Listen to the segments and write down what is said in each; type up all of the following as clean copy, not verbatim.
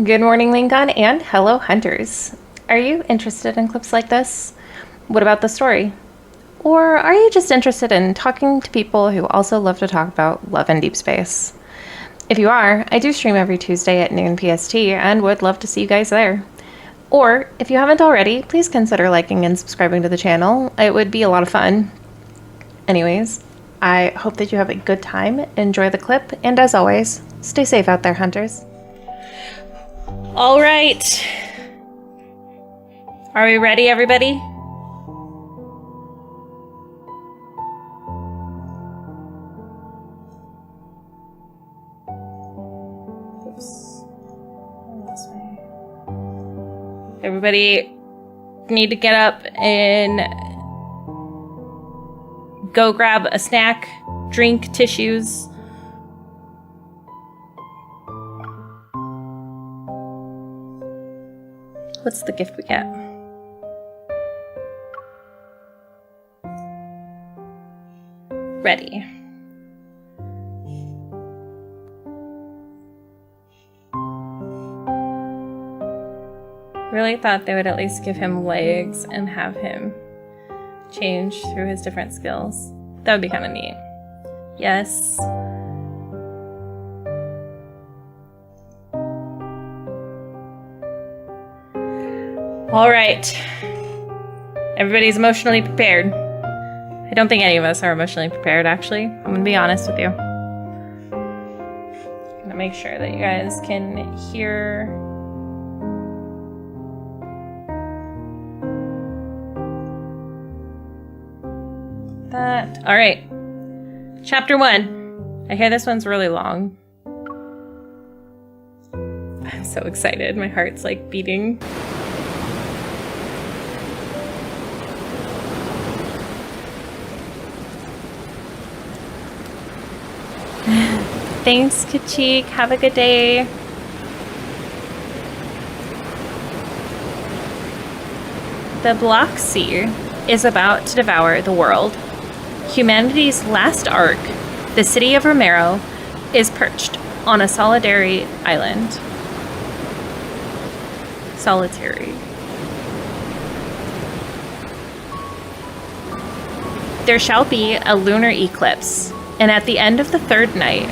Good morning, Lincoln, and hello, hunters. Are you interested in clips like this? What about the story? Or are you just interested in talking to people who also love to talk about Love and Deepspace? If you are, I do stream every Tuesday at noon PST and would love to see you guys there. Or, if you haven't already, please consider liking and subscribing to the channel. It would be a lot of fun. Anyways, I hope that you have a good time, enjoy the clip, and as always, stay safe out there, hunters. All right. Are we ready, everybody? Oops. This way. Everybody need to get up and go grab a snack, drink, tissues. What's the gift we get? Ready. Really thought they would at least give him legs and have him change through his different skills. That would be kind of neat. Yes. All right. Everybody's emotionally prepared. I don't think any of us are emotionally prepared, actually. I'm gonna be honest with you. I'm gonna make sure that you guys can hear. That. All right. Chapter 1. I hear this one's really long. I'm so excited. My heart's like beating. Thanks, Kachik. Have a good day. The Block Sea is about to devour the world. Humanity's last ark, the city of Romirro, is perched on a solitary island. Solitary. There shall be a lunar eclipse, and at the end of the third night,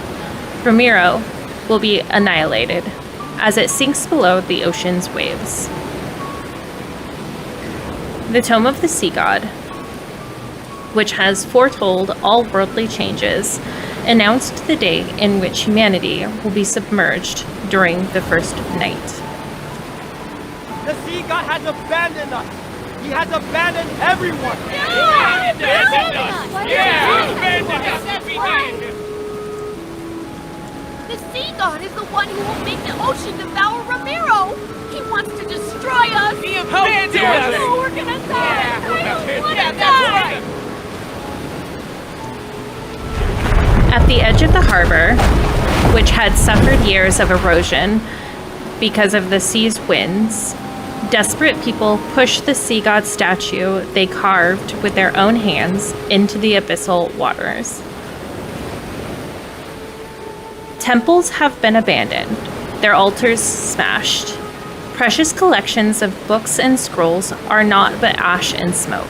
Romirro will be annihilated as it sinks below the ocean's waves. The Tome of the Sea God, which has foretold all worldly changes, announced the day in which humanity will be submerged during the first night. The Sea God has abandoned us! He has abandoned everyone! Yeah! He abandoned us! Yeah! He abandoned us! We did! The Sea God is the one who will make the ocean devour Romirro! He wants to destroy us! He abandoned us! Oh, we're gonna die! Yeah, I don't want to that's die! right. At the edge of the harbor, which had suffered years of erosion because of the sea's winds, desperate people pushed the sea god statue they carved with their own hands into the abyssal waters. Temples have been abandoned, their altars smashed. Precious collections of books and scrolls are naught but ash and smoke.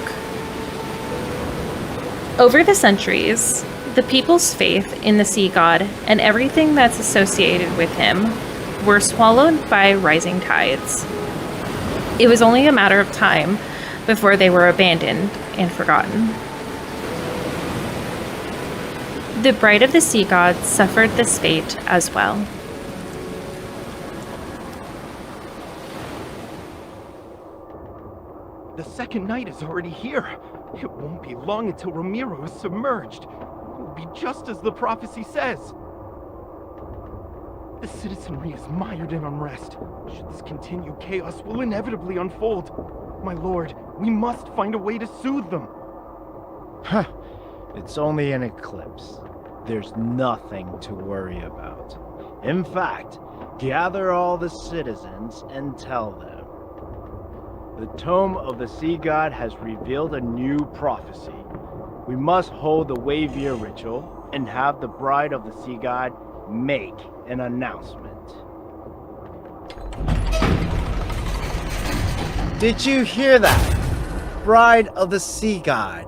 Over the centuries, the people's faith in the sea god and everything that's associated with him were swallowed by rising tides. It was only a matter of time before they were abandoned and forgotten. The Bride of the Sea God suffered this fate as well. The second night is already here. It won't be long until Romirro is submerged. It will be just as the prophecy says. The citizenry is mired in unrest. Should this continue, chaos will inevitably unfold. My lord, we must find a way to soothe them. Huh. It's only an eclipse. There's nothing to worry about. In fact, gather all the citizens and tell them. The Tome of the Sea God has revealed a new prophecy. We must hold the Wavier ritual and have the Bride of the Sea God make an announcement. Did you hear that? Bride of the Sea God.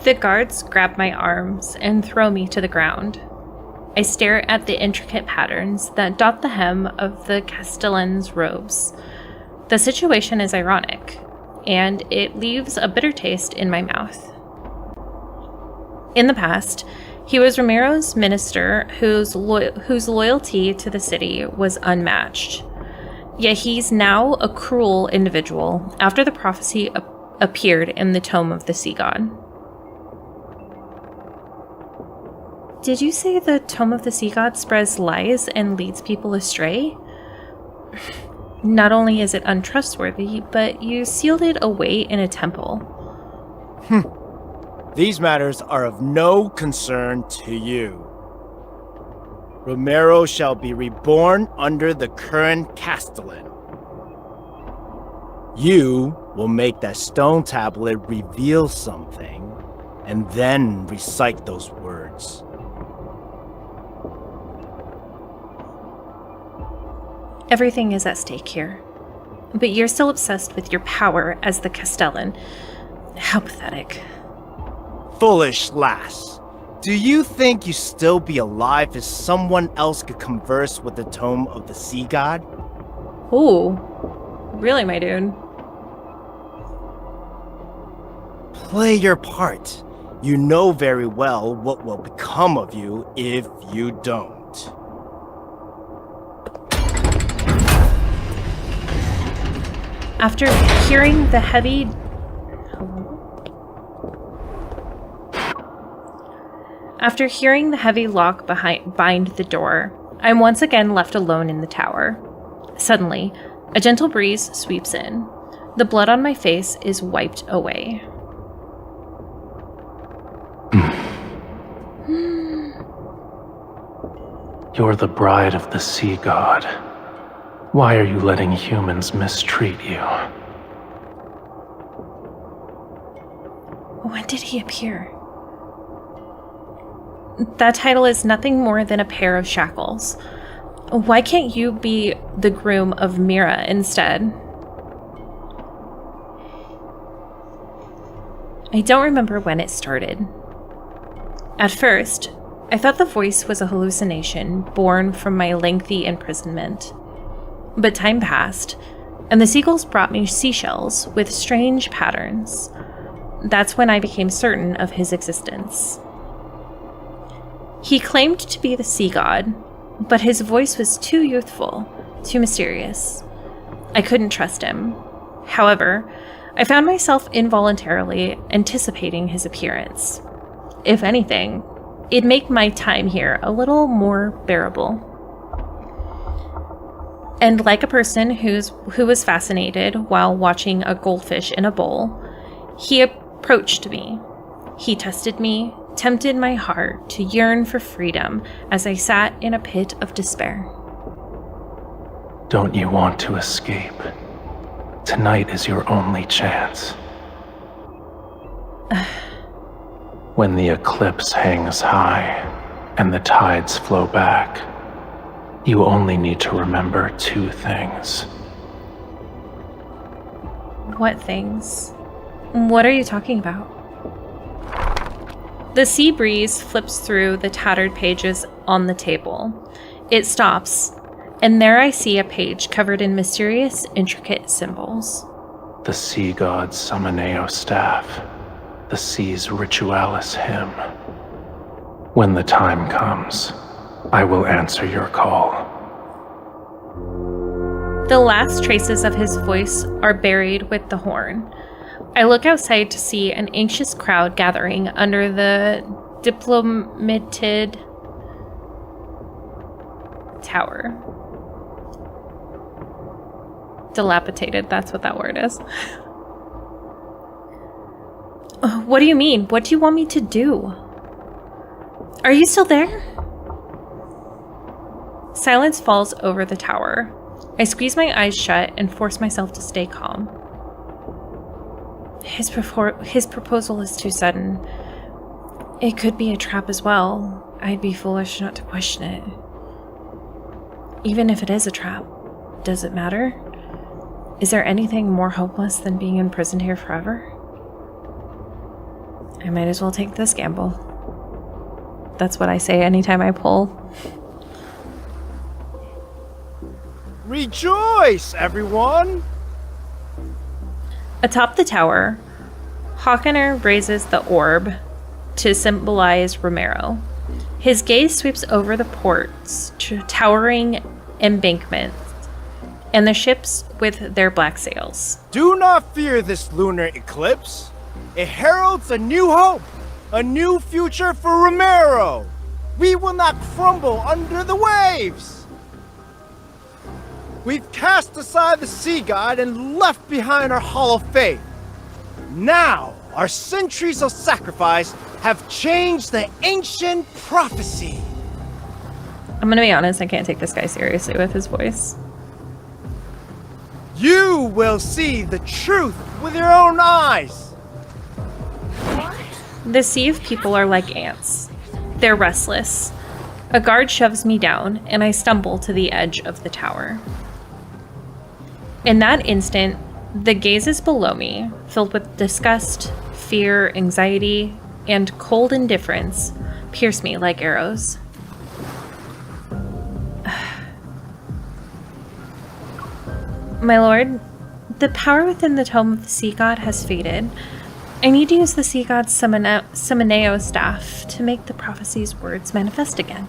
The guards grab my arms and throw me to the ground. I stare at the intricate patterns that dot the hem of the Castellan's robes. The situation is ironic, and it leaves a bitter taste in my mouth. In the past, he was Romirro's minister whose loyalty to the city was unmatched. Yet he's now a cruel individual after the prophecy appeared in the Tome of the Sea God. Did you say the Tome of the Sea God spreads lies and leads people astray? Not only is it untrustworthy, but you sealed it away in a temple. These matters are of no concern to you. Romirro shall be reborn under the current Castellan. You will make that stone tablet reveal something, and then recite those words. Everything is at stake here. But you're still obsessed with your power as the Castellan. How pathetic. Foolish lass. Do you think you'd still be alive if someone else could converse with the Tome of the Sea God? Ooh. Really, my dude? Play your part. You know very well what will become of you if you don't. After hearing the heavy... After hearing the heavy lock bind the door, I'm once again left alone in the tower. Suddenly, a gentle breeze sweeps in. The blood on my face is wiped away. You're the bride of the Sea God. Why are you letting humans mistreat you? When did he appear? That title is nothing more than a pair of shackles. Why can't you be the groom of Mira instead? I don't remember when it started. At first, I thought the voice was a hallucination born from my lengthy imprisonment. But time passed, and the seagulls brought me seashells with strange patterns. That's when I became certain of his existence. He claimed to be the sea god, but his voice was too youthful, too mysterious. I couldn't trust him. However, I found myself involuntarily anticipating his appearance. If anything, it'd make my time here a little more bearable. And like a person who was fascinated while watching a goldfish in a bowl, he approached me. He tested me, tempted my heart to yearn for freedom as I sat in a pit of despair. Don't you want to escape? Tonight is your only chance. When the eclipse hangs high and the tides flow back, you only need to remember 2 things. What things? What are you talking about? The sea breeze flips through the tattered pages on the table. It stops, and there I see a page covered in mysterious, intricate symbols. The sea god's Summoneo staff, the sea's ritualis hymn. When the time comes, I will answer your call. The last traces of his voice are buried with the horn. I look outside to see an anxious crowd gathering under the diplomated tower. Dilapidated, that's what that word is. What do you mean? What do you want me to do? Are you still there? Silence falls over the tower. I squeeze my eyes shut and force myself to stay calm. His proposal is too sudden. It could be a trap as well. I'd be foolish not to question it. Even if it is a trap, does it matter? Is there anything more hopeless than being imprisoned here forever? I might as well take this gamble. That's what I say anytime I pull. Rejoice, everyone! Atop the tower, Hawkener raises the orb to symbolize Romirro. His gaze sweeps over the ports to towering embankments and the ships with their black sails. Do not fear this lunar eclipse. It heralds a new hope, a new future for Romirro. We will not crumble under the waves. We've cast aside the sea god and left behind our hollow faith. Now, our centuries of sacrifice have changed the ancient prophecy. I'm gonna be honest, I can't take this guy seriously with his voice. You will see the truth with your own eyes. The sea of people are like ants. They're restless. A guard shoves me down, and I stumble to the edge of the tower. In that instant, the gazes below me, filled with disgust, fear, anxiety, and cold indifference, pierce me like arrows. My lord, the power within the Tome of the Sea God has faded. I need to use the Sea God's Summoneo staff to make the prophecy's words manifest again.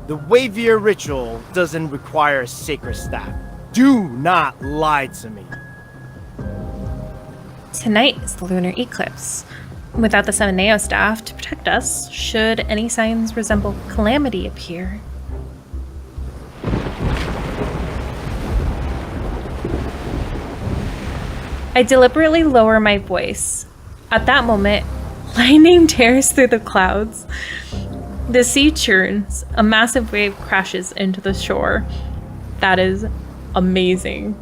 The Wavier ritual doesn't require a sacred staff. Do not lie to me. Tonight is the lunar eclipse. Without the Summoneo staff to protect us, should any signs resemble calamity appear. I deliberately lower my voice. At that moment, lightning tears through the clouds. The sea churns. A massive wave crashes into the shore. That is amazing.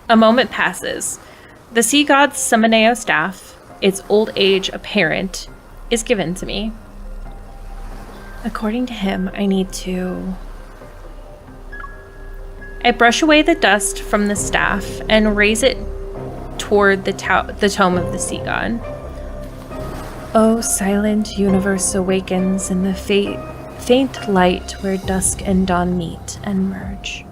A moment passes. The sea god's Summoneo staff, its old age apparent, is given to me. According to him, I need to... I brush away the dust from the staff and raise it toward the Tome of the Sea God. Oh, silent universe awakens in the faint light where dusk and dawn meet and merge.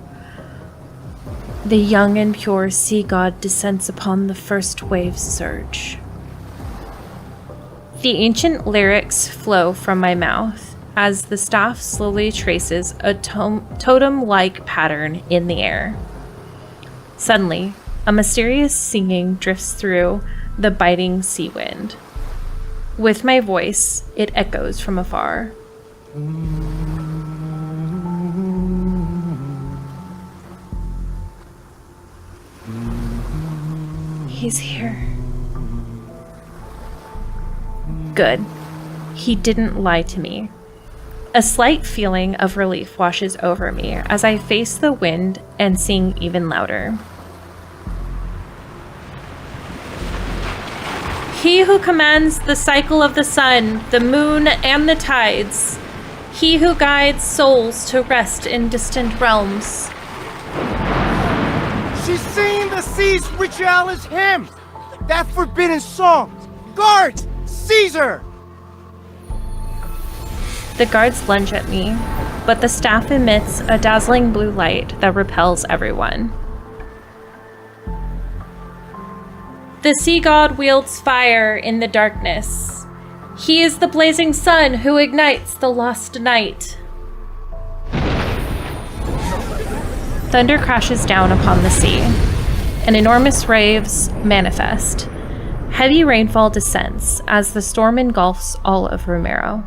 The young and pure sea god descends upon the first wave's surge. The ancient lyrics flow from my mouth as the staff slowly traces a totem-like pattern in the air. Suddenly, a mysterious singing drifts through the biting sea wind. With my voice, it echoes from afar. He's here. Good. He didn't lie to me. A slight feeling of relief washes over me as I face the wind and sing even louder. He who commands the cycle of the sun, the moon, and the tides. He who guides souls to rest in distant realms. She's singing the sea's ritualis hymn! That forbidden song! Guards! Seize her! The guards lunge at me, but the staff emits a dazzling blue light that repels everyone. The sea god wields fire in the darkness. He is the blazing sun who ignites the lost night. Thunder crashes down upon the sea. An enormous waves manifest. Heavy rainfall descends as the storm engulfs all of Romirro.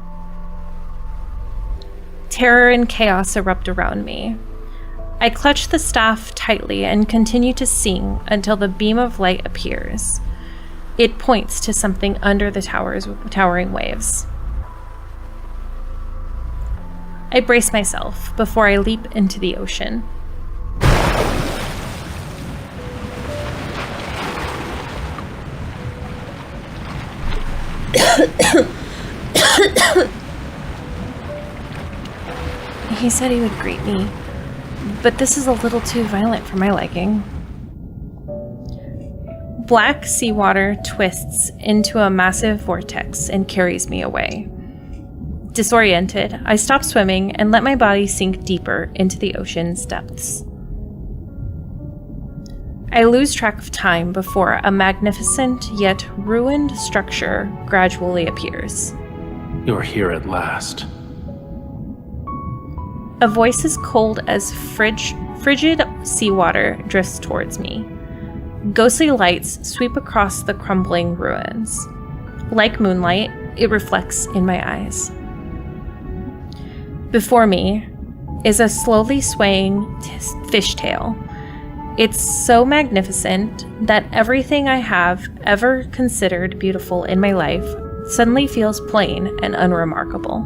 Terror and chaos erupt around me. I clutch the staff tightly and continue to sing until the beam of light appears. It points to something under the towering waves. I brace myself before I leap into the ocean. He said he would greet me but this is a little too violent for my liking. Black seawater twists into a massive vortex and carries me away. Disoriented, I stop swimming and let my body sink deeper into the ocean's depths. I lose track of time before a magnificent yet ruined structure gradually appears. You're here at last. A voice as cold as frigid seawater drifts towards me. Ghostly lights sweep across the crumbling ruins. Like moonlight, it reflects in my eyes. Before me is a slowly swaying fishtail. It's so magnificent that everything I have ever considered beautiful in my life suddenly feels plain and unremarkable.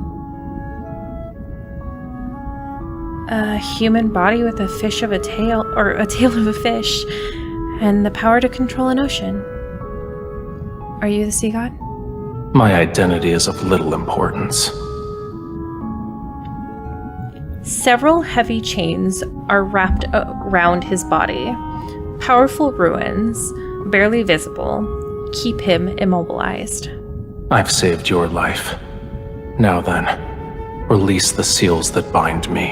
A human body with a fish of a tail, or a tail of a fish, and the power to control an ocean. Are you the sea god? My identity is of little importance. Several heavy chains are wrapped around his body. Powerful ruins, barely visible, keep him immobilized. I've saved your life. Now then, release the seals that bind me.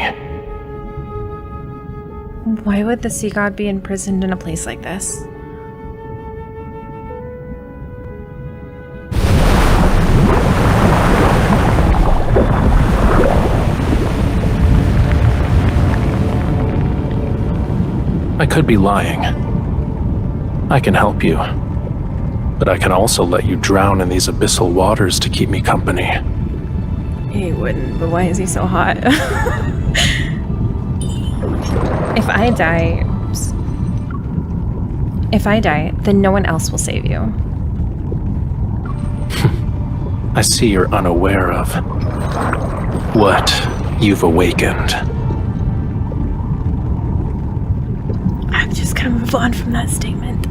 Why would the sea god be imprisoned in a place like this? I could be lying. I can help you. But I can also let you drown in these abyssal waters to keep me company. He wouldn't, but why is he so hot? If I die, then no one else will save you. I see you're unaware of what you've awakened. I'm just gonna move on from that statement.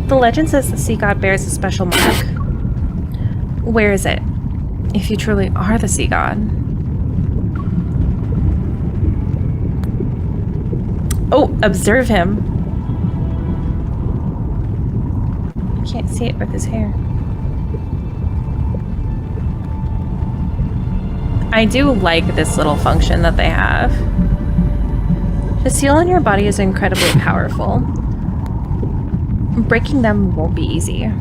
The legend says the sea god bears a special mark. Where is it? If you truly are the sea god. Oh, observe him. Can't see it with his hair. I do like this little function that they have. The seal on your body is incredibly powerful. Breaking them won't be easy.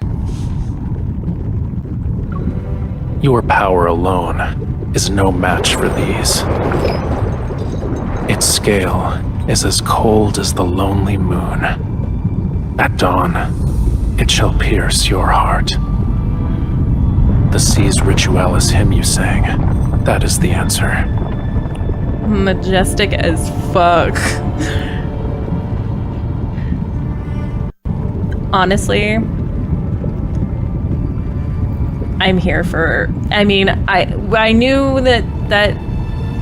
Your power alone is no match for these. Its scale is as cold as the lonely moon. At dawn, it shall pierce your heart. The sea's ritualis hymn you sang, that is the answer. Majestic as fuck. Honestly, I'm here for... I mean, I knew that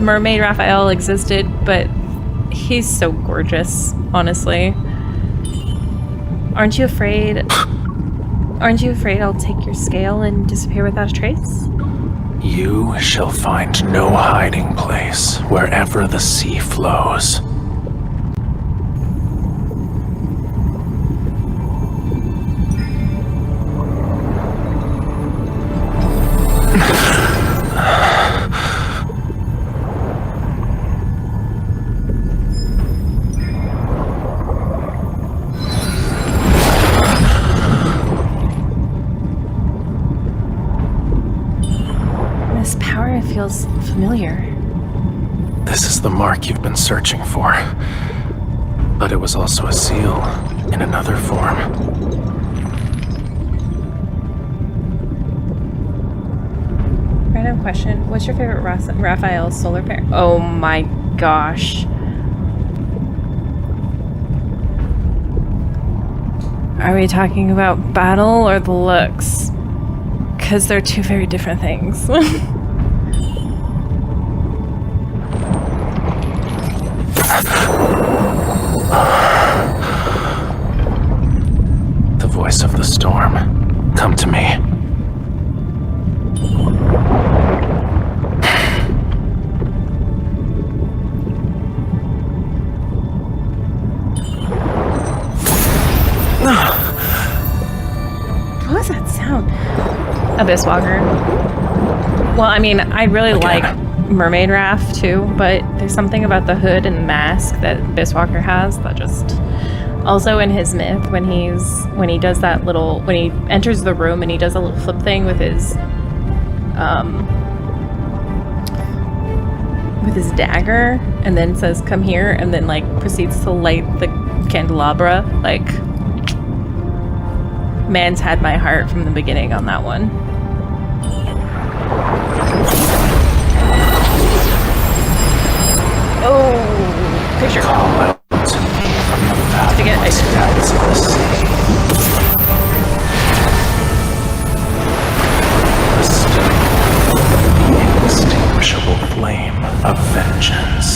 Mermaid Rafayel existed, but he's so gorgeous, honestly. Aren't you afraid? Aren't you afraid I'll take your scale and disappear without a trace? You shall find no hiding place wherever the sea flows. Feels familiar. This is the mark you've been searching for. But it was also a seal in another form. Random question. What's your favorite Rafayel solar pair? Oh my gosh. Are we talking about battle or the looks? Because they're two very different things. The voice of the storm. Come to me. Abyss Walker. Well, I mean, I really like Mermaid Raph too, but there's something about the hood and mask that Abyss Walker has that just... Also in his myth, when he does that little... When he enters the room and he does a little flip thing with his... with his dagger, and then says, "Come here," and then, like, proceeds to light the candelabra. Like, man's had my heart from the beginning on that one. Oh, picture. Call out from the fathomless depths of the sea. The stone, the inextinguishable flame of vengeance.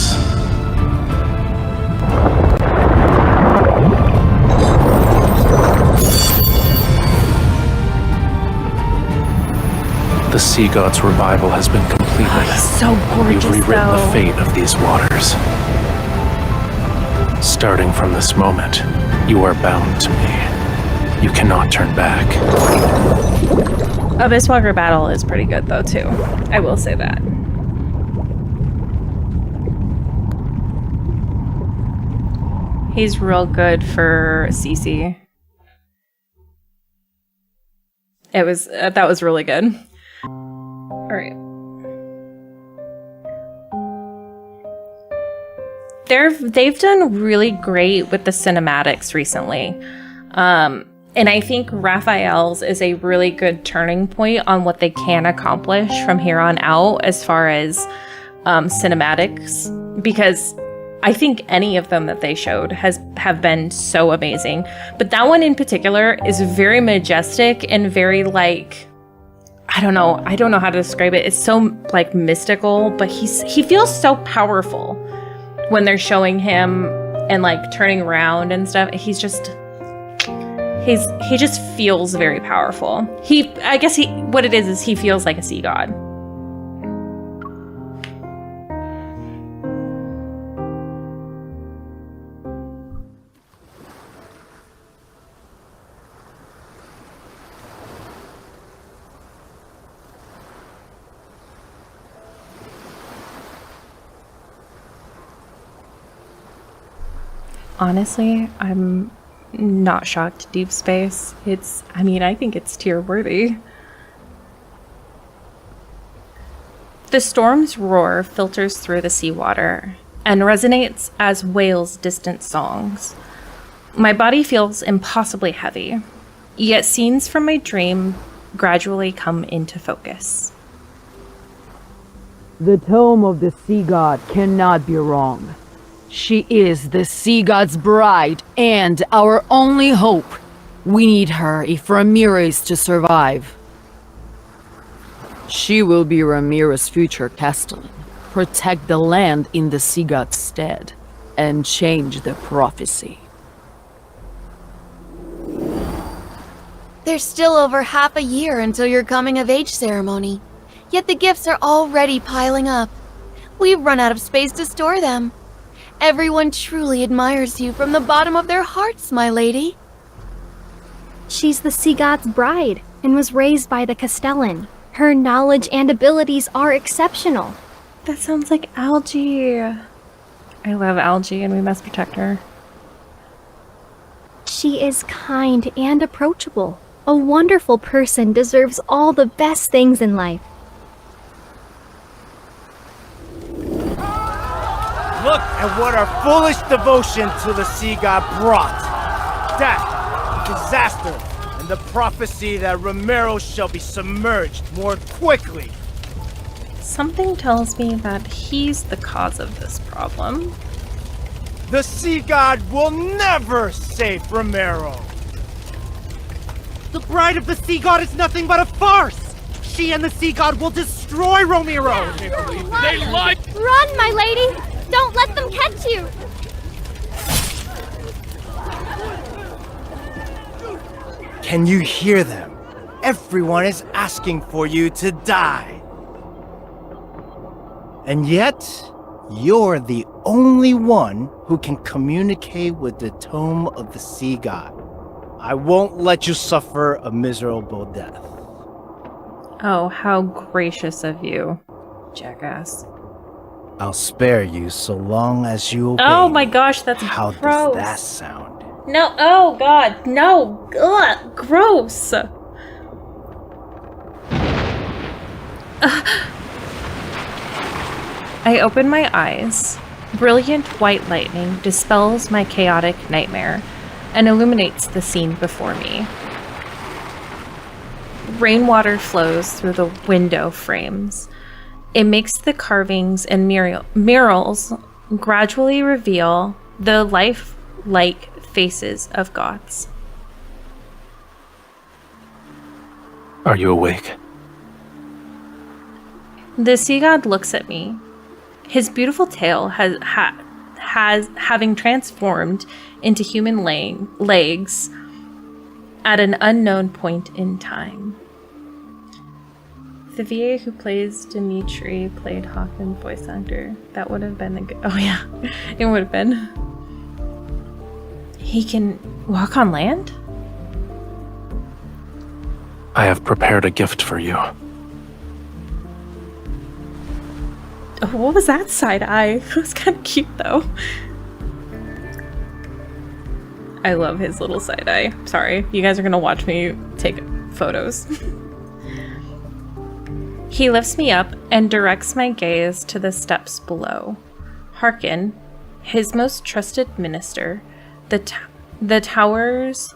The sea god's revival has been completed. Oh, he's so gorgeous, You've rewritten though. the fate of these waters. Starting from this moment, you are bound to me. You cannot turn back. Abyss Walker battle is pretty good, though, too. I will say that. He's real good for CC. That was really good. All right. They've done really great with the cinematics recently. And I think Raphael's is a really good turning point on what they can accomplish from here on out as far as cinematics, because I think any of them that they showed have been so amazing. But that one in particular is very majestic and very, like, I don't know how to describe it. It's so, like, mystical, but he feels so powerful when they're showing him and, like, turning around and stuff. He just feels very powerful. What it is he feels like a sea god. Honestly, I'm not shocked. Deep Space. I think it's tier worthy. The storm's roar filters through the seawater and resonates as whales' distant songs. My body feels impossibly heavy, yet scenes from my dream gradually come into focus. The tome of the sea god cannot be wrong. She is the sea god's bride and our only hope. We need her if Romirro is to survive. She will be Romirro's future castellan, protect the land in the sea god's stead, and change the prophecy. There's still over half a year until your coming-of-age ceremony, yet the gifts are already piling up. We've run out of space to store them. Everyone truly admires you from the bottom of their hearts, my lady. She's the sea god's bride and was raised by the Castellan. Her knowledge and abilities are exceptional. That sounds like Algie. I love Algie and we must protect her. She is kind and approachable. A wonderful person deserves all the best things in life. Look at what our foolish devotion to the sea god brought. Death, disaster, and the prophecy that Romirro shall be submerged more quickly. Something tells me that he's the cause of this problem. The sea god will never save Romirro. The bride of the sea god is nothing but a farce! She and the sea god will destroy Romirro! They lied! Run, my lady! Don't let them catch you! Can you hear them? Everyone is asking for you to die. And yet, you're the only one who can communicate with the Tome of the Sea God. I won't let you suffer a miserable death. Oh, how gracious of you, jackass. I'll spare you so long as you obey. Oh my gosh, that's How gross. does that sound? No, oh god, no, ugh, gross. I open my eyes. Brilliant white lightning dispels my chaotic nightmare and illuminates the scene before me. Rainwater flows through the window frames. It makes the carvings and murals gradually reveal the lifelike faces of gods. Are you awake? The sea god looks at me. His beautiful tail has having transformed into human legs at an unknown point in time. The VA who plays Dimitri played Hawkins voice actor. That would have been a good... Oh yeah, it would have been. He can walk on land? I have prepared a gift for you. Oh, what was that side eye? It was kind of cute though. I love his little side eye. Sorry, you guys are gonna watch me take photos. He lifts me up and directs my gaze to the steps below. Hearken, his most trusted minister, the tower's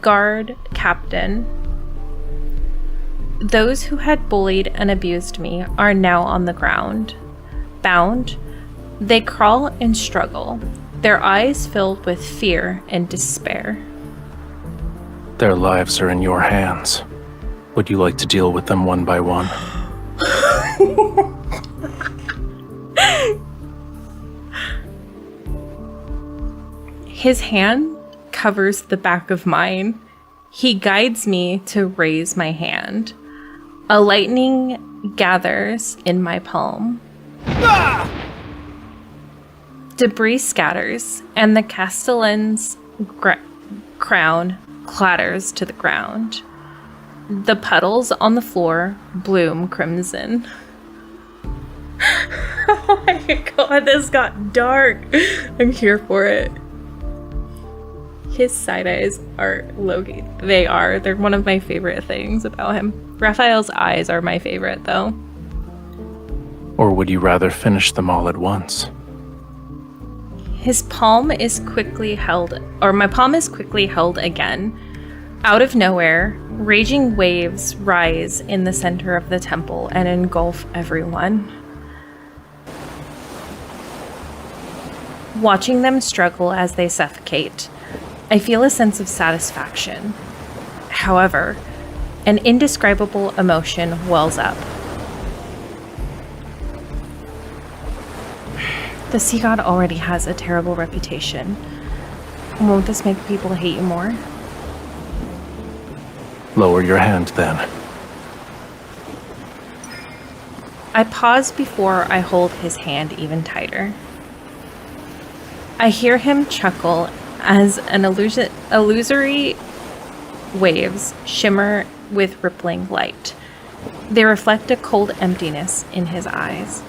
guard captain. Those who had bullied and abused me are now on the ground. Bound, they crawl and struggle, their eyes filled with fear and despair. Their lives are in your hands. Would you like to deal with them one by one? His hand covers the back of mine. He guides me to raise my hand. A lightning gathers in my palm. Debris scatters, and the castellan's crown clatters to the ground. The puddles on the floor bloom crimson. Oh my god, this got dark. I'm here for it. His side eyes are Loki. They're one of my favorite things about him. Raphael's eyes are my favorite though. Or would you rather finish them all at once? His palm is quickly held, or my palm is quickly held again. Out of nowhere, raging waves rise in the center of the temple and engulf everyone. Watching them struggle as they suffocate, I feel a sense of satisfaction. However, an indescribable emotion wells up. The sea god already has a terrible reputation. Won't this make people hate you more? Lower your hand then. I pause before I hold his hand even tighter. I hear him chuckle as an illusory waves shimmer with rippling light. They reflect a cold emptiness in his eyes.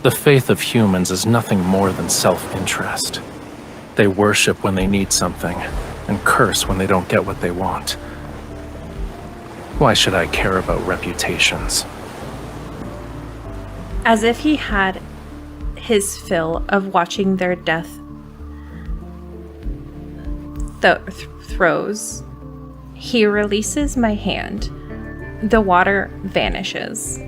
The faith of humans is nothing more than self-interest. They worship when they need something, and curse when they don't get what they want. Why should I care about reputations? As if he had his fill of watching their death throes, he releases my hand. The water vanishes.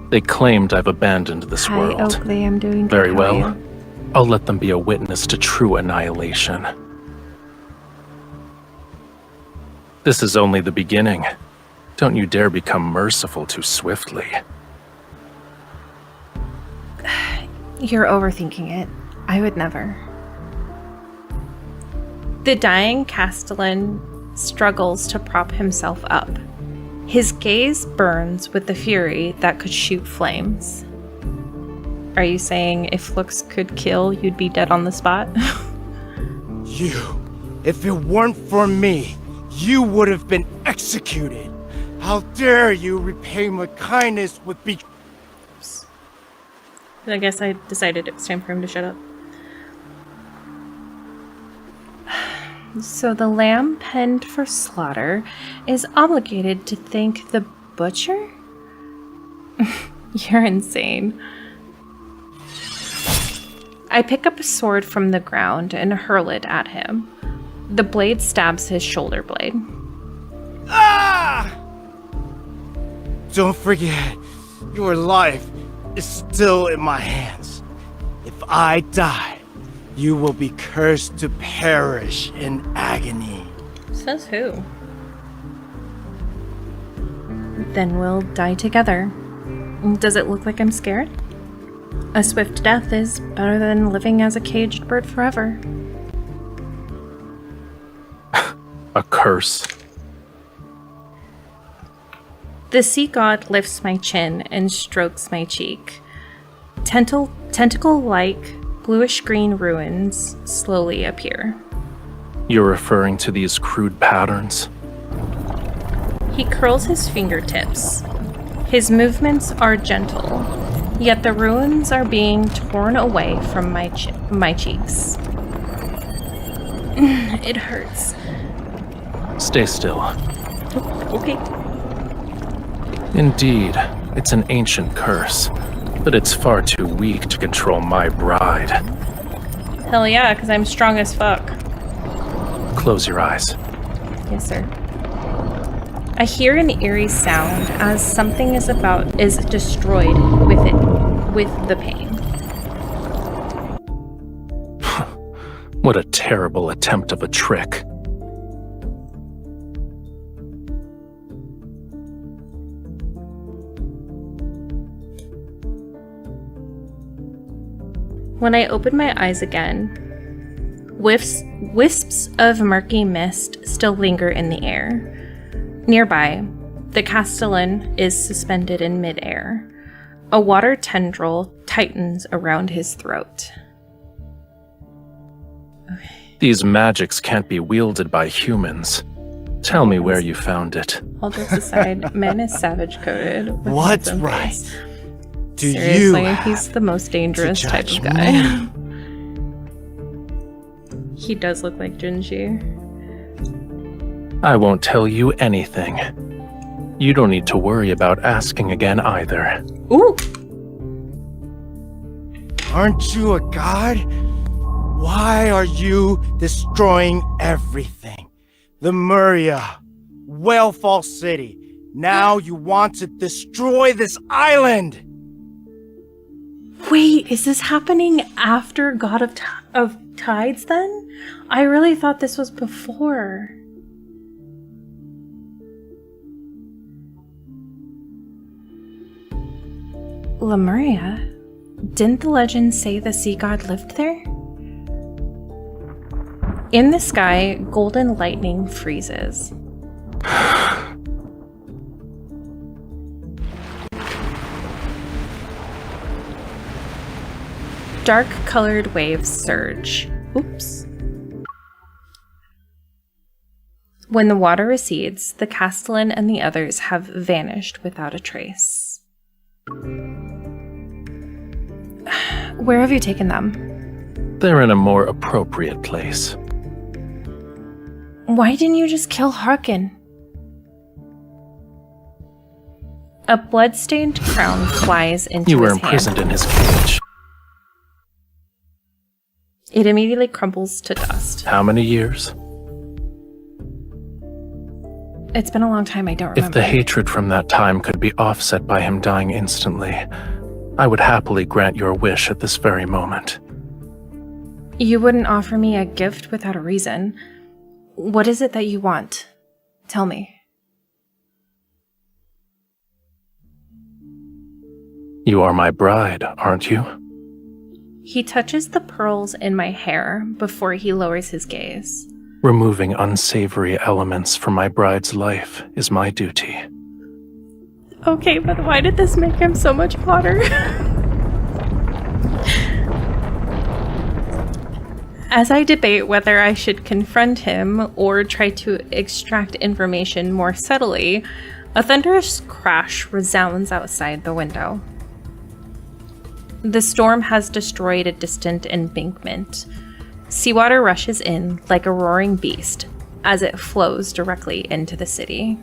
They claimed I've abandoned this Hi, world. Oakley, I'm doing good. Very How are well. you? I'll let them be a witness to true annihilation. This is only the beginning. Don't you dare become merciful too swiftly. You're overthinking it. I would never. The dying castellan struggles to prop himself up. His gaze burns with the fury that could shoot flames. Are you saying if looks could kill, you'd be dead on the spot? You, if it weren't for me, you would have been executed. How dare you repay my kindness with I guess I decided it was time for him to shut up. So the lamb penned for slaughter is obligated to thank the butcher? You're insane. I pick up a sword from the ground and hurl it at him. The blade stabs his shoulder blade. Ah! Don't forget, your life is still in my hands. If I die, you will be cursed to perish in agony. Says who? Then we'll die together. Does it look like I'm scared? A swift death is better than living as a caged bird forever. A curse. The sea god lifts my chin and strokes my cheek. Tentacle-like bluish-green ruins slowly appear. You're referring to these crude patterns? He curls his fingertips. His movements are gentle, yet the ruins are being torn away from my cheeks. It hurts. Stay still. Okay. Indeed, it's an ancient curse, but it's far too weak to control my bride. Hell yeah, because I'm strong as fuck. Close your eyes. Yes, sir. I hear an eerie sound as something is destroyed with the pain. What a terrible attempt of a trick. When I open my eyes again, wisps of murky mist still linger in the air. Nearby, the castellan is suspended in midair. A water tendril tightens around his throat. Okay. These magics can't be wielded by humans. Tell me where you found it. All jokes aside, man is savage coded. What's right? Do Seriously, you he's the most dangerous to type judge of guy. me? He does look like Jinji. I won't tell you anything. You don't need to worry about asking again either. Ooh! Aren't you a god? Why are you destroying everything? The Muria, Whalefall City. Now you want to destroy this island! Wait, is this happening after God of Tides then? I really thought this was before. Lemuria? Didn't the legend say the sea god lived there? In the sky, golden lightning freezes. Dark-colored waves surge. Oops. When the water recedes, the castellan and the others have vanished without a trace. Where have you taken them? They're in a more appropriate place. Why didn't you just kill Harkin? A blood-stained crown flies into You were his imprisoned hand. in his cage. It immediately crumbles to dust. How many years? It's been a long time, I don't remember. If the hatred from that time could be offset by him dying instantly, I would happily grant your wish at this very moment. You wouldn't offer me a gift without a reason. What is it that you want? Tell me. You are my bride, aren't you? He touches the pearls in my hair before he lowers his gaze. Removing unsavory elements from my bride's life is my duty. Okay, but why did this make him so much hotter? As I debate whether I should confront him or try to extract information more subtly, A thunderous crash resounds outside the window. The storm has destroyed a distant embankment. Seawater rushes in like a roaring beast as it flows directly into the city.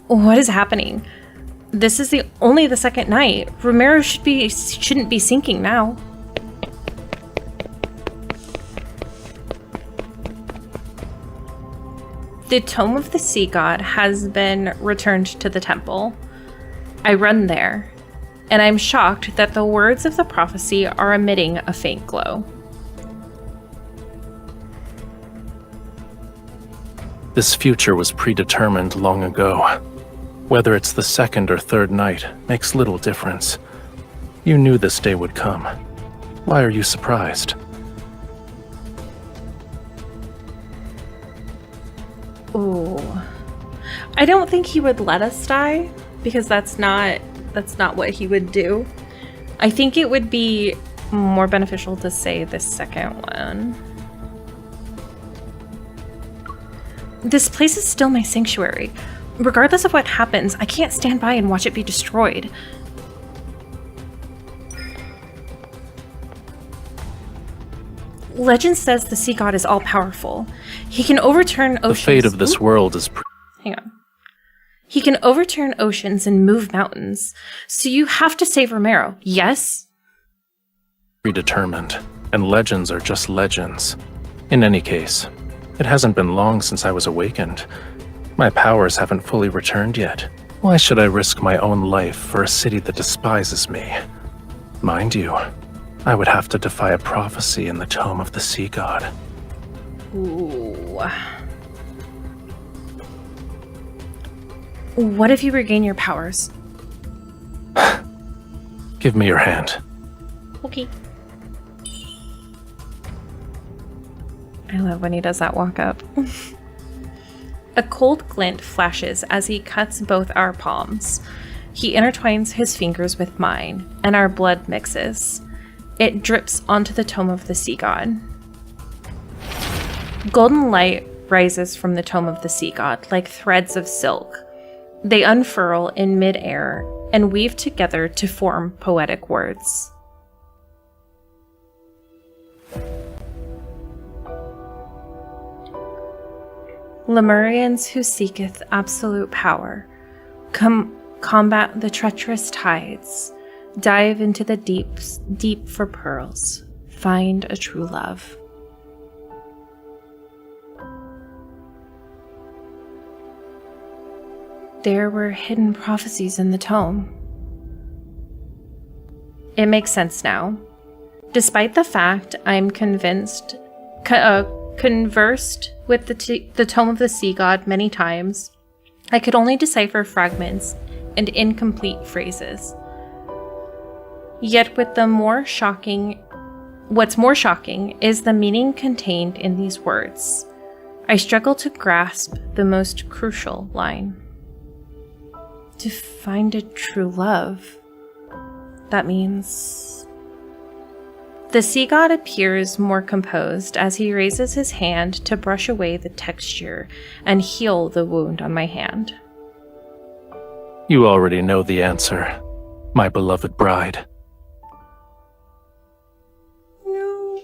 What is happening? This is only the second night. Romirro shouldn't be sinking now. The Tome of the Sea God has been returned to the temple. I run there, and I'm shocked that the words of the prophecy are emitting a faint glow. This future was predetermined long ago. Whether it's the second or third night makes little difference. You knew this day would come. Why are you surprised? Ooh. I don't think he would let us die, because that's not what he would do. I think it would be more beneficial to say the second one. This place is still my sanctuary. Regardless of what happens, I can't stand by and watch it be destroyed. Legend says the sea god is all-powerful. He can overturn oceans. The fate of this world is Hang on. He can overturn oceans and move mountains. So you have to save Romirro, yes? predetermined, and legends are just legends. In any case, it hasn't been long since I was awakened. My powers haven't fully returned yet. Why should I risk my own life for a city that despises me? Mind you, I would have to defy a prophecy in the Tome of the Sea God. Ooh. What if you regain your powers? Give me your hand. Okay. I love when he does that walk up. A cold glint flashes as he cuts both our palms. He intertwines his fingers with mine, and our blood mixes. It drips onto the Tome of the Sea God. Golden light rises from the Tome of the Sea God like threads of silk. They unfurl in mid-air and weave together to form poetic words. Lemurians who seeketh absolute power, combat the treacherous tides, dive into the deeps, deep for pearls, find a true love. There were hidden prophecies in the tome. It makes sense now. Despite the fact I'm conversed with the Tome of the Sea God many times, I could only decipher fragments and incomplete phrases. Yet what's more shocking is the meaning contained in these words. I struggle to grasp the most crucial line. To find a true love. That means... The sea god appears more composed as he raises his hand to brush away the texture and heal the wound on my hand. You already know the answer, my beloved bride. No.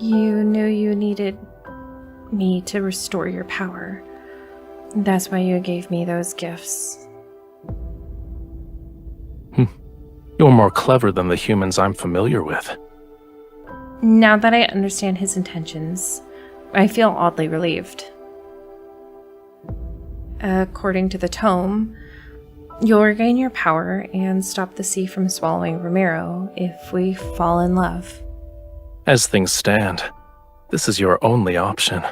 You knew you needed me to restore your power. That's why you gave me those gifts. You're more clever than the humans I'm familiar with. Now that I understand his intentions, I feel oddly relieved. According to the tome, you'll regain your power and stop the sea from swallowing Romirro if we fall in love. As things stand, this is your only option.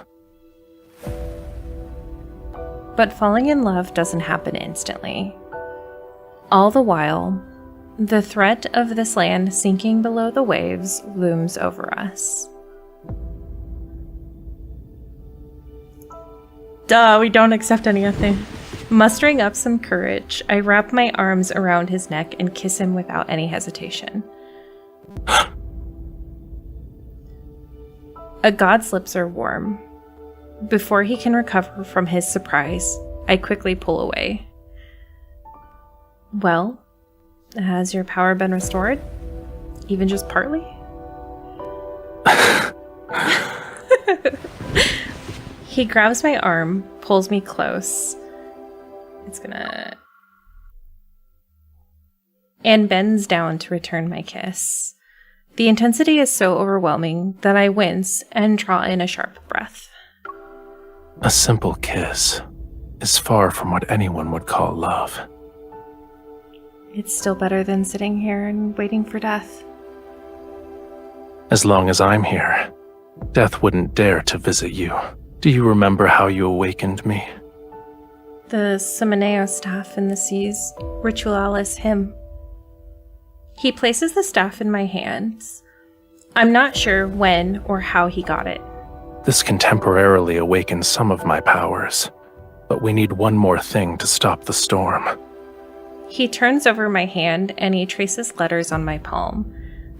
But falling in love doesn't happen instantly. All the while, the threat of this land sinking below the waves looms over us. Duh, we don't accept anything. Mustering up some courage, I wrap my arms around his neck and kiss him without any hesitation. A god's lips are warm, Before he can recover from his surprise, I quickly pull away. Well, has your power been restored? Even just partly? He grabs my arm, pulls me close. And bends down to return my kiss. The intensity is so overwhelming that I wince and draw in a sharp breath. A simple kiss is far from what anyone would call love. It's still better than sitting here and waiting for death. As long as I'm here, death wouldn't dare to visit you. Do you remember how you awakened me? The Sumaneo staff in the sea's ritualis hymn. He places the staff in my hands. I'm not sure when or how he got it. This can temporarily awaken some of my powers, but we need one more thing to stop the storm. He turns over my hand and he traces letters on my palm.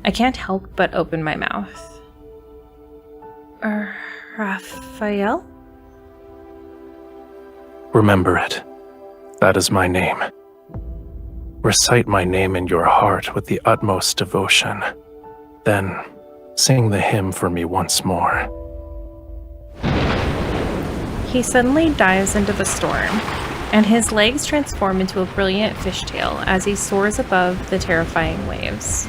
I can't help but open my mouth. Rafayel? Remember it. That is my name. Recite my name in your heart with the utmost devotion. Then, sing the hymn for me once more. He suddenly dives into the storm, and his legs transform into a brilliant fishtail as he soars above the terrifying waves.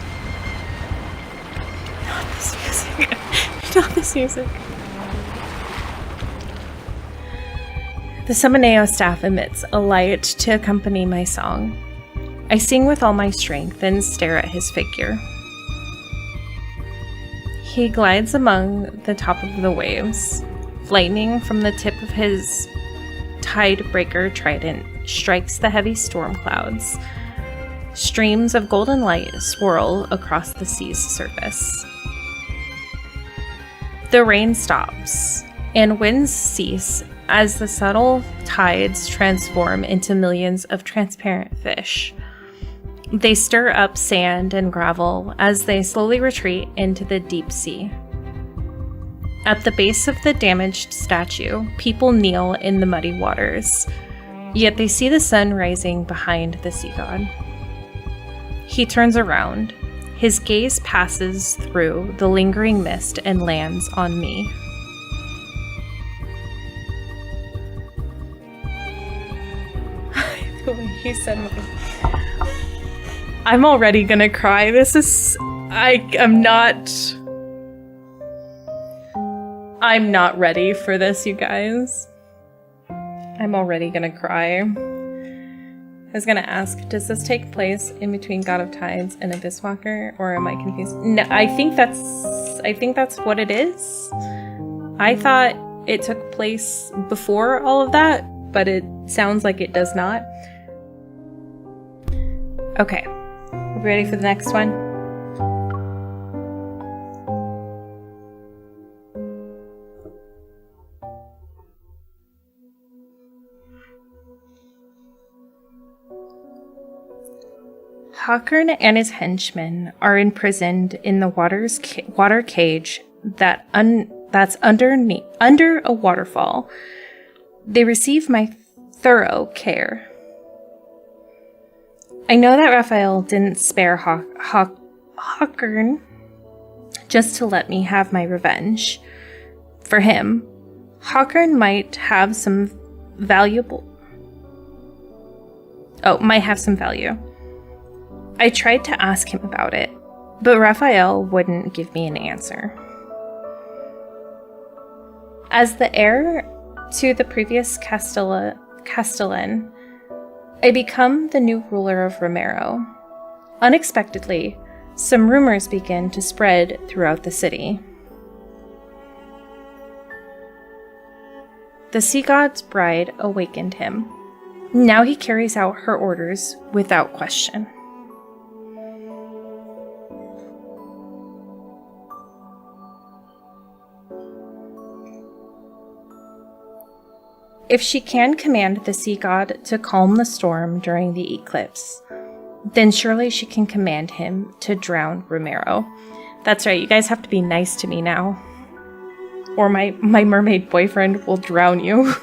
Not this music. Not this music. The Sumaneo staff emits a light to accompany my song. I sing with all my strength and stare at his figure. He glides among the top of the waves. Lightning from the tip of his tide-breaker trident strikes the heavy storm clouds. Streams of golden light swirl across the sea's surface. The rain stops, and winds cease as the subtle tides transform into millions of transparent fish. They stir up sand and gravel as they slowly retreat into the deep sea. At the base of the damaged statue, people kneel in the muddy waters, yet they see the sun rising behind the sea god. He turns around. His gaze passes through the lingering mist and lands on me. The way he said I'm already gonna cry. I'm not ready for this, you guys. I'm already gonna cry. I was gonna ask, does this take place in between God of Tides and Abyss Walker, or am I confused? No, I think that's what it is. I thought it took place before all of that, but it sounds like it does not. Okay, we ready for the next one? Hawkern and his henchmen are imprisoned in the water cage that's under a waterfall. They receive my thorough care. I know that Rafayel didn't spare Hawkern just to let me have my revenge. For him, Hawkern might have some value. I tried to ask him about it, but Rafayel wouldn't give me an answer. As the heir to the previous Castellan, I become the new ruler of Romirro. Unexpectedly, some rumors begin to spread throughout the city. The sea god's bride awakened him. Now he carries out her orders without question. If she can command the sea god to calm the storm during the eclipse, then surely she can command him to drown Romirro. That's right, you guys have to be nice to me now. or my mermaid boyfriend will drown you.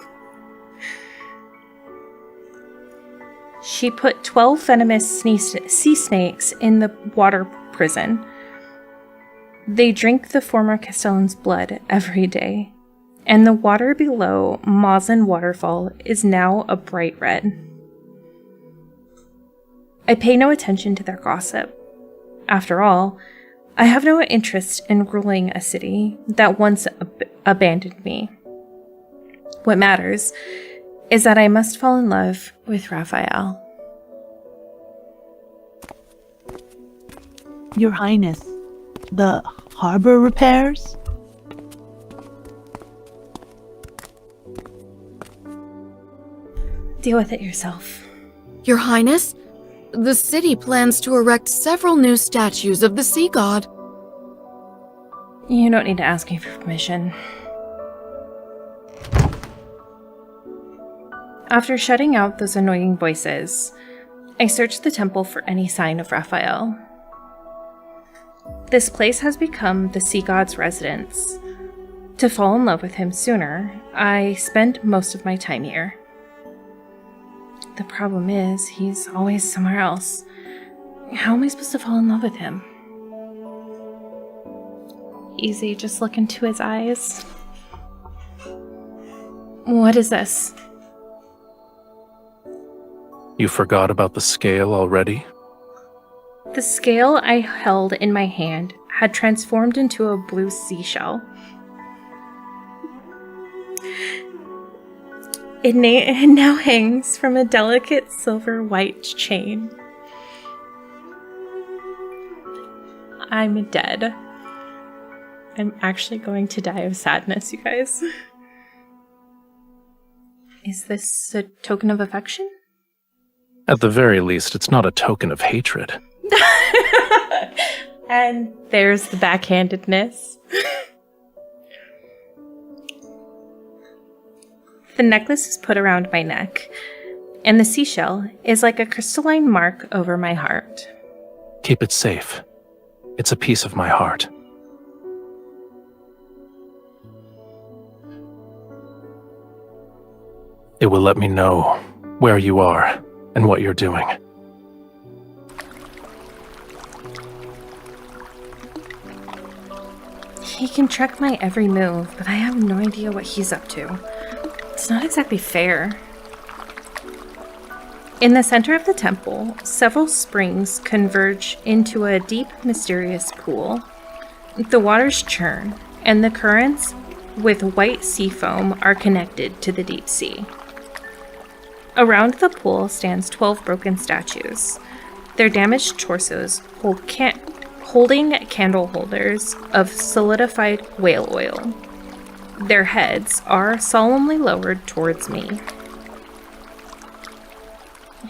She put 12 venomous sea snakes in the water prison. They drink the former Castellan's blood every day, and the water below Mazen Waterfall is now a bright red. I pay no attention to their gossip. After all, I have no interest in ruling a city that once abandoned me. What matters is that I must fall in love with Rafayel. Your Highness, the harbor repairs? Deal with it yourself. Your Highness, the city plans to erect several new statues of the sea god. You don't need to ask me for permission. After shutting out those annoying voices, I searched the temple for any sign of Rafayel. This place has become the sea god's residence. To fall in love with him sooner, I spent most of my time here. The problem is, he's always somewhere else. How am I supposed to fall in love with him? Easy, just look into his eyes. What is this? You forgot about the scale already? The scale I held in my hand had transformed into a blue seashell. It now hangs from a delicate silver-white chain. I'm dead. I'm actually going to die of sadness, you guys. Is this a token of affection? At the very least, it's not a token of hatred. And there's the backhandedness. The necklace is put around my neck, and the seashell is like a crystalline mark over my heart. Keep it safe. It's a piece of my heart. It will let me know where you are and what you're doing. He can track my every move, but I have no idea what he's up to. It's not exactly fair. In the center of the temple, several springs converge into a deep, mysterious pool. The waters churn, and the currents with white sea foam are connected to the deep sea. Around the pool stands 12 broken statues. Their damaged torsos holding candle holders of solidified whale oil. Their heads are solemnly lowered towards me.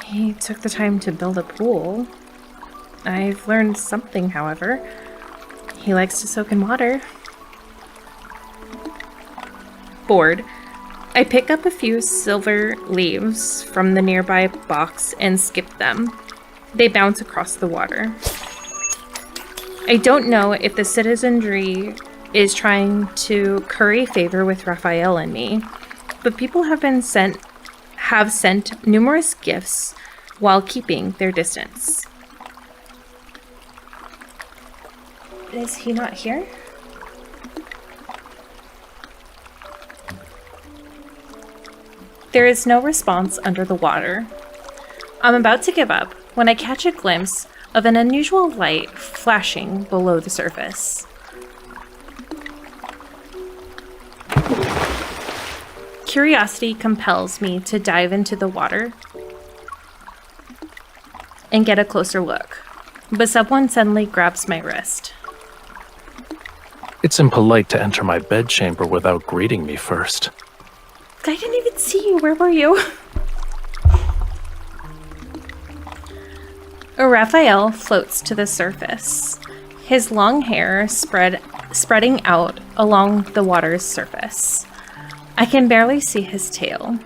He took the time to build a pool. I've learned something, however. He likes to soak in water. Bored, I pick up a few silver leaves from the nearby box and skip them. They bounce across the water. I don't know if the citizenry is trying to curry favor with Rafayel and me, but people have sent numerous gifts while keeping their distance. Is he not here? There is no response under the water. I'm about to give up when I catch a glimpse of an unusual light flashing below the surface. Curiosity compels me to dive into the water and get a closer look, but someone suddenly grabs my wrist. It's impolite to enter my bedchamber without greeting me first. I didn't even see you. Where were you? Rafayel floats to the surface, his long hair spreading out along the water's surface. I can barely see his tail.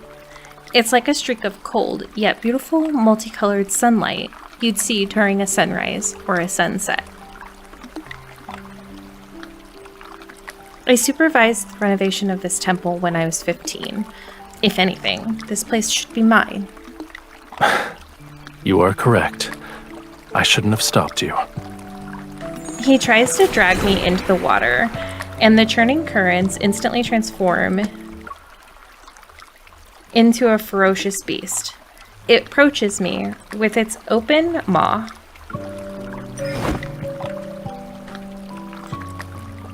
It's like a streak of cold, yet beautiful, multicolored sunlight you'd see during a sunrise or a sunset. I supervised the renovation of this temple when I was 15. If anything, this place should be mine. You are correct. I shouldn't have stopped you. He tries to drag me into the water, and the churning currents instantly transform into a ferocious beast. It approaches me with its open maw.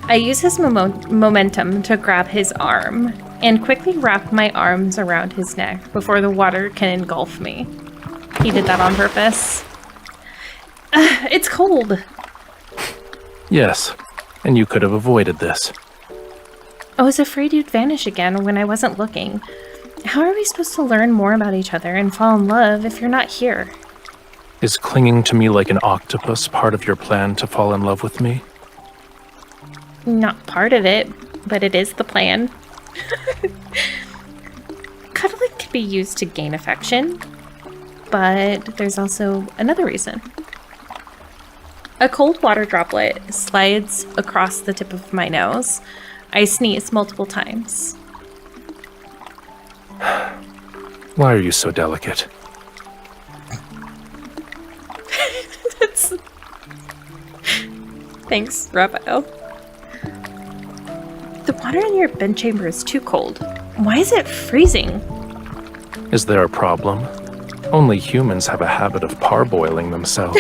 I use his momentum to grab his arm and quickly wrap my arms around his neck before the water can engulf me. He did that on purpose. It's cold. Yes, and you could have avoided this. I was afraid you'd vanish again when I wasn't looking. How are we supposed to learn more about each other and fall in love if you're not here? Is clinging to me like an octopus part of your plan to fall in love with me? Not part of it, but it is the plan. Cuddling can be used to gain affection, but there's also another reason. A cold water droplet slides across the tip of my nose. I sneeze multiple times. Why are you so delicate? Thanks, Rafayel. The water in your bedchamber is too cold. Why is it freezing? Is there a problem? Only humans have a habit of parboiling themselves.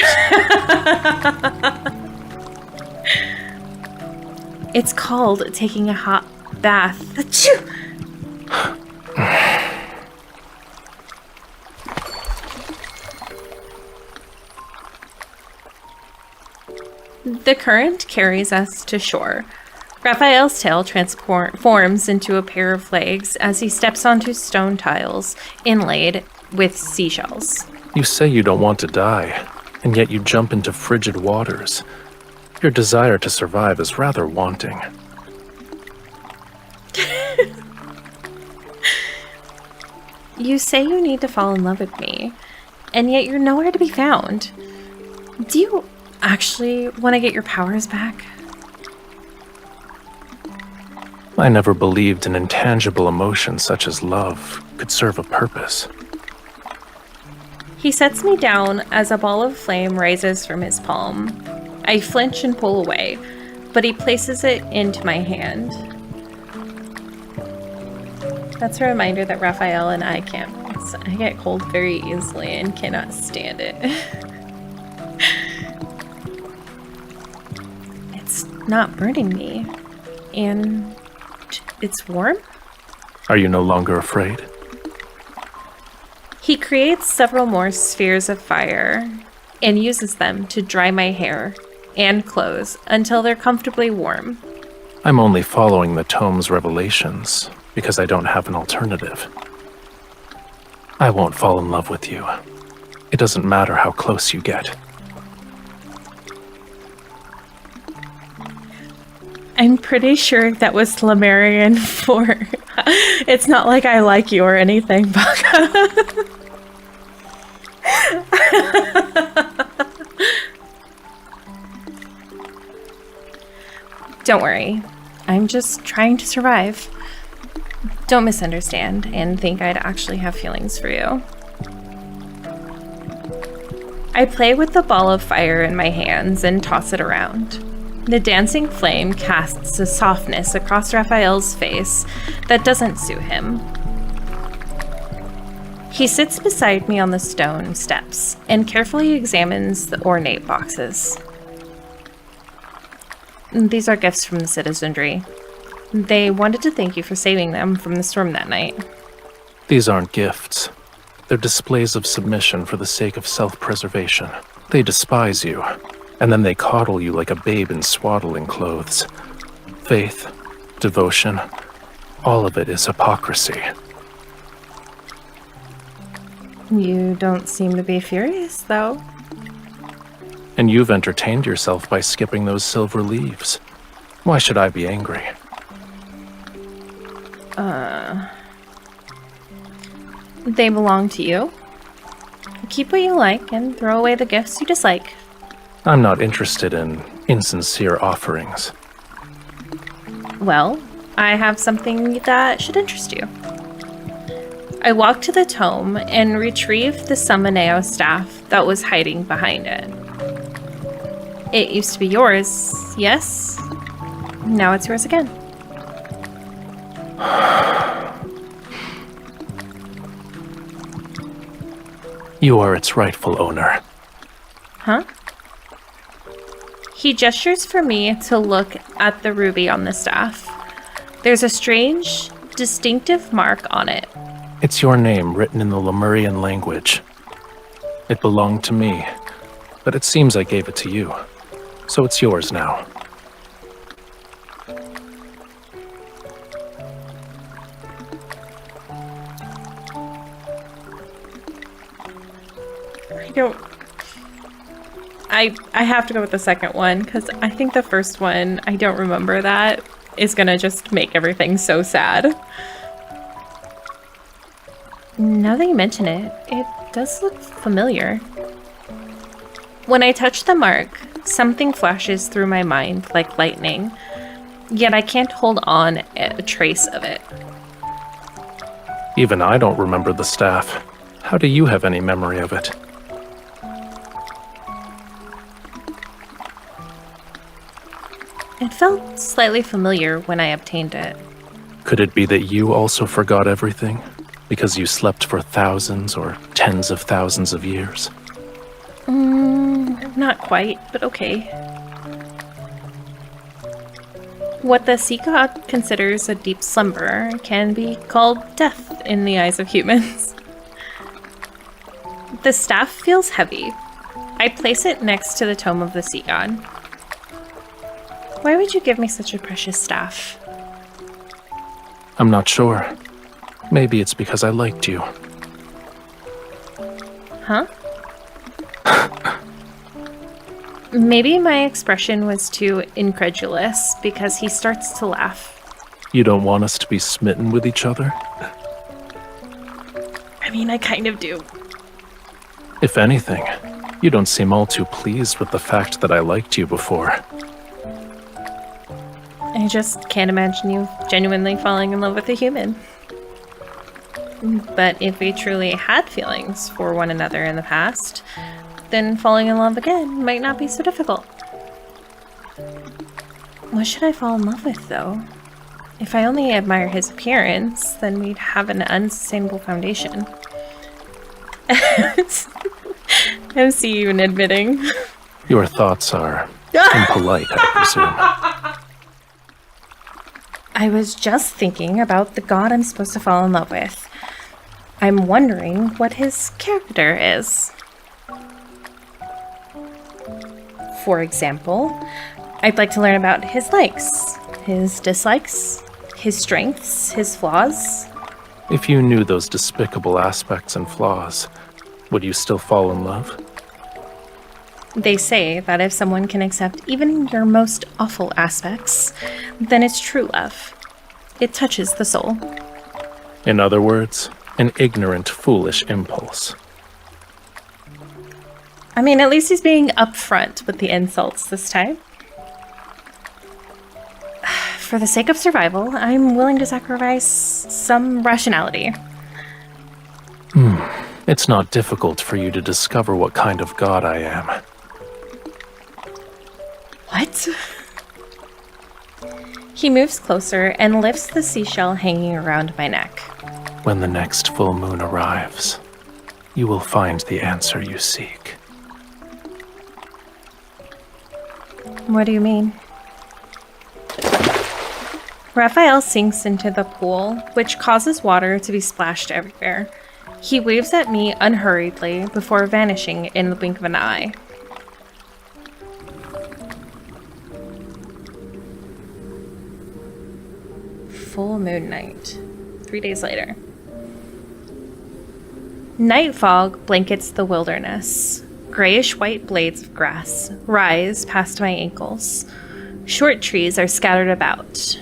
It's called taking a hot bath. Achoo! The current carries us to shore. Raphael's tail transforms into a pair of legs as he steps onto stone tiles inlaid with seashells. You say you don't want to die, and yet you jump into frigid waters. Your desire to survive is rather wanting. You say you need to fall in love with me, and yet you're nowhere to be found. Do you actually want to get your powers back? I never believed an intangible emotion such as love could serve a purpose. He sets me down as a ball of flame rises from his palm. I flinch and pull away, but he places it into my hand. That's a reminder that Rafayel and I can't mix. I get cold very easily and cannot stand it. It's not burning me, and it's warm? Are you no longer afraid? He creates several more spheres of fire and uses them to dry my hair and clothes until they're comfortably warm. I'm only following the Tome's revelations because I don't have an alternative. I won't fall in love with you. It doesn't matter how close you get. I'm pretty sure that was Lemurian for it's not like I like you or anything, Baka. Don't worry. I'm just trying to survive. Don't misunderstand and think I'd actually have feelings for you. I play with the ball of fire in my hands and toss it around. The dancing flame casts a softness across Raphael's face that doesn't suit him. He sits beside me on the stone steps and carefully examines the ornate boxes. These are gifts from the citizenry. They wanted to thank you for saving them from the storm that night. These aren't gifts. They're displays of submission for the sake of self-preservation. They despise you, and then they coddle you like a babe in swaddling clothes. Faith, devotion, all of it is hypocrisy. You don't seem to be furious, though. And you've entertained yourself by skipping those silver leaves. Why should I be angry? They belong to you. Keep what you like and throw away the gifts you dislike. I'm not interested in insincere offerings. Well, I have something that should interest you. I walked to the tome and retrieved the Summoneo staff that was hiding behind it. It used to be yours, yes? Now it's yours again. You are its rightful owner. Huh? He gestures for me to look at the ruby on the staff. There's a strange, distinctive mark on it. It's your name written in the Lemurian language. It belonged to me, but it seems I gave it to you. So it's yours now. I have to go with the second one, because I think the first one, I don't remember that, is gonna just make everything so sad. Now that you mention it, it does look familiar. When I touch the mark, something flashes through my mind like lightning, yet I can't hold on a trace of it. Even I don't remember the staff. How do you have any memory of it? It felt slightly familiar when I obtained it. Could it be that you also forgot everything? Because you slept for thousands or tens of thousands of years? Not quite, but okay. What the sea god considers a deep slumber can be called death in the eyes of humans. The staff feels heavy. I place it next to the tome of the sea god. Why would you give me such a precious staff? I'm not sure. Maybe it's because I liked you. Huh? Maybe my expression was too incredulous because he starts to laugh. You don't want us to be smitten with each other? I mean, I kind of do. If anything, you don't seem all too pleased with the fact that I liked you before. I just can't imagine you genuinely falling in love with a human. But if we truly had feelings for one another in the past, then falling in love again might not be so difficult. What should I fall in love with, though? If I only admire his appearance, then we'd have an unsustainable foundation. I see you admitting. Your thoughts are impolite, I presume. I was just thinking about the god I'm supposed to fall in love with. I'm wondering what his character is. For example, I'd like to learn about his likes, his dislikes, his strengths, his flaws. If you knew those despicable aspects and flaws, would you still fall in love? They say that if someone can accept even your most awful aspects, then it's true love. It touches the soul. In other words, an ignorant, foolish impulse. I mean, at least he's being upfront with the insults this time. For the sake of survival, I'm willing to sacrifice some rationality. It's not difficult for you to discover what kind of god I am. What? He moves closer and lifts the seashell hanging around my neck. When the next full moon arrives, you will find the answer you seek. What do you mean? Rafayel sinks into the pool, which causes water to be splashed everywhere. He waves at me unhurriedly before vanishing in the blink of an eye. Full moon night. 3 days later. Night fog blankets the wilderness. Grayish-white blades of grass rise past my ankles. Short trees are scattered about,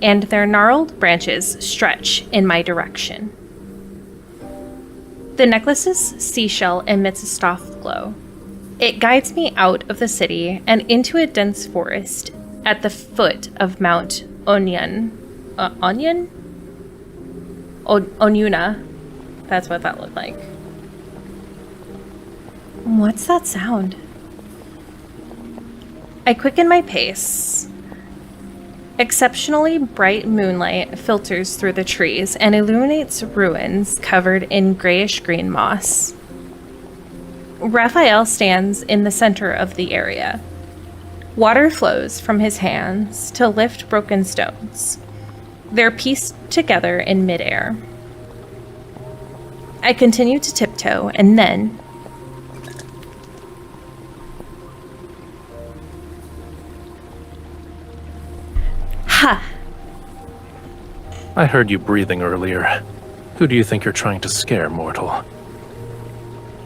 and their gnarled branches stretch in my direction. The necklace's seashell emits a soft glow. It guides me out of the city and into a dense forest at the foot of Mount onion. Onion? Onyuna. That's what that looked like. What's that sound? I quicken my pace. Exceptionally bright moonlight filters through the trees and illuminates ruins covered in grayish-green moss. Rafayel stands in the center of the area. Water flows from his hands to lift broken stones. They're pieced together in midair. I continue to tiptoe, and then... Ha! I heard you breathing earlier. Who do you think you're trying to scare, mortal?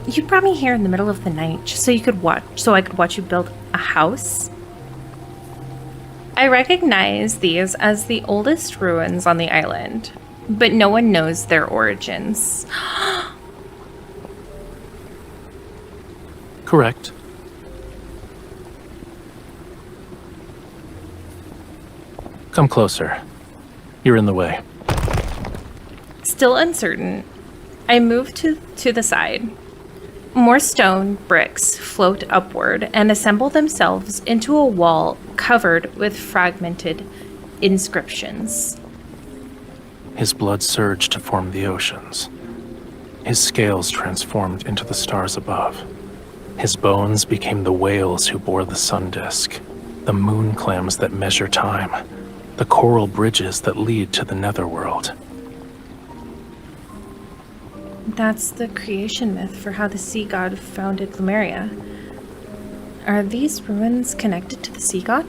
You brought me here in the middle of the night just so I could watch you build a house? I recognize these as the oldest ruins on the island, but no one knows their origins. Correct. Come closer. You're in the way. Still uncertain, I move to the side. More stone bricks float upward and assemble themselves into a wall covered with fragmented inscriptions. His blood surged to form the oceans. His scales transformed into the stars above. His bones became the whales who bore the sun disk, the moon clams that measure time, the coral bridges that lead to the netherworld. That's the creation myth for how the sea god founded Lemuria. Are these ruins connected to the sea god?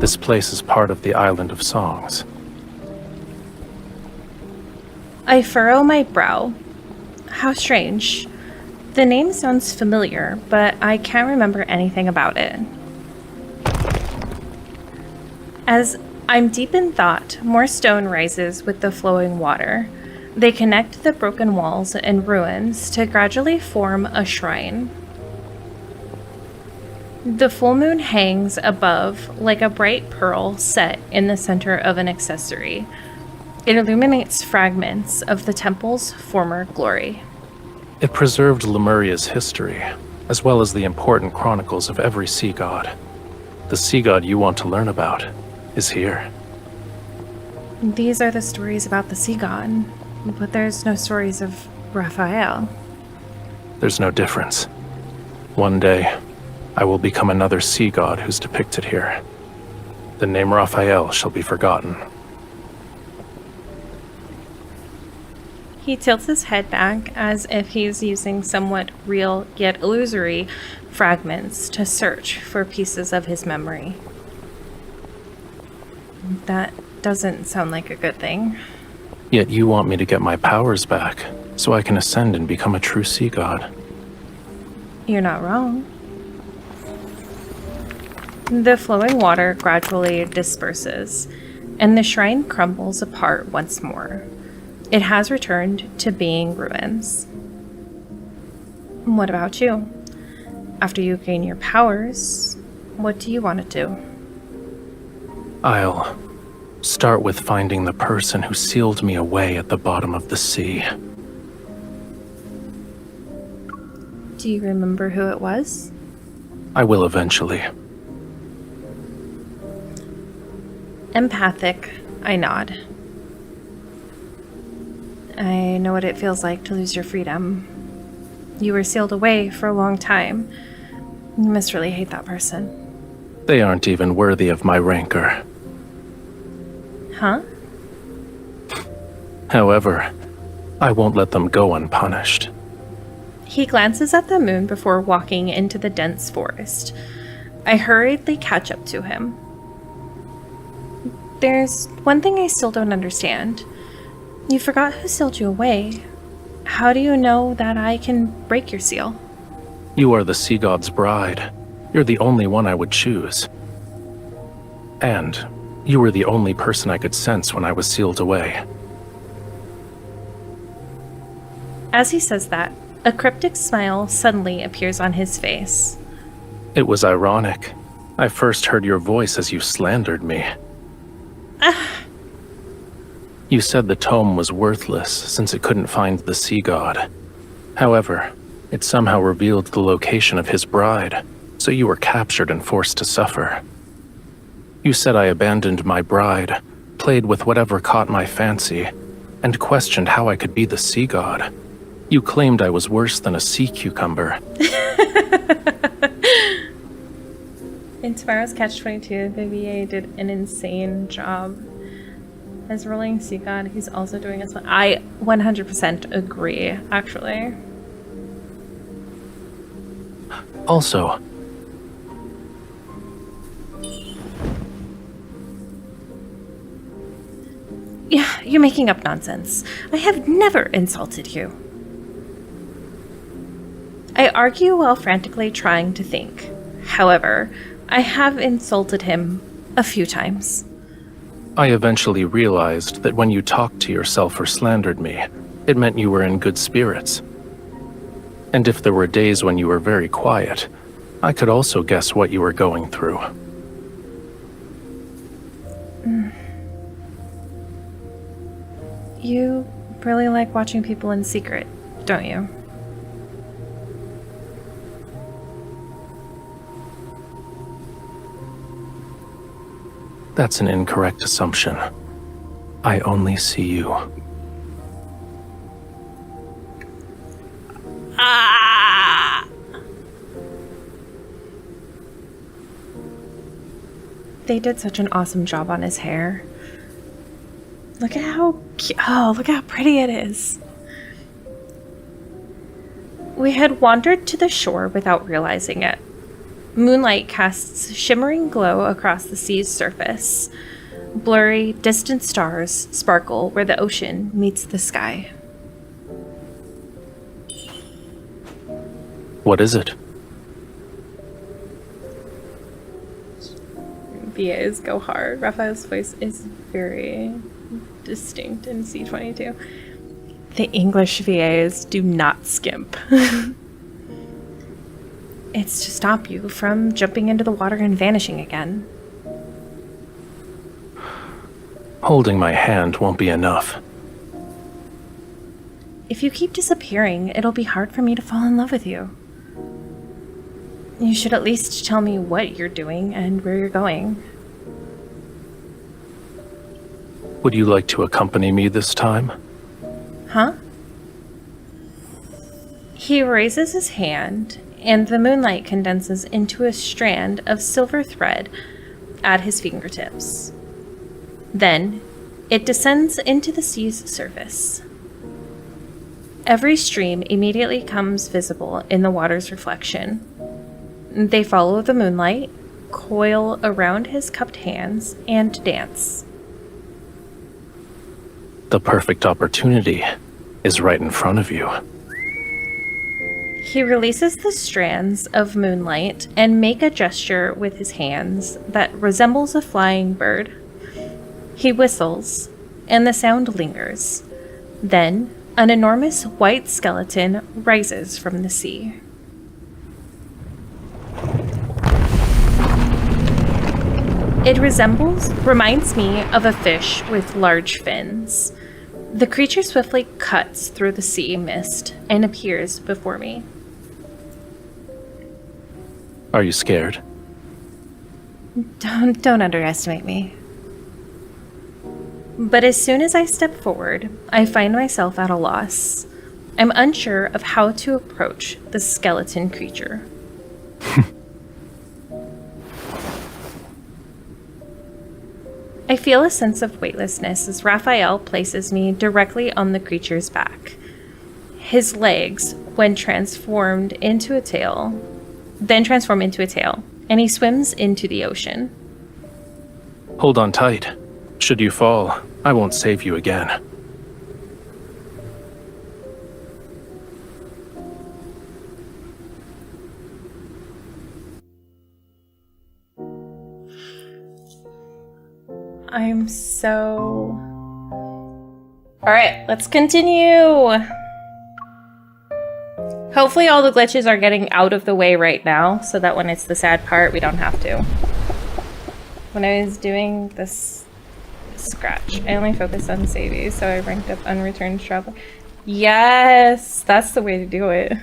This place is part of the Island of Songs. I furrow my brow. How strange. The name sounds familiar, but I can't remember anything about it. As I'm deep in thought, more stone rises with the flowing water. They connect the broken walls and ruins to gradually form a shrine. The full moon hangs above like a bright pearl set in the center of an accessory. It illuminates fragments of the temple's former glory. It preserved Lemuria's history, as well as the important chronicles of every sea god. The sea god you want to learn about is here. These are the stories about the sea god, but there's no stories of Rafayel. There's no difference. One day, I will become another sea god who's depicted here. The name Rafayel shall be forgotten. He tilts his head back as if he's using somewhat real yet illusory fragments to search for pieces of his memory. That doesn't sound like a good thing. Yet you want me to get my powers back, so I can ascend and become a true sea god. You're not wrong. The flowing water gradually disperses, and the shrine crumbles apart once more. It has returned to being ruins. What about you? After you gain your powers, what do you want to do? I'll start with finding the person who sealed me away at the bottom of the sea. Do you remember who it was? I will eventually. Empathic, I nod. I know what it feels like to lose your freedom. You were sealed away for a long time. You must really hate that person. They aren't even worthy of my rancor. Huh? However, I won't let them go unpunished. He glances at the moon before walking into the dense forest. I hurriedly catch up to him. There's one thing I still don't understand. You forgot who sealed you away. How do you know that I can break your seal? You are the sea god's bride. You're the only one I would choose. And you were the only person I could sense when I was sealed away. As he says that, a cryptic smile suddenly appears on his face. It was ironic. I first heard your voice as you slandered me. You said the tome was worthless since it couldn't find the sea god. However, it somehow revealed the location of his bride, so you were captured and forced to suffer. You said I abandoned my bride, played with whatever caught my fancy, and questioned how I could be the sea god. You claimed I was worse than a sea cucumber. In tomorrow's Catch-22, the VA did an insane job. As ruling sea god, he's also doing as well. I 100% agree, actually. Also, Yeah, you're making up nonsense. I have never insulted you. I argue while frantically trying to think. However, I have insulted him a few times. I eventually realized that when you talked to yourself or slandered me, it meant you were in good spirits. And if there were days when you were very quiet, I could also guess what you were going through. You really like watching people in secret, don't you? That's an incorrect assumption. I only see you. They did such an awesome job on his hair. Look at how oh, look how pretty it is. We had wandered to the shore without realizing it. Moonlight casts shimmering glow across the sea's surface. Blurry, distant stars sparkle where the ocean meets the sky. What is it? VAs go hard. Raphael's voice is very distinct in C22. The English VAs do not skimp. It's to stop you from jumping into the water and vanishing again. Holding my hand won't be enough. If you keep disappearing, it'll be hard for me to fall in love with you. You should at least tell me what you're doing and where you're going. Would you like to accompany me this time? Huh? He raises his hand, and the moonlight condenses into a strand of silver thread at his fingertips. Then, it descends into the sea's surface. Every stream immediately comes visible in the water's reflection. They follow the moonlight, coil around his cupped hands, and dance. The perfect opportunity is right in front of you. He releases the strands of moonlight and makes a gesture with his hands that resembles a flying bird. He whistles, and the sound lingers. Then, an enormous white skeleton rises from the sea. It reminds me of a fish with large fins. The creature swiftly cuts through the sea mist and appears before me. Are you scared? Don't underestimate me. But as soon as I step forward, I find myself at a loss. I'm unsure of how to approach the skeleton creature. I feel a sense of weightlessness as Raphael places me directly on the creature's back. His legs, then transform into a tail, and he swims into the ocean. Hold on tight. Should you fall, I won't save you again. I'm so... Alright, let's continue! Hopefully all the glitches are getting out of the way right now, so that when it's the sad part, we don't have to. When I was doing this scratch, I only focused on saving, so I ranked up unreturned traveler. Yes, that's the way to do it.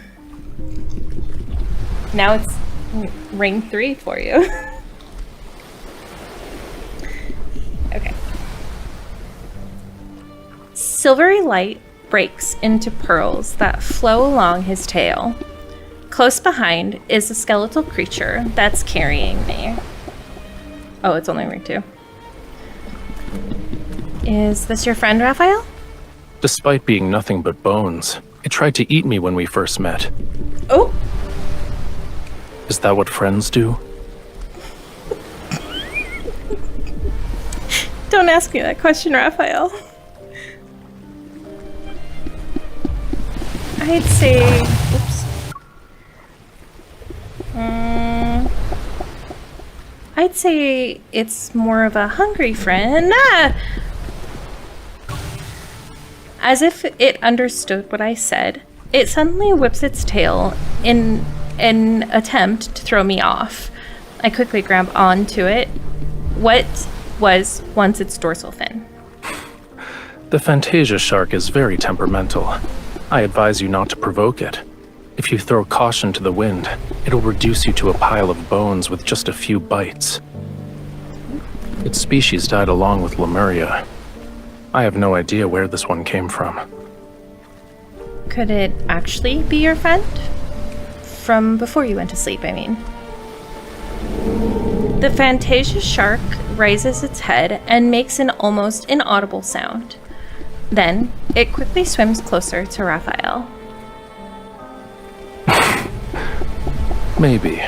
Now it's rank 3 for you. Okay. Silvery light breaks into pearls that flow along his tail. Close behind is a skeletal creature that's carrying me. Oh, it's only rank 2. Is this your friend, Rafayel? Despite being nothing but bones, it tried to eat me when we first met. Oh! Is that what friends do? Don't ask me that question, Rafayel. I'd say... Oops. I'd say it's more of a hungry friend. Ah! As if it understood what I said, it suddenly whips its tail in an attempt to throw me off. I quickly grab onto it. What was once its dorsal fin. The Fantasia shark is very temperamental. I advise you not to provoke it. If you throw caution to the wind, it'll reduce you to a pile of bones with just a few bites. Its species died along with Lemuria. I have no idea where this one came from. Could it actually be your friend? From before you went to sleep, I mean. The Fantasia shark raises its head and makes an almost inaudible sound. Then, it quickly swims closer to Rafayel. Maybe.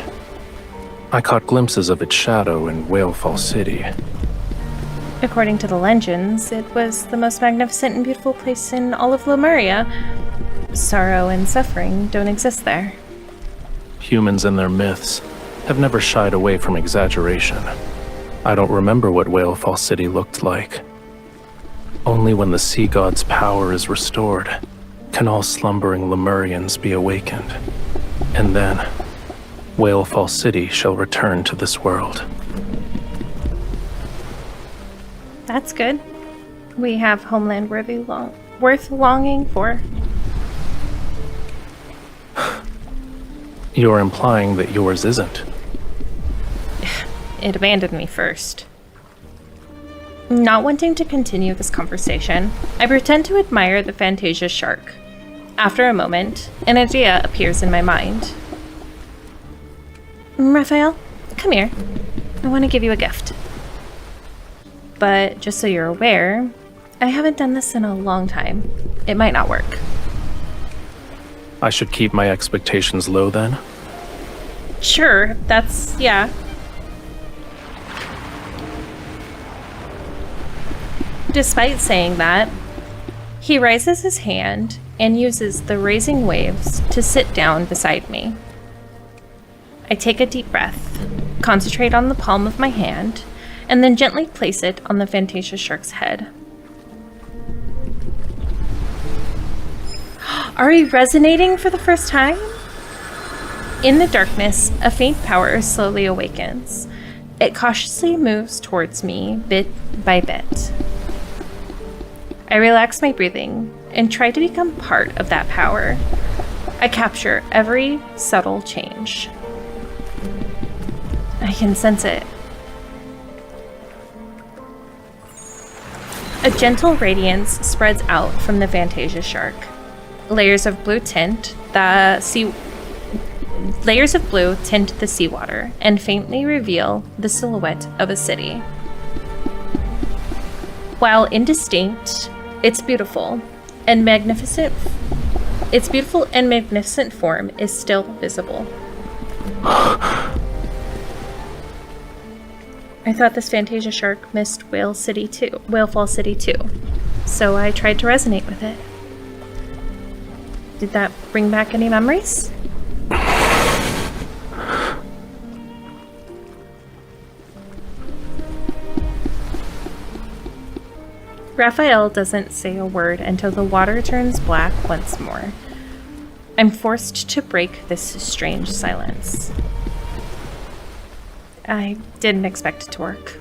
I caught glimpses of its shadow in Whalefall City. According to the legends, it was the most magnificent and beautiful place in all of Lemuria. Sorrow and suffering don't exist there. Humans and their myths have never shied away from exaggeration. I don't remember what Whalefall City looked like. Only when the sea god's power is restored can all slumbering Lemurians be awakened. And then, Whalefall City shall return to this world. That's good. We have homeland worth longing for. You're implying that yours isn't. It abandoned me first. Not wanting to continue this conversation, I pretend to admire the Fantasia shark. After a moment, an idea appears in my mind. Rafayel, come here. I want to give you a gift. But just so you're aware, I haven't done this in a long time. It might not work. I should keep my expectations low then? Sure, yeah. Despite saying that, he raises his hand and uses the raising waves to sit down beside me. I take a deep breath, concentrate on the palm of my hand, and then gently place it on the Fantasia shark's head. Are we resonating for the first time? In the darkness, a faint power slowly awakens. It cautiously moves towards me, bit by bit. I relax my breathing and try to become part of that power. I capture every subtle change. I can sense it. A gentle radiance spreads out from the Fantasia shark. Layers of blue tint the seawater and faintly reveal the silhouette of a city. While indistinct, its beautiful and magnificent form is still visible. I thought this Fantasia shark missed Whalefall City too, so I tried to resonate with it. Did that bring back any memories? Rafayel doesn't say a word until the water turns black once more. I'm forced to break this strange silence. I didn't expect it to work.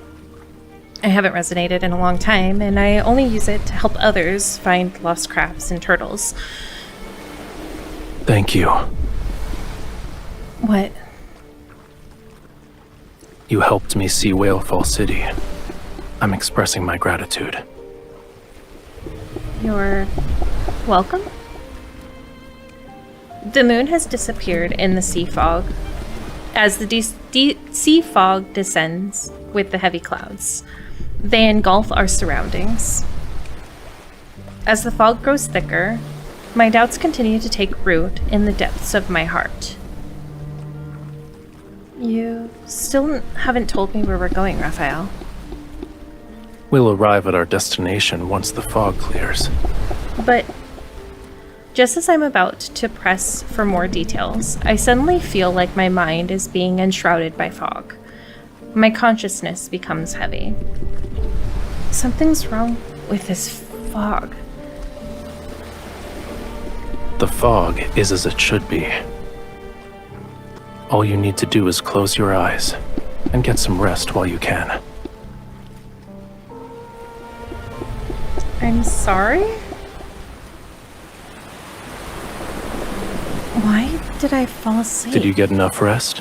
I haven't resonated in a long time, and I only use it to help others find lost crabs and turtles. Thank you. What? You helped me see Whalefall City. I'm expressing my gratitude. You're welcome? The moon has disappeared in the sea fog as the sea fog descends with the heavy clouds. They engulf our surroundings. As the fog grows thicker, my doubts continue to take root in the depths of my heart. You still haven't told me where we're going, Rafayel. We'll arrive at our destination once the fog clears. But just as I'm about to press for more details, I suddenly feel like my mind is being enshrouded by fog. My consciousness becomes heavy. Something's wrong with this fog. The fog is as it should be. All you need to do is close your eyes and get some rest while you can. I'm sorry? Why did I fall asleep? Did you get enough rest?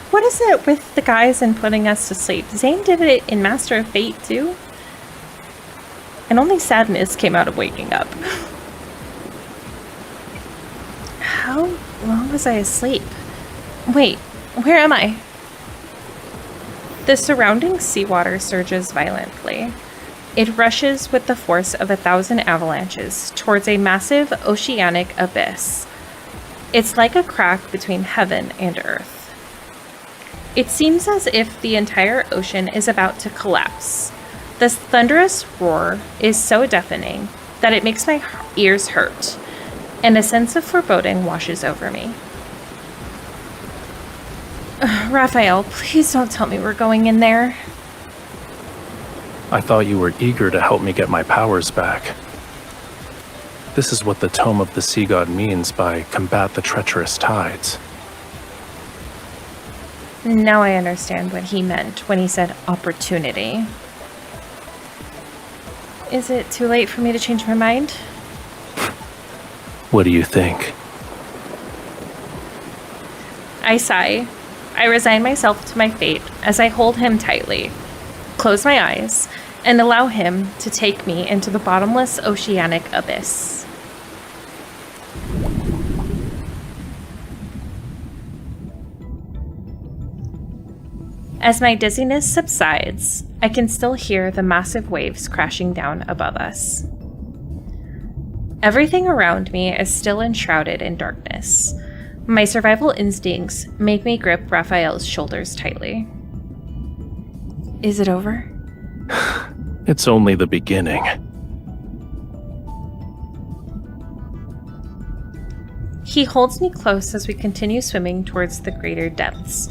What is it with the guys and putting us to sleep? Zane did it in Master of Fate too? And only sadness came out of waking up. How long was I asleep? Wait, where am I? The surrounding seawater surges violently. It rushes with the force of 1,000 avalanches towards a massive oceanic abyss. It's like a crack between heaven and earth. It seems as if the entire ocean is about to collapse. This thunderous roar is so deafening that it makes my ears hurt, and a sense of foreboding washes over me. Rafayel, please don't tell me we're going in there. I thought you were eager to help me get my powers back. This is what the Tome of the Sea God means by combat the treacherous tides. Now I understand what he meant when he said opportunity. Is it too late for me to change my mind? What do you think? I sigh. I resign myself to my fate as I hold him tightly, close my eyes, and allow him to take me into the bottomless oceanic abyss. As my dizziness subsides, I can still hear the massive waves crashing down above us. Everything around me is still enshrouded in darkness. My survival instincts make me grip Rafayel's shoulders tightly. Is it over? It's only the beginning. He holds me close as we continue swimming towards the greater depths.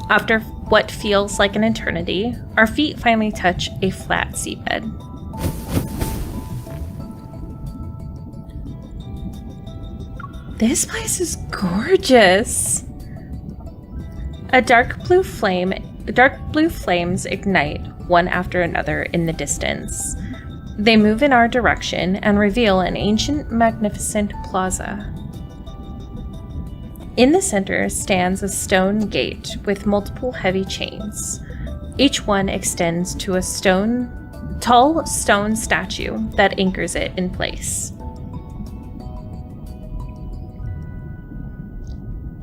After what feels like an eternity, our feet finally touch a flat seabed. This place is gorgeous. Dark blue flames ignite one after another in the distance. They move in our direction and reveal an ancient, magnificent plaza. In the center stands a stone gate with multiple heavy chains. Each one extends to a tall stone statue that anchors it in place.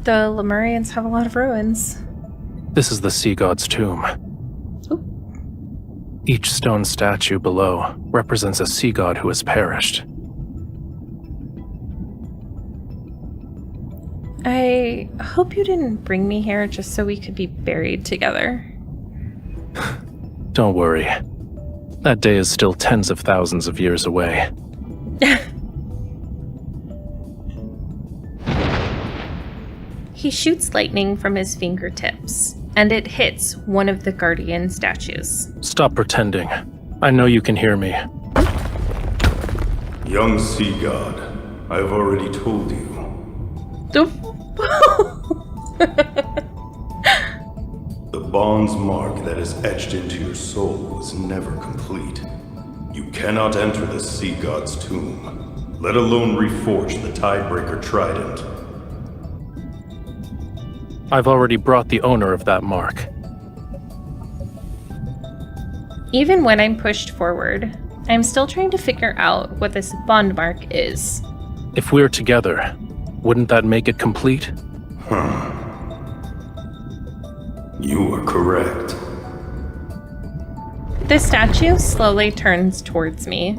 The Lemurians have a lot of ruins. This is the Sea God's tomb. Ooh. Each stone statue below represents a sea god who has perished. I hope you didn't bring me here just so we could be buried together. Don't worry. That day is still tens of thousands of years away. He shoots lightning from his fingertips, and it hits one of the guardian statues. Stop pretending. I know you can hear me. Young sea god, I've already told you. The bond's mark that is etched into your soul is never complete. You cannot enter the Sea God's tomb, let alone reforge the Tidebreaker Trident. I've already brought the owner of that mark. Even when I'm pushed forward, I'm still trying to figure out what this bond mark is. If we're together, wouldn't that make it complete? You are correct. The statue slowly turns towards me.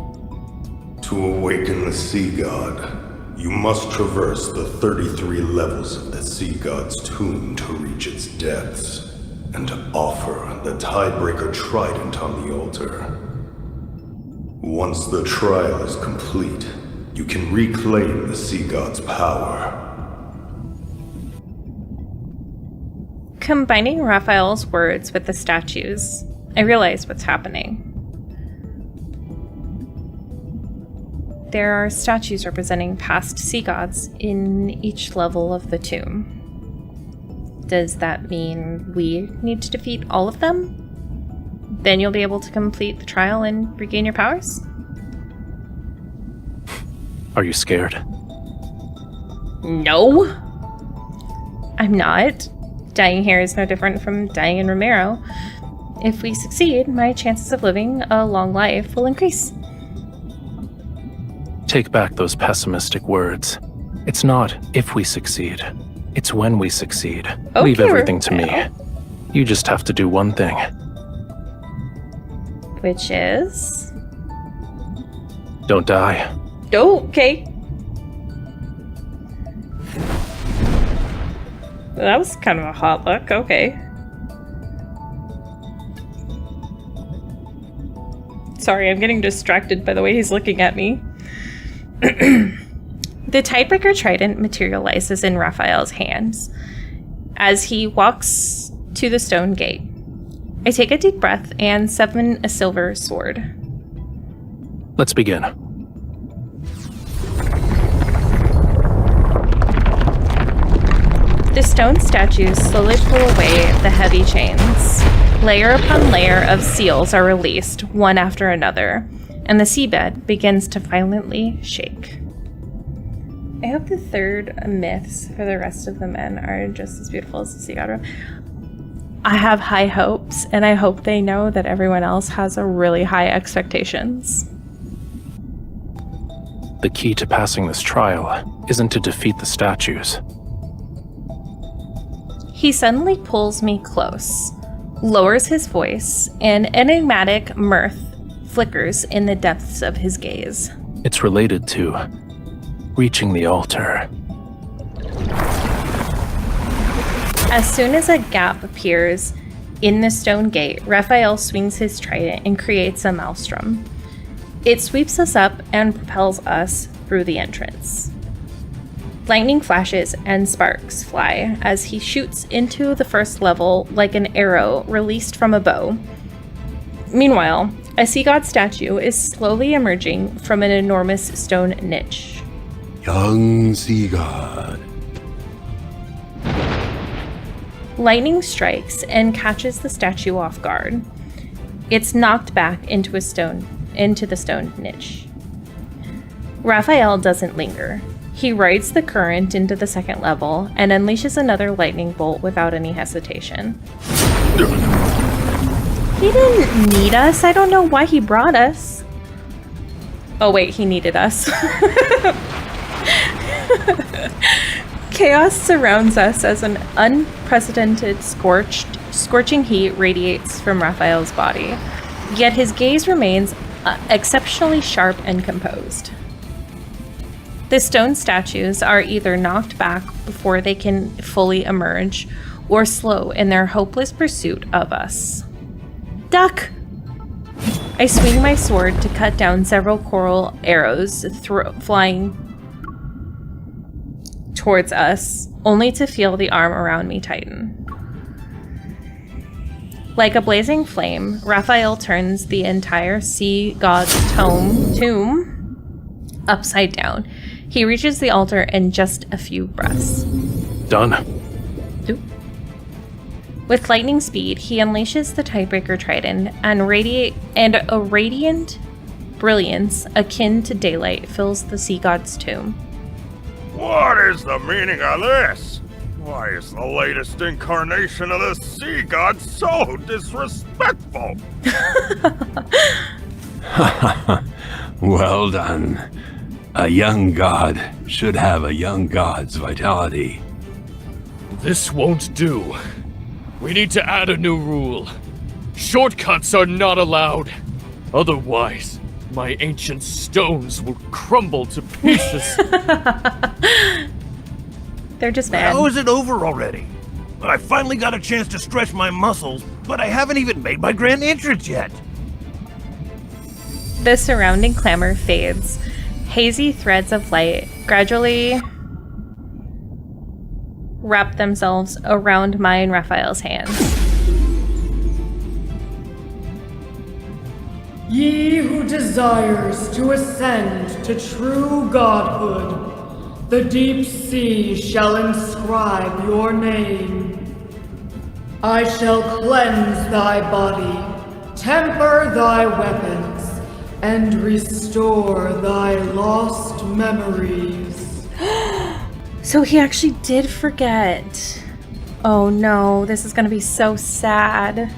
To awaken the Sea God, you must traverse the 33 levels of the Sea God's tomb to reach its depths, and to offer the Tidebreaker Trident on the altar. Once the trial is complete, you can reclaim the Sea God's power. Combining Rafayel's words with the statues, I realize what's happening. There are statues representing past sea gods in each level of the tomb. Does that mean we need to defeat all of them? Then you'll be able to complete the trial and regain your powers? Are you scared? No! I'm not. Dying here is no different from dying in Romirro. If we succeed, my chances of living a long life will increase. Take back those pessimistic words. It's not if we succeed. It's when we succeed. Okay, Leave everything to me. Rafayel. You just have to do one thing. Which is... Don't die. Oh, okay. That was kind of a hot look. Okay. Sorry, I'm getting distracted by the way he's looking at me. The Tidebreaker Trident materializes in Rafayel's hands as he walks to the stone gate. I take a deep breath and summon a silver sword. Let's begin. The stone statues slowly pull away the heavy chains. Layer upon layer of seals are released, one after another, and the seabed begins to violently shake. I hope the third myths for the rest of the men are just as beautiful as the sea god. I have high hopes, and I hope they know that everyone else has a really high expectations. The key to passing this trial isn't to defeat the statues. He suddenly pulls me close, lowers his voice, and enigmatic mirth flickers in the depths of his gaze. It's related to reaching the altar. As soon as a gap appears in the stone gate, Rafayel swings his trident and creates a maelstrom. It sweeps us up and propels us through the entrance. Lightning flashes and sparks fly as he shoots into the first level like an arrow released from a bow. Meanwhile, a sea god statue is slowly emerging from an enormous stone niche. Young Sea God. Lightning strikes and catches the statue off guard. It's knocked back into the stone niche. Rafayel doesn't linger. He rides the current into the second level and unleashes another lightning bolt without any hesitation. He didn't need us. I don't know why he brought us. Oh wait, he needed us. Chaos surrounds us as an unprecedented scorching heat radiates from Rafayel's body. Yet his gaze remains exceptionally sharp and composed. The stone statues are either knocked back before they can fully emerge, or slow in their hopeless pursuit of us. Duck! I swing my sword to cut down several coral arrows flying towards us, only to feel the arm around me tighten. Like a blazing flame, Rafayel turns the entire sea god's tomb upside down. He reaches the altar in just a few breaths. Done. With lightning speed, he unleashes the Tidebreaker Trident, and a radiant brilliance akin to daylight fills the sea god's tomb. What is the meaning of this? Why is the latest incarnation of the sea god so disrespectful? Well done. A young god should have a young god's vitality. This won't do. We need to add a new rule. Shortcuts are not allowed. Otherwise, my ancient stones will crumble to pieces. They're just mad. How is it over already? I finally got a chance to stretch my muscles, but I haven't even made my grand entrance yet. The surrounding clamor fades. Hazy threads of light gradually wrap themselves around my and Raphael's hands. Ye who desires to ascend to true godhood, the deep sea shall inscribe your name. I shall cleanse thy body, temper thy weapons, and restore thy lost memories. So he actually did forget. Oh no, this is gonna be so sad.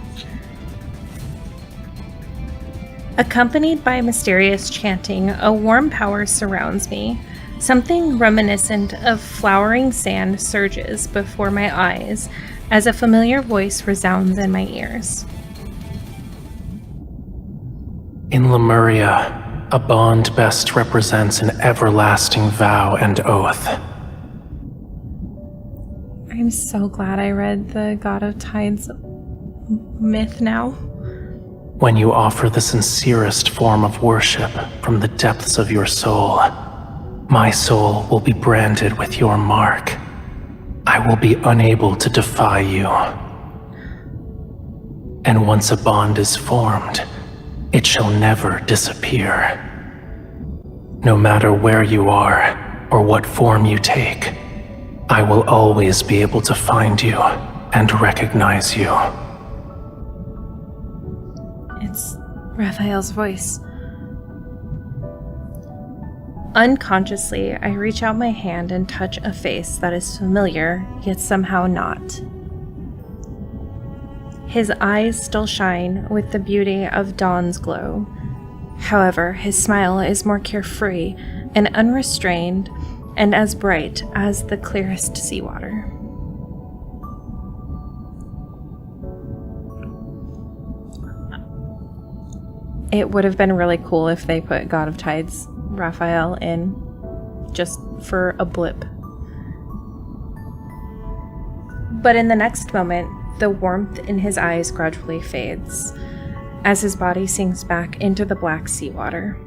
Accompanied by mysterious chanting, a warm power surrounds me. Something reminiscent of flowering sand surges before my eyes as a familiar voice resounds in my ears. In Lemuria, a bond best represents an everlasting vow and oath. I'm so glad I read the God of Tides myth now. When you offer the sincerest form of worship from the depths of your soul, my soul will be branded with your mark. I will be unable to defy you. And once a bond is formed, it shall never disappear. No matter where you are or what form you take, I will always be able to find you and recognize you. It's Raphael's voice. Unconsciously, I reach out my hand and touch a face that is familiar, yet somehow not. His eyes still shine with the beauty of dawn's glow. However, his smile is more carefree and unrestrained and as bright as the clearest seawater. It would have been really cool if they put God of Tides Raphael in just for a blip. But in the next moment, the warmth in his eyes gradually fades as his body sinks back into the black seawater.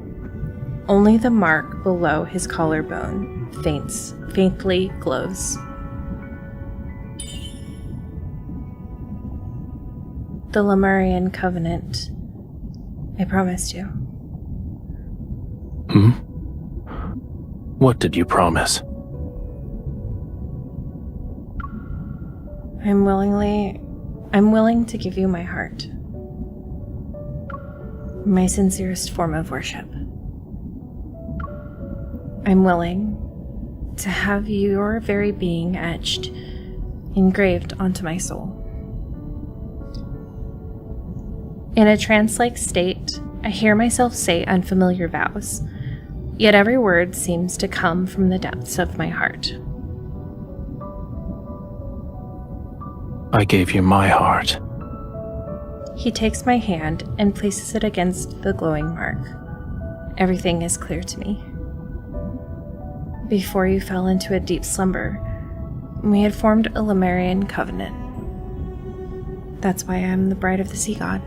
Only the mark below his collarbone faintly glows. The Lemurian covenant I promised you. What did you promise? I'm willing to give you my heart. My sincerest form of worship. I'm willing to have your very being etched, engraved onto my soul. In a trance-like state, I hear myself say unfamiliar vows, yet every word seems to come from the depths of my heart. I gave you my heart. He takes my hand and places it against the glowing mark. Everything is clear to me. Before you fell into a deep slumber, we had formed a Lemurian covenant. That's why I'm the bride of the sea god.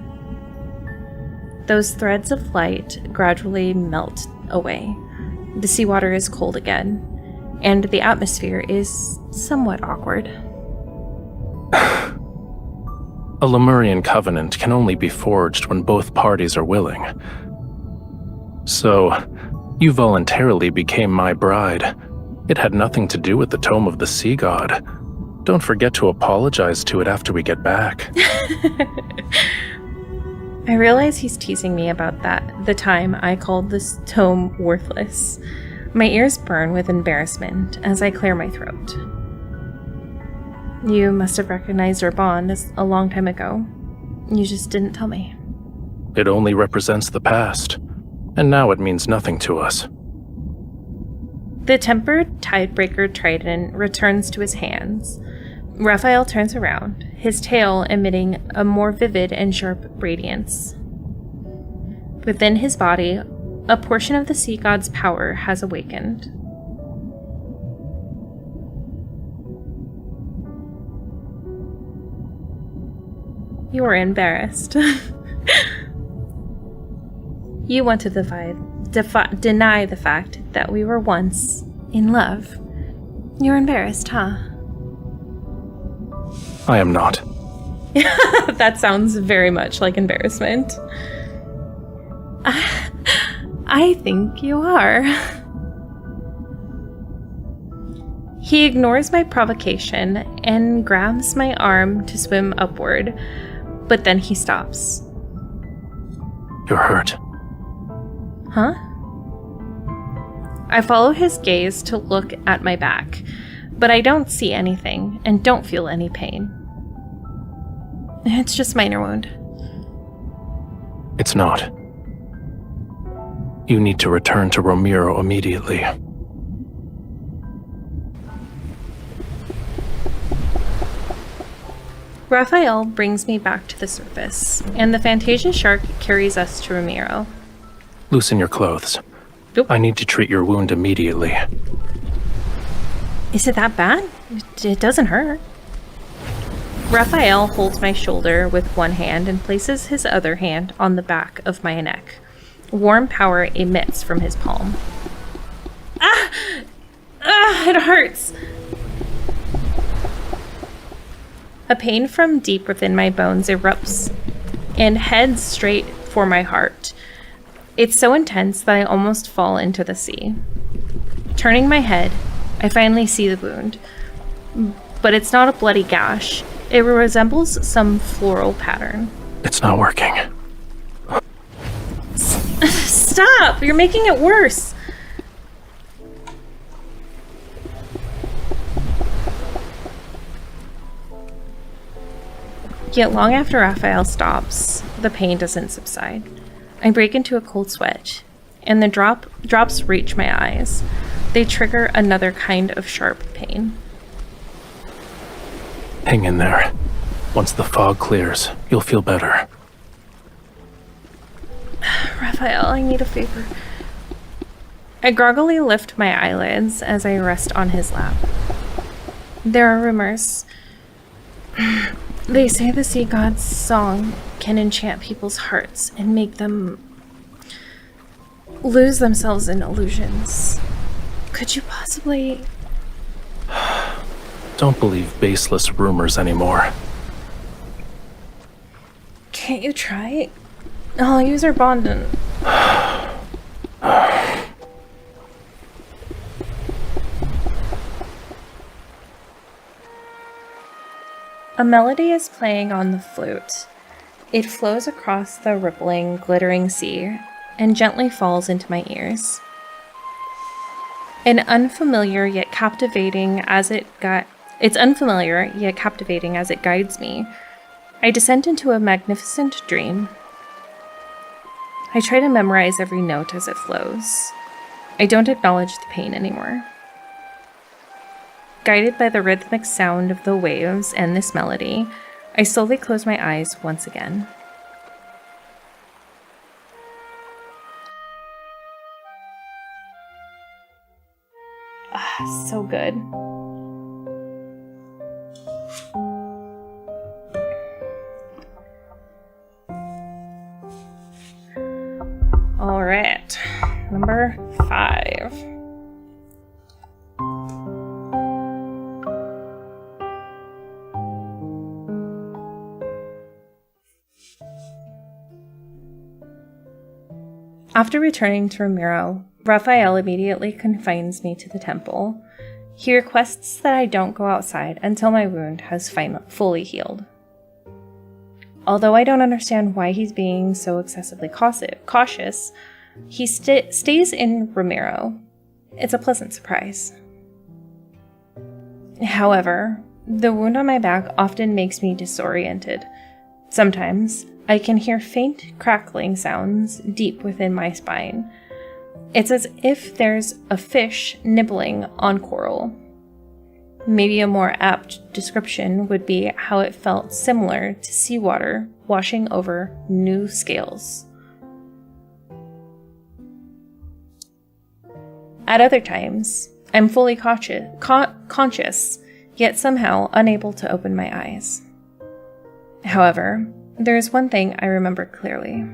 Those threads of light gradually melt away. The seawater is cold again, and the atmosphere is somewhat awkward. A Lemurian covenant can only be forged when both parties are willing. So, you voluntarily became my bride. It had nothing to do with the Tome of the Sea God. Don't forget to apologize to it after we get back. I realize he's teasing me about the time I called this tome worthless. My ears burn with embarrassment as I clear my throat. You must have recognized our bond a long time ago. You just didn't tell me. It only represents the past, and now it means nothing to us. The tempered Tidebreaker trident returns to his hands. Rafayel turns around, his tail emitting a more vivid and sharp radiance. Within his body, a portion of the sea god's power has awakened. You are embarrassed. You want to deny the fact that we were once in love. You're embarrassed, huh? I am not. That sounds very much like embarrassment. I think you are. He ignores my provocation and grabs my arm to swim upward, but then he stops. You're hurt. Huh? I follow his gaze to look at my back, but I don't see anything and don't feel any pain. It's just minor wound. It's not. You need to return to Romirro immediately. Rafayel brings me back to the surface, and the Fantasia shark carries us to Romirro. Loosen your clothes. Oop. I need to treat your wound immediately. Is it that bad? It doesn't hurt. Rafayel holds my shoulder with one hand and places his other hand on the back of my neck. Warm power emits from his palm. Ah! Ah! It hurts! A pain from deep within my bones erupts and heads straight for my heart. It's so intense that I almost fall into the sea. Turning my head, I finally see the wound. But it's not a bloody gash. It resembles some floral pattern. It's not working. Stop! You're making it worse! Yet long after Rafayel stops, the pain doesn't subside. I break into a cold sweat, and the drops reach my eyes. They trigger another kind of sharp pain. Hang in there. Once the fog clears, you'll feel better. Rafayel, I need a favor. I groggily lift my eyelids as I rest on his lap. There are rumors. They say the sea god's song can enchant people's hearts and make them lose themselves in illusions. Could you possibly... Don't believe baseless rumors anymore. Can't you try? I'll use our bond and... A melody is playing on the flute. It flows across the rippling, glittering sea and gently falls into my ears. It's unfamiliar yet captivating as it guides me. I descend into a magnificent dream. I try to memorize every note as it flows. I don't acknowledge the pain anymore. Guided by the rhythmic sound of the waves and this melody, I slowly close my eyes once again. Ah, so good. All right, number 5. After returning to Romirro, Rafayel immediately confines me to the temple. He requests that I don't go outside until my wound has fully healed. Although I don't understand why he's being so excessively cautious, he stays in Romirro. It's a pleasant surprise. However, the wound on my back often makes me disoriented. Sometimes, I can hear faint crackling sounds deep within my spine. It's as if there's a fish nibbling on coral. Maybe a more apt description would be how it felt similar to seawater washing over new scales. At other times, I'm fully conscious, yet somehow unable to open my eyes. However, there is one thing I remember clearly.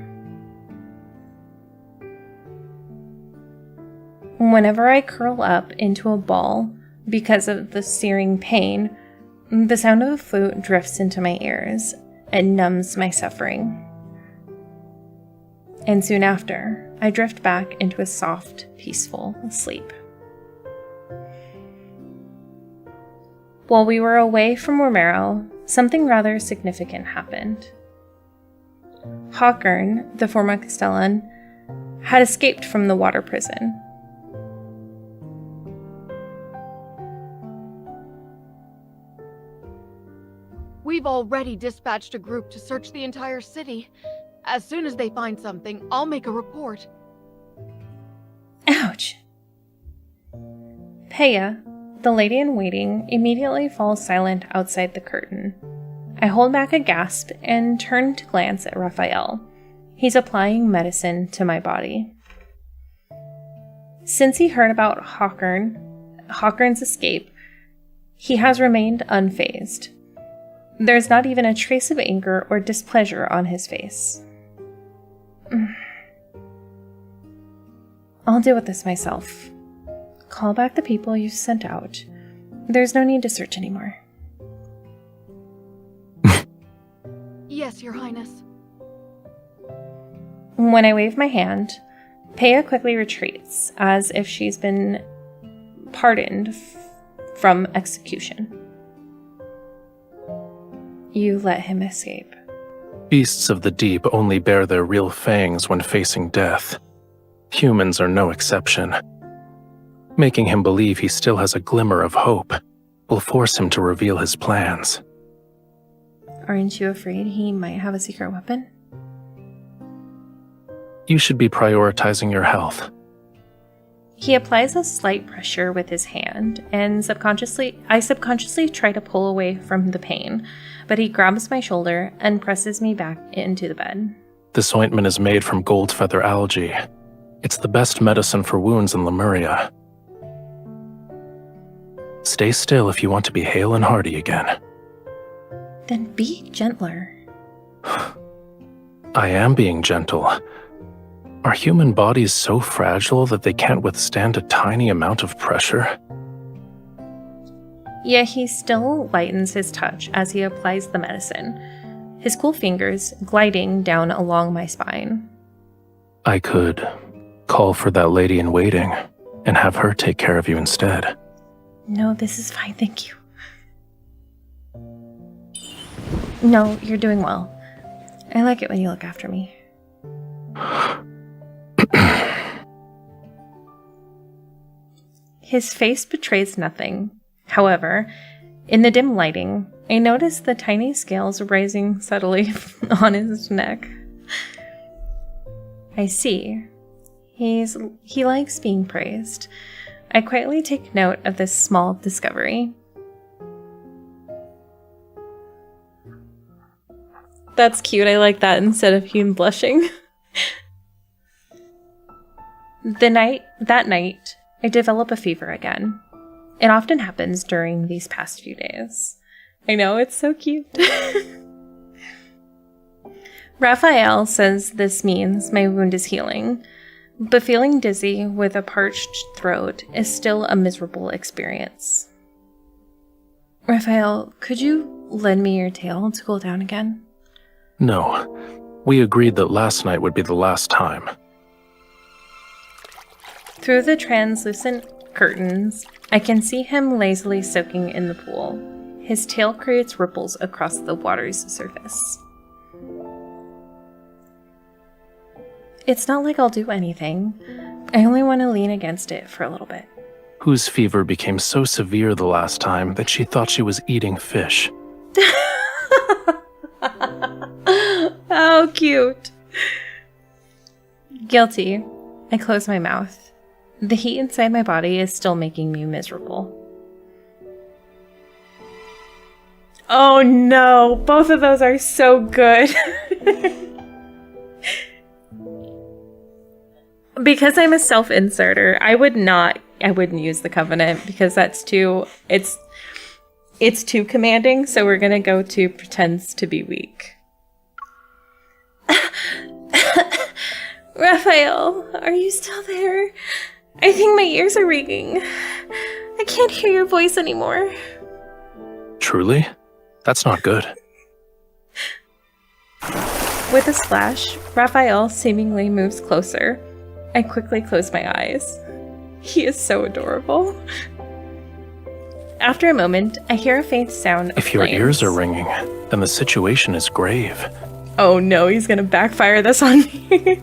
Whenever I curl up into a ball because of the searing pain, the sound of a flute drifts into my ears and numbs my suffering. And soon after, I drift back into a soft, peaceful sleep. While we were away from Romirro, something rather significant happened. Hawkern, the former Castellan, had escaped from the water prison. We've already dispatched a group to search the entire city. As soon as they find something, I'll make a report. Ouch! Peya, the lady in waiting, immediately falls silent outside the curtain. I hold back a gasp and turn to glance at Rafayel. He's applying medicine to my body. Since he heard about Hawkern's escape, he has remained unfazed. There's not even a trace of anger or displeasure on his face. I'll deal with this myself. Call back the people you sent out. There's no need to search anymore. Yes, Your Highness. When I wave my hand, Peya quickly retreats, as if she's been pardoned from execution. You let him escape. Beasts of the deep only bare their real fangs when facing death. Humans are no exception. Making him believe he still has a glimmer of hope will force him to reveal his plans. Aren't you afraid he might have a secret weapon? You should be prioritizing your health. He applies a slight pressure with his hand, and I subconsciously try to pull away from the pain, but he grabs my shoulder and presses me back into the bed. This ointment is made from gold feather algae. It's the best medicine for wounds in Lemuria. Stay still if you want to be hale and hearty again. Then be gentler. I am being gentle. Are human bodies so fragile that they can't withstand a tiny amount of pressure? Yet he still lightens his touch as he applies the medicine, his cool fingers gliding down along my spine. I could call for that lady in waiting and have her take care of you instead. No, this is fine, thank you. No, you're doing well. I like it when you look after me. His face betrays nothing. However, in the dim lighting, I notice the tiny scales rising subtly on his neck. I see. He likes being praised. I quietly take note of this small discovery. That's cute, I like that instead of him blushing. That night, I develop a fever again. It often happens during these past few days. I know, it's so cute. Rafayel says this means my wound is healing, but feeling dizzy with a parched throat is still a miserable experience. Rafayel, could you lend me your tail to cool down again? No, we agreed that last night would be the last time. Through the translucent curtains, I can see him lazily soaking in the pool. His tail creates ripples across the water's surface. It's not like I'll do anything. I only want to lean against it for a little bit. Whose fever became so severe the last time that she thought she was eating fish. How cute. Guilty. I close my mouth. The heat inside my body is still making me miserable. Oh no, both of those are so good. Because I'm a self-inserter, I wouldn't use the Covenant because that's it's too commanding, so we're gonna go to pretends to be weak. Raphael, are you still there? I think my ears are ringing. I can't hear your voice anymore. Truly? That's not good. With a splash, Raphael seemingly moves closer. I quickly close my eyes. He is so adorable. After a moment, I hear a faint sound of If your flames. ears are ringing, then the situation is grave. Oh no, he's gonna backfire this on me.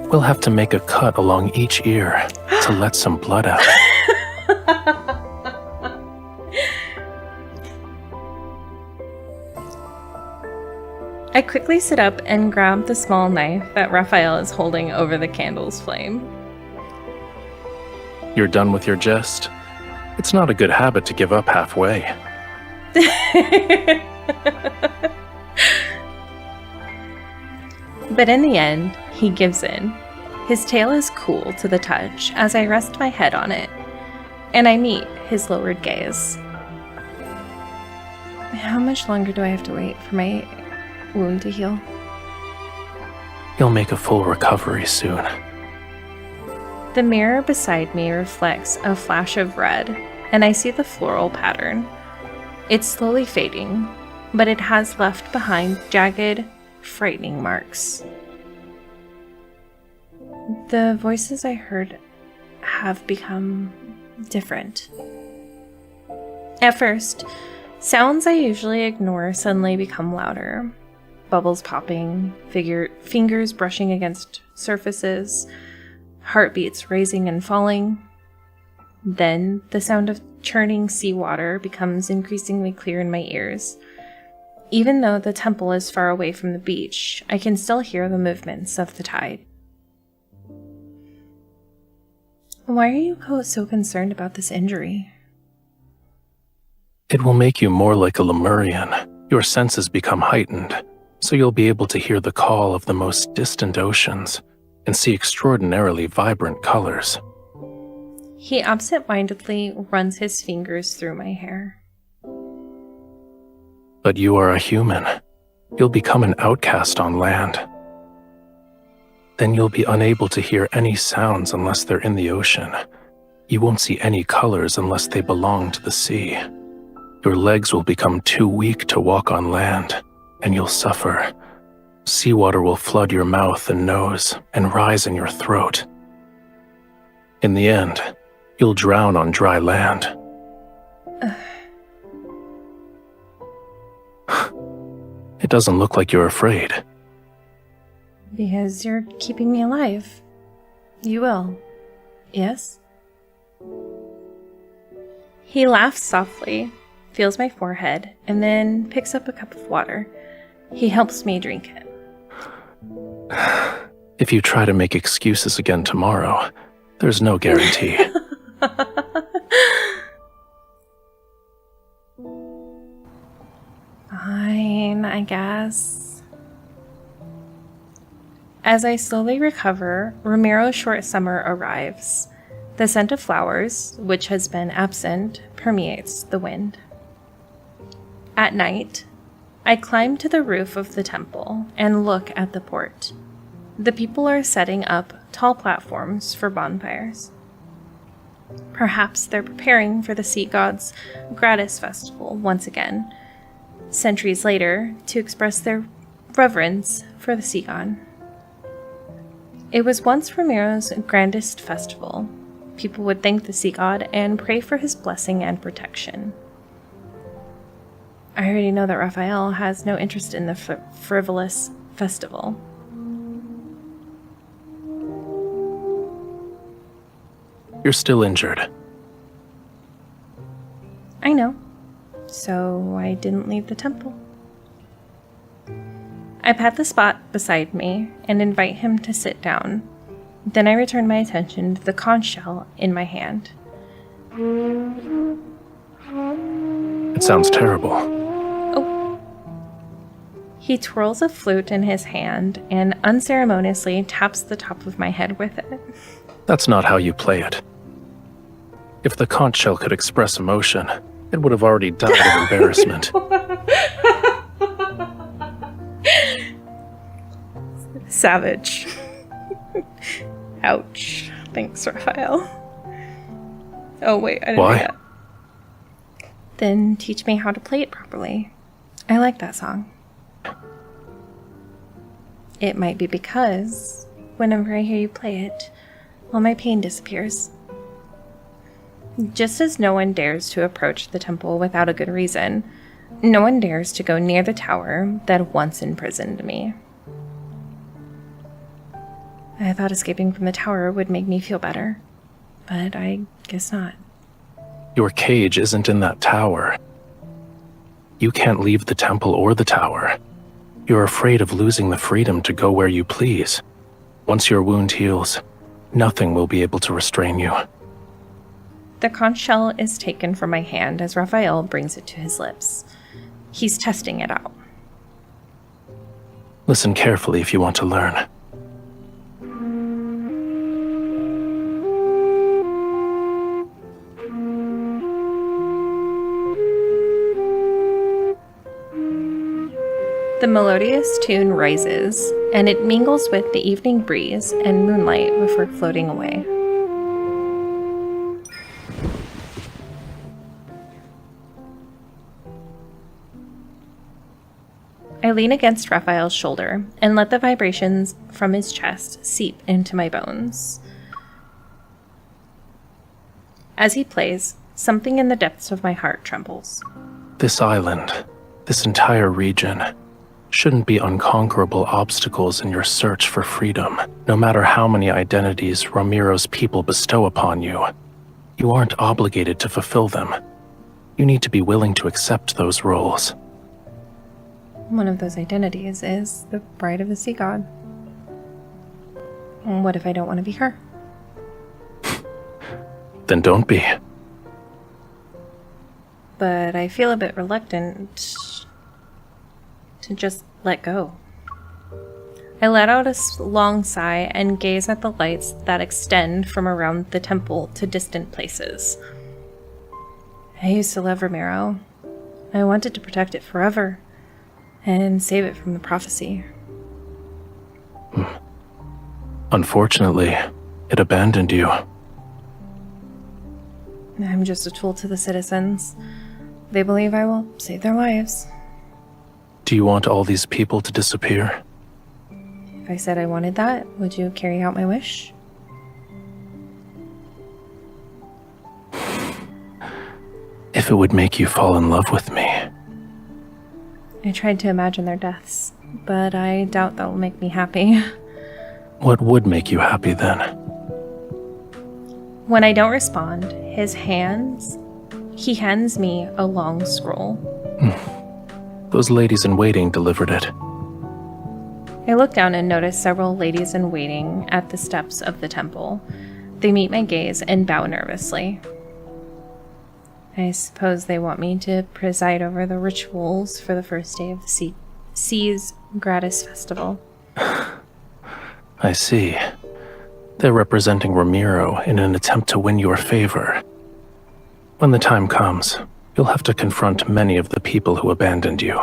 We'll have to make a cut along each ear to let some blood out. I quickly sit up and grab the small knife that Raphael is holding over the candle's flame. You're done with your jest? It's not a good habit to give up halfway. But in the end, he gives in. His tail is cool to the touch as I rest my head on it, and I meet his lowered gaze. How much longer do I have to wait for my wound to heal? You'll make a full recovery soon. The mirror beside me reflects a flash of red, and I see the floral pattern. It's slowly fading, but it has left behind jagged, frightening marks. The voices I heard have become different. At first, sounds I usually ignore suddenly become louder. Bubbles popping, fingers brushing against surfaces, heartbeats raising and falling. Then the sound of churning seawater becomes increasingly clear in my ears. Even though the temple is far away from the beach, I can still hear the movements of the tide. Why are you so concerned about this injury? It will make you more like a Lemurian. Your senses become heightened, so you'll be able to hear the call of the most distant oceans and see extraordinarily vibrant colors. He absent-mindedly runs his fingers through my hair. But you are a human. You'll become an outcast on land. Then you'll be unable to hear any sounds unless they're in the ocean. You won't see any colors unless they belong to the sea. Your legs will become too weak to walk on land, and you'll suffer. Seawater will flood your mouth and nose and rise in your throat. In the end, you'll drown on dry land. It doesn't look like you're afraid. Because you're keeping me alive. You will. Yes? He laughs softly, feels my forehead, and then picks up a cup of water. He helps me drink it. If you try to make excuses again tomorrow, there's no guarantee. Fine, I guess. As I slowly recover, Romirro's short summer arrives. The scent of flowers, which has been absent, permeates the wind. At night, I climb to the roof of the temple and look at the port. The people are setting up tall platforms for bonfires. Perhaps they're preparing for the sea god's gratis festival once again, centuries later, to express their reverence for the sea god. It was once Romirro's grandest festival, people would thank the sea god and pray for his blessing and protection. I already know that Rafayel has no interest in the frivolous festival. You're still injured. I know. So I didn't leave the temple. I pat the spot beside me and invite him to sit down. Then I return my attention to the conch shell in my hand. It sounds terrible. Oh. He twirls a flute in his hand and unceremoniously taps the top of my head with it. That's not how you play it. If the conch shell could express emotion, it would have already died of embarrassment. Savage. Ouch. Thanks, Rafayel. Oh, wait, I didn't do that. Then teach me how to play it properly. I like that song. It might be because whenever I hear you play it, all my pain disappears. Just as no one dares to approach the temple without a good reason, no one dares to go near the tower that once imprisoned me. I thought escaping from the tower would make me feel better, but I guess not. Your cage isn't in that tower. You can't leave the temple or the tower. You're afraid of losing the freedom to go where you please. Once your wound heals, nothing will be able to restrain you. The conch shell is taken from my hand as Rafayel brings it to his lips. He's testing it out. Listen carefully if you want to learn. The melodious tune rises, and it mingles with the evening breeze and moonlight before floating away. I lean against Rafayel's shoulder and let the vibrations from his chest seep into my bones. As he plays, something in the depths of my heart trembles. This island, this entire region, shouldn't be unconquerable obstacles in your search for freedom, no matter how many identities Romirro's people bestow upon you. You aren't obligated to fulfill them. You need to be willing to accept those roles. One of those identities is the bride of the sea god. And what if I don't want to be her? Then don't be. But I feel a bit reluctant to just let go. I let out a long sigh and gaze at the lights that extend from around the temple to distant places. I used to love Romirro. I wanted to protect it forever and save it from the prophecy. Unfortunately, it abandoned you. I'm just a tool to the citizens. They believe I will save their lives. Do you want all these people to disappear? If I said I wanted that, would you carry out my wish? If it would make you fall in love with me. I tried to imagine their deaths, but I doubt that will make me happy. What would make you happy then? When I don't respond, he hands me a long scroll. Those ladies in waiting delivered it. I look down and notice several ladies in waiting at the steps of the temple. They meet my gaze and bow nervously. I suppose they want me to preside over the rituals for the first day of the Sea's Gratis Festival. I see. They're representing Romirro in an attempt to win your favor. When the time comes, you'll have to confront many of the people who abandoned you.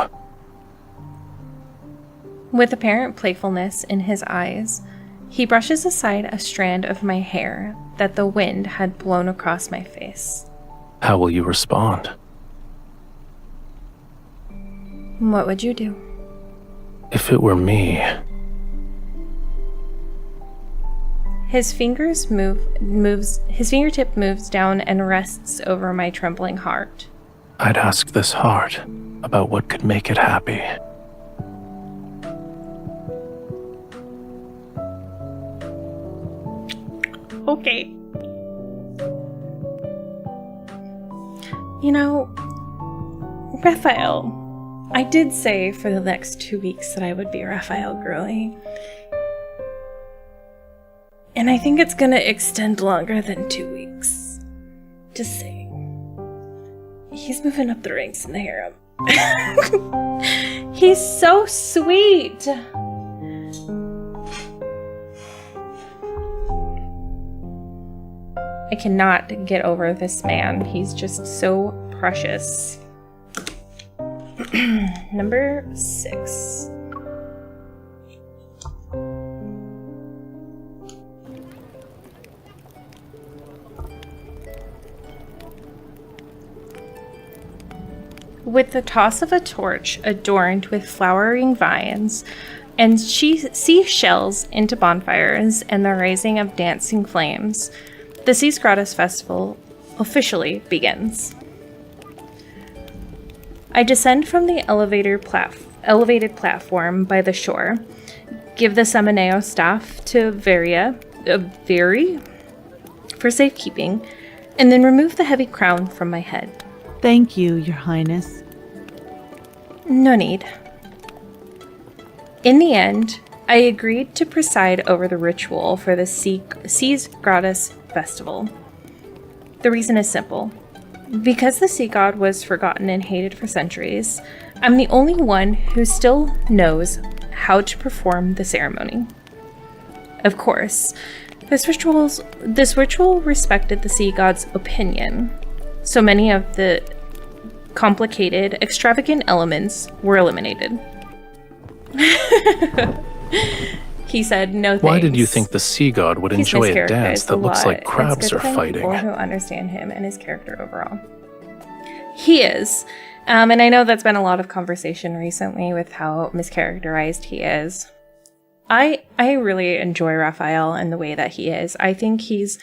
With apparent playfulness in his eyes, he brushes aside a strand of my hair that the wind had blown across my face. How will you respond? What would you do? If it were me... His fingertip moves down and rests over my trembling heart. I'd ask this heart about what could make it happy. Okay. You know, Raphael, I did say for the next 2 weeks that I would be Raphael girly. And I think it's gonna extend longer than 2 weeks. Just saying. He's moving up the ranks in the harem. He's so sweet! I cannot get over this man. He's just so precious. Number 6. With the toss of a torch adorned with flowering vines and seashells into bonfires and the raising of dancing flames, the Seas Gratis Festival officially begins. I descend from the elevated platform by the shore, give the Semineo staff to Veri for safekeeping, and then remove the heavy crown from my head. Thank you, Your Highness. No need. In the end, I agreed to preside over the ritual for the Seas Gratis Festival. The reason is simple. Because the sea god was forgotten and hated for centuries, I'm the only one who still knows how to perform the ceremony. Of course, this ritual respected the sea god's opinion, so many of the complicated, extravagant elements were eliminated. He said no thanks. Why did you think the sea god would enjoy a dance that looks like crabs are fighting? People who understand him and his character overall. He is. And I know that's been a lot of conversation recently with how mischaracterized he is. I really enjoy Raphael and the way that he is. I think he's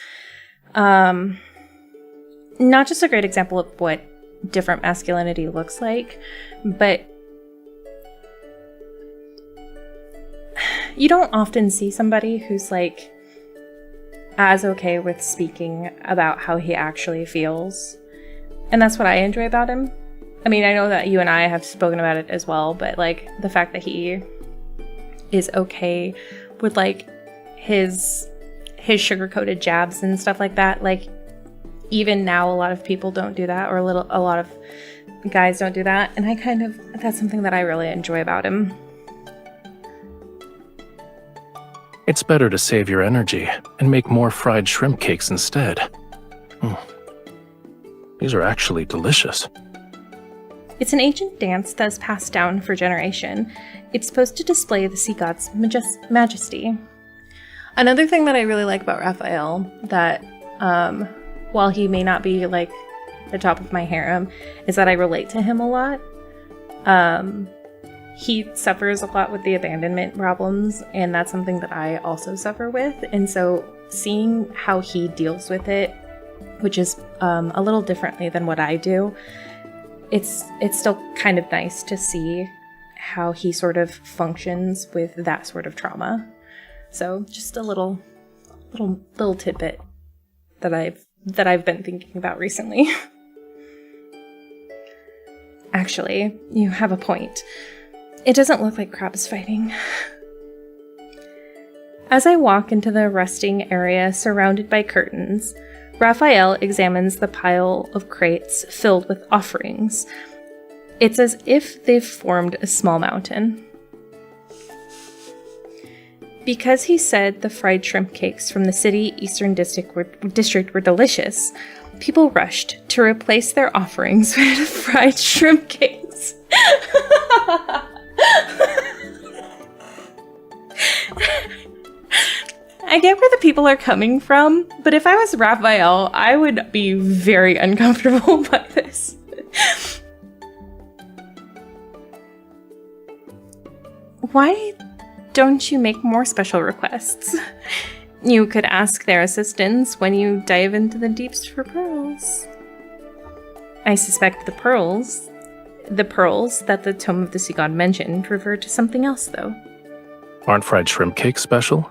not just a great example of what different masculinity looks like, but you don't often see somebody who's like as okay with speaking about how he actually feels. And that's what I enjoy about him. I mean, I know that you and I have spoken about it as well, but like the fact that he is okay with like his sugar-coated jabs and stuff like that. Like even now a lot of people don't do that, or a lot of guys don't do that. And that's something that I really enjoy about him. It's better to save your energy and make more fried shrimp cakes instead. These are actually delicious. It's an ancient dance that's passed down for generation. It's supposed to display the sea god's majesty. Another thing that I really like about Raphael, that while he may not be like the top of my harem, is that I relate to him a lot. He suffers a lot with the abandonment problems, and that's something that I also suffer with. And so seeing how he deals with it, which is a little differently than what I do, it's still kind of nice to see how he sort of functions with that sort of trauma. So just a little tidbit that I've been thinking about recently. Actually, you have a point. It doesn't look like crabs fighting. As I walk into the resting area surrounded by curtains, Raphael examines the pile of crates filled with offerings. It's as if they've formed a small mountain. Because he said the fried shrimp cakes from the city Eastern District were delicious, people rushed to replace their offerings with fried shrimp cakes. I get where the people are coming from, but if I was Raphael, I would be very uncomfortable by this. Why don't you make more special requests? You could ask their assistance when you dive into the deeps for pearls. I suspect the pearls that the Tome of the Sea God mentioned refer to something else, though. Aren't fried shrimp cakes special?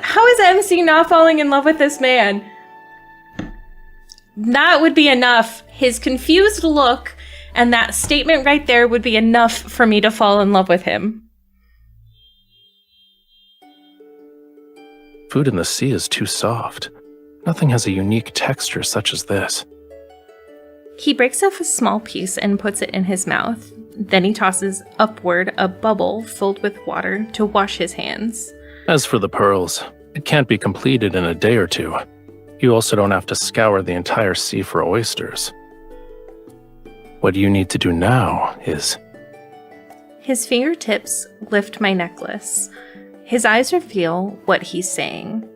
How is MC not falling in love with this man? That would be enough. His confused look and that statement right there would be enough for me to fall in love with him. Food in the sea is too soft. Nothing has a unique texture such as this. He breaks off a small piece and puts it in his mouth. Then he tosses upward a bubble filled with water to wash his hands. As for the pearls, it can't be completed in a day or two. You also don't have to scour the entire sea for oysters. What you need to do now is... His fingertips lift my necklace. His eyes reveal what he's saying.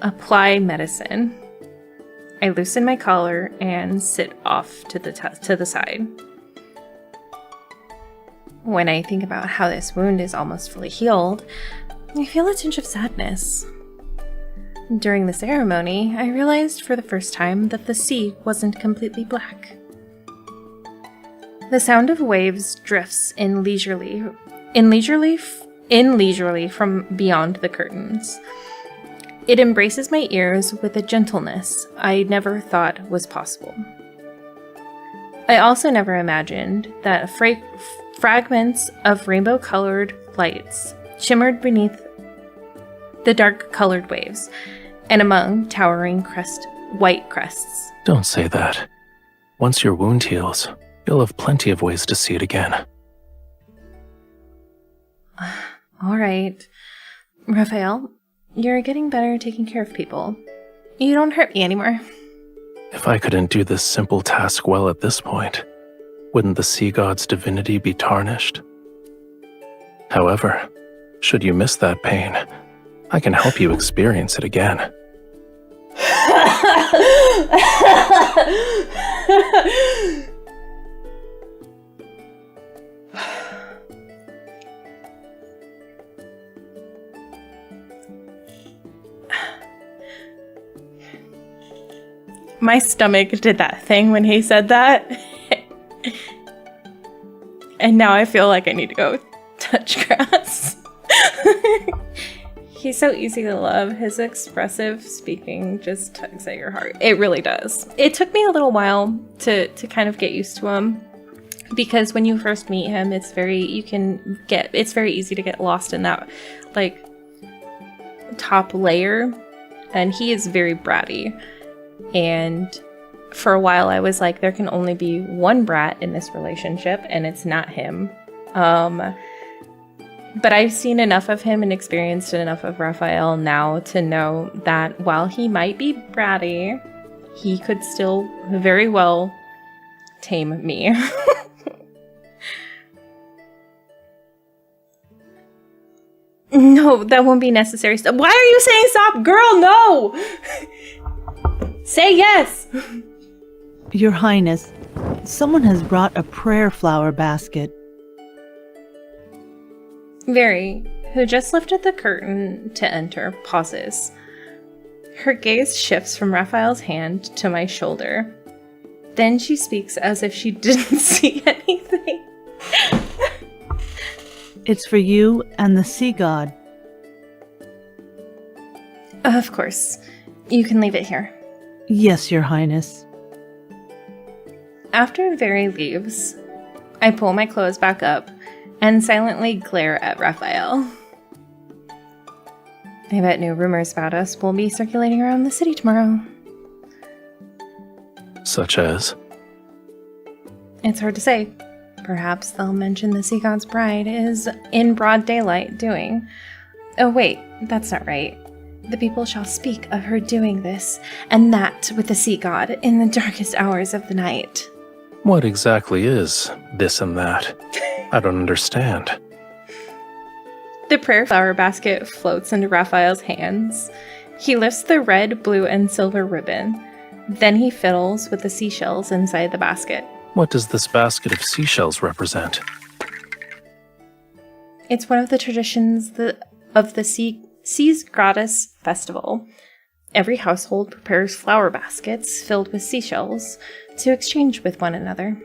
Apply medicine. I loosen my collar and sit off to the side. When I think about how this wound is almost fully healed, I feel a tinge of sadness. During the ceremony, I realized for the first time that the sea wasn't completely black. The sound of waves drifts in leisurely from beyond the curtains. It embraces my ears with a gentleness I never thought was possible. I also never imagined that fragments of rainbow-colored lights shimmered beneath the dark-colored waves and among towering white crests. Don't say that. Once your wound heals, you'll have plenty of ways to see it again. All right. Rafayel, you're getting better at taking care of people. You don't hurt me anymore. If I couldn't do this simple task well at this point, wouldn't the sea god's divinity be tarnished? However, should you miss that pain, I can help you experience it again. My stomach did that thing when he said that. And now I feel like I need to go touch grass. He's so easy to love. His expressive speaking just tugs at your heart. It really does. It took me a little while to kind of get used to him, because when you first meet him, it's very easy to get lost in that like top layer, and he is very bratty. And for a while I was like, there can only be one brat in this relationship, and it's not him. But I've seen enough of him and experienced enough of Rafayel now to know that while he might be bratty, he could still very well tame me. No, that won't be necessary. Why are you saying stop? Girl, no! Say yes! Your Highness, someone has brought a prayer flower basket. Very, who just lifted the curtain to enter, pauses. Her gaze shifts from Raphael's hand to my shoulder. Then she speaks as if she didn't see anything. It's for you and the sea god. Of course. You can leave it here. Yes, Your Highness. After Very leaves, I pull my clothes back up and silently glare at Rafayel. I bet new rumors about us will be circulating around the city tomorrow. Such as? It's hard to say. Perhaps they'll mention the Sea God's Bride is in broad daylight doing... Oh wait, that's not right. The people shall speak of her doing this and that with the Sea God in the darkest hours of the night. What exactly is this and that? I don't understand. The prayer flower basket floats into Raphael's hands. He lifts the red, blue, and silver ribbon. Then he fiddles with the seashells inside the basket. What does this basket of seashells represent? It's one of the traditions of the Sea's Goddess Festival. Every household prepares flower baskets filled with seashells to exchange with one another.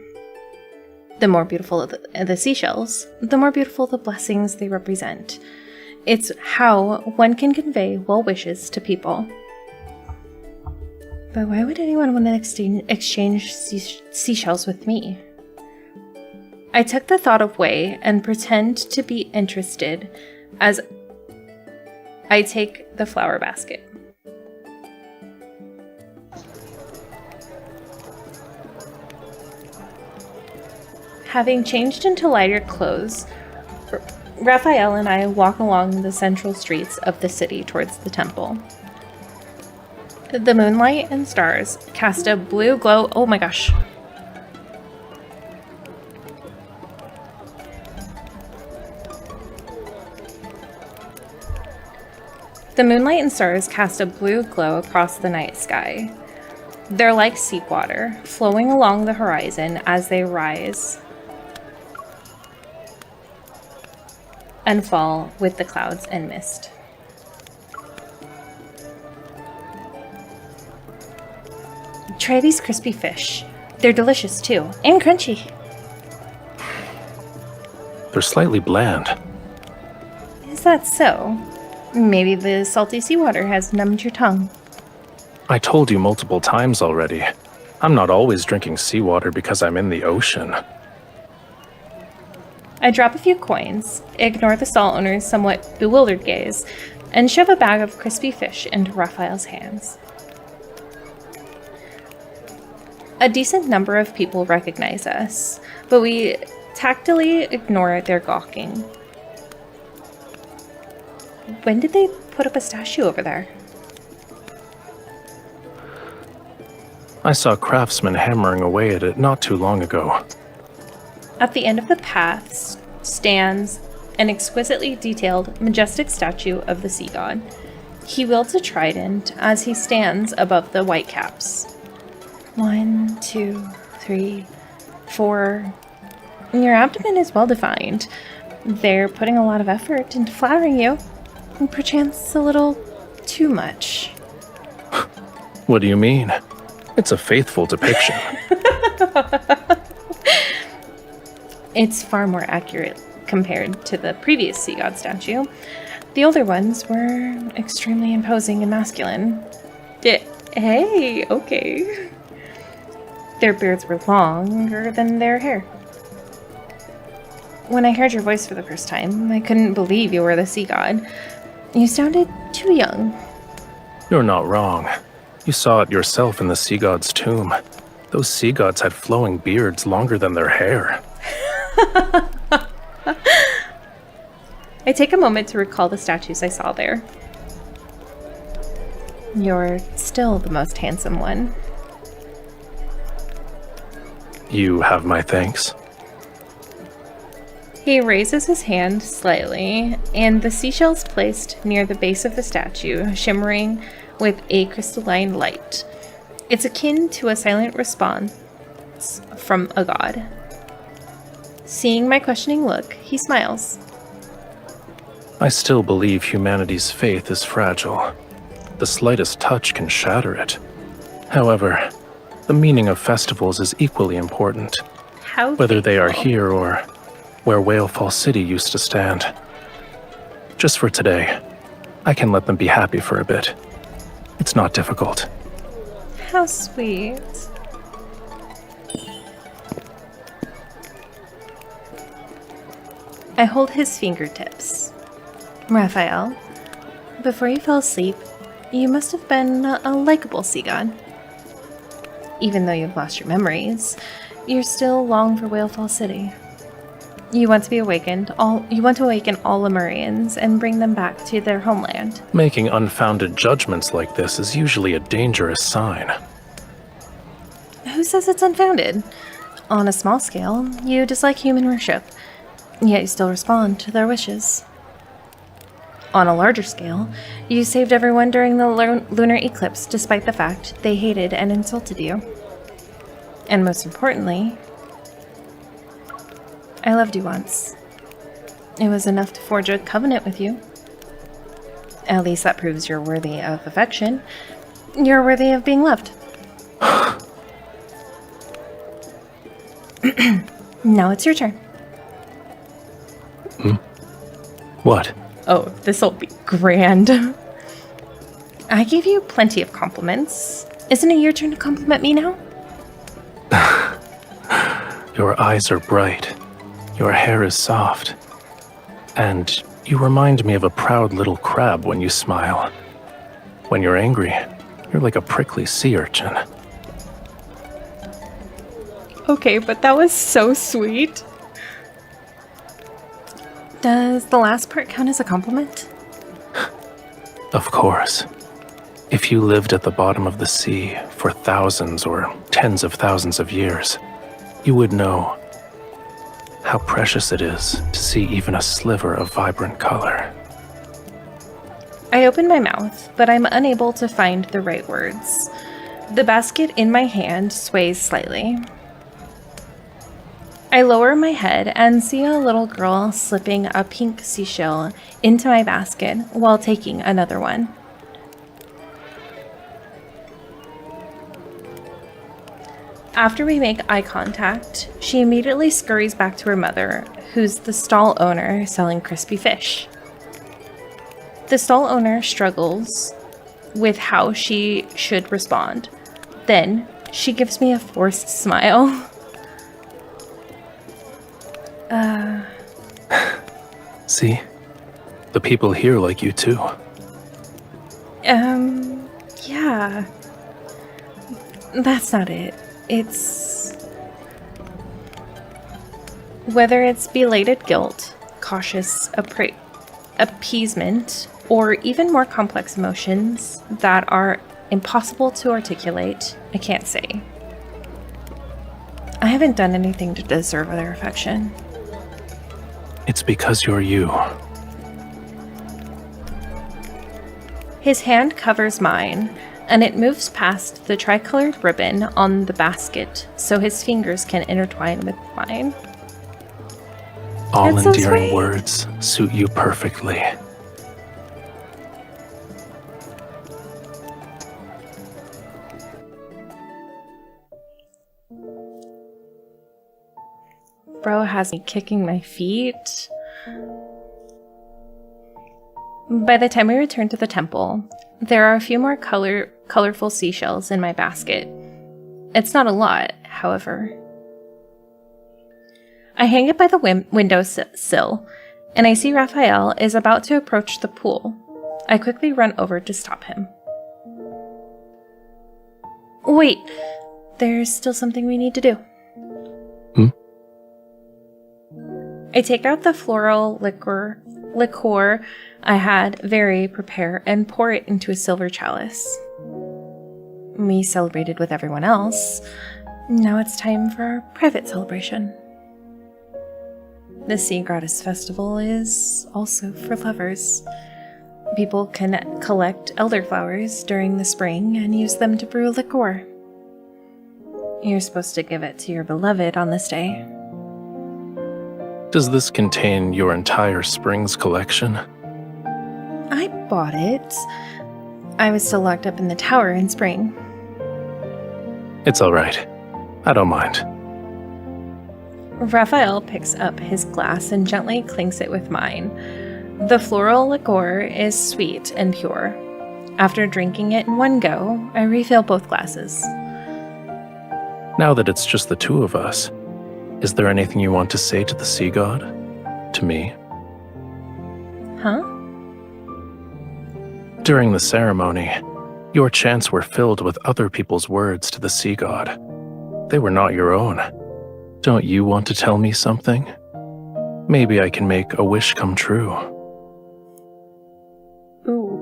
The more beautiful the seashells, the more beautiful the blessings they represent. It's how one can convey well wishes to people. But why would anyone want to exchange seashells with me? I took the thought away and pretend to be interested as I take the flower basket. Having changed into lighter clothes, Rafayel and I walk along the central streets of the city towards the temple. The moonlight and stars cast a blue glow. Oh my gosh. The moonlight and stars cast a blue glow across the night sky. They're like sea water, flowing along the horizon as they rise and fall with the clouds and mist. Try these crispy fish. They're delicious too, and crunchy. They're slightly bland. Is that so? Maybe the salty seawater has numbed your tongue. I told you multiple times already. I'm not always drinking seawater because I'm in the ocean. I drop a few coins, ignore the stall owner's somewhat bewildered gaze, and shove a bag of crispy fish into Raphael's hands. A decent number of people recognize us, but we tactily ignore their gawking. When did they put up a statue over there? I saw craftsmen hammering away at it not too long ago. At the end of the path stands an exquisitely detailed, majestic statue of the sea god. He wields a trident as he stands above the whitecaps. 1, 2, 3, 4. Your abdomen is well defined. They're putting a lot of effort into flattering you, and perchance a little too much. What do you mean? It's a faithful depiction. It's far more accurate compared to the previous sea god statue. The older ones were extremely imposing and masculine. Hey, okay. Their beards were longer than their hair. When I heard your voice for the first time, I couldn't believe you were the sea god. You sounded too young. You're not wrong. You saw it yourself in the sea god's tomb. Those sea gods had flowing beards longer than their hair. I take a moment to recall the statues I saw there. You're still the most handsome one. You have my thanks. He raises his hand slightly, and the seashells placed near the base of the statue, shimmering with a crystalline light. It's akin to a silent response from a god. Seeing my questioning look, he smiles. I still believe humanity's faith is fragile. The slightest touch can shatter it. However, the meaning of festivals is equally important. Whether they are here or where Whalefall City used to stand. Just for today, I can let them be happy for a bit. It's not difficult. How sweet. I hold his fingertips. Raphael, before you fell asleep, you must have been a likable sea god. Even though you've lost your memories, you still long for Whalefall City. You want to be awakened. You want to awaken all Lemurians and bring them back to their homeland. Making unfounded judgments like this is usually a dangerous sign. Who says it's unfounded? On a small scale, you dislike human worship, yet you still respond to their wishes. On a larger scale, you saved everyone during the lunar eclipse despite the fact they hated and insulted you. And most importantly, I loved you once. It was enough to forge a covenant with you. At least that proves you're worthy of affection. You're worthy of being loved. Now it's your turn. What? Oh, this'll be grand. I gave you plenty of compliments. Isn't it your turn to compliment me now? Your eyes are bright. Your hair is soft. And you remind me of a proud little crab when you smile. When you're angry, you're like a prickly sea urchin. Okay, but that was so sweet. Does the last part count as a compliment? Of course. If you lived at the bottom of the sea for thousands or tens of thousands of years, you would know how precious it is to see even a sliver of vibrant color. I open my mouth, but I'm unable to find the right words. The basket in my hand sways slightly. I lower my head and see a little girl slipping a pink seashell into my basket while taking another one. After we make eye contact, she immediately scurries back to her mother, who's the stall owner selling crispy fish. The stall owner struggles with how she should respond. Then, she gives me a forced smile. See? The people here like you too. Yeah. That's not it. It's... Whether it's belated guilt, cautious appeasement, or even more complex emotions that are impossible to articulate, I can't say. I haven't done anything to deserve their affection. It's because you're you. His hand covers mine, and it moves past the tricolored ribbon on the basket so his fingers can intertwine with mine. All That's so endearing sweet. words suit you perfectly. Bro has me kicking my feet. By the time we return to the temple, there are a few more colorful seashells in my basket. It's not a lot, however. I hang it by the windowsill, and I see Rafayel is about to approach the pool. I quickly run over to stop him. Wait, there's still something we need to do. I take out the floral liqueur I had Very prepare and pour it into a silver chalice. We celebrated with everyone else. Now it's time for our private celebration. The Sea Goddess Festival is also for lovers. People can collect elderflowers during the spring and use them to brew liqueur. You're supposed to give it to your beloved on this day. Does this contain your entire Springs collection? I bought it. I was still locked up in the tower in spring. It's all right. I don't mind. Rafayel picks up his glass and gently clinks it with mine. The floral liqueur is sweet and pure. After drinking it in one go, I refill both glasses. Now that it's just the two of us, is there anything you want to say to the sea god? To me? Huh? During the ceremony, your chants were filled with other people's words to the sea god. They were not your own. Don't you want to tell me something? Maybe I can make a wish come true. Ooh.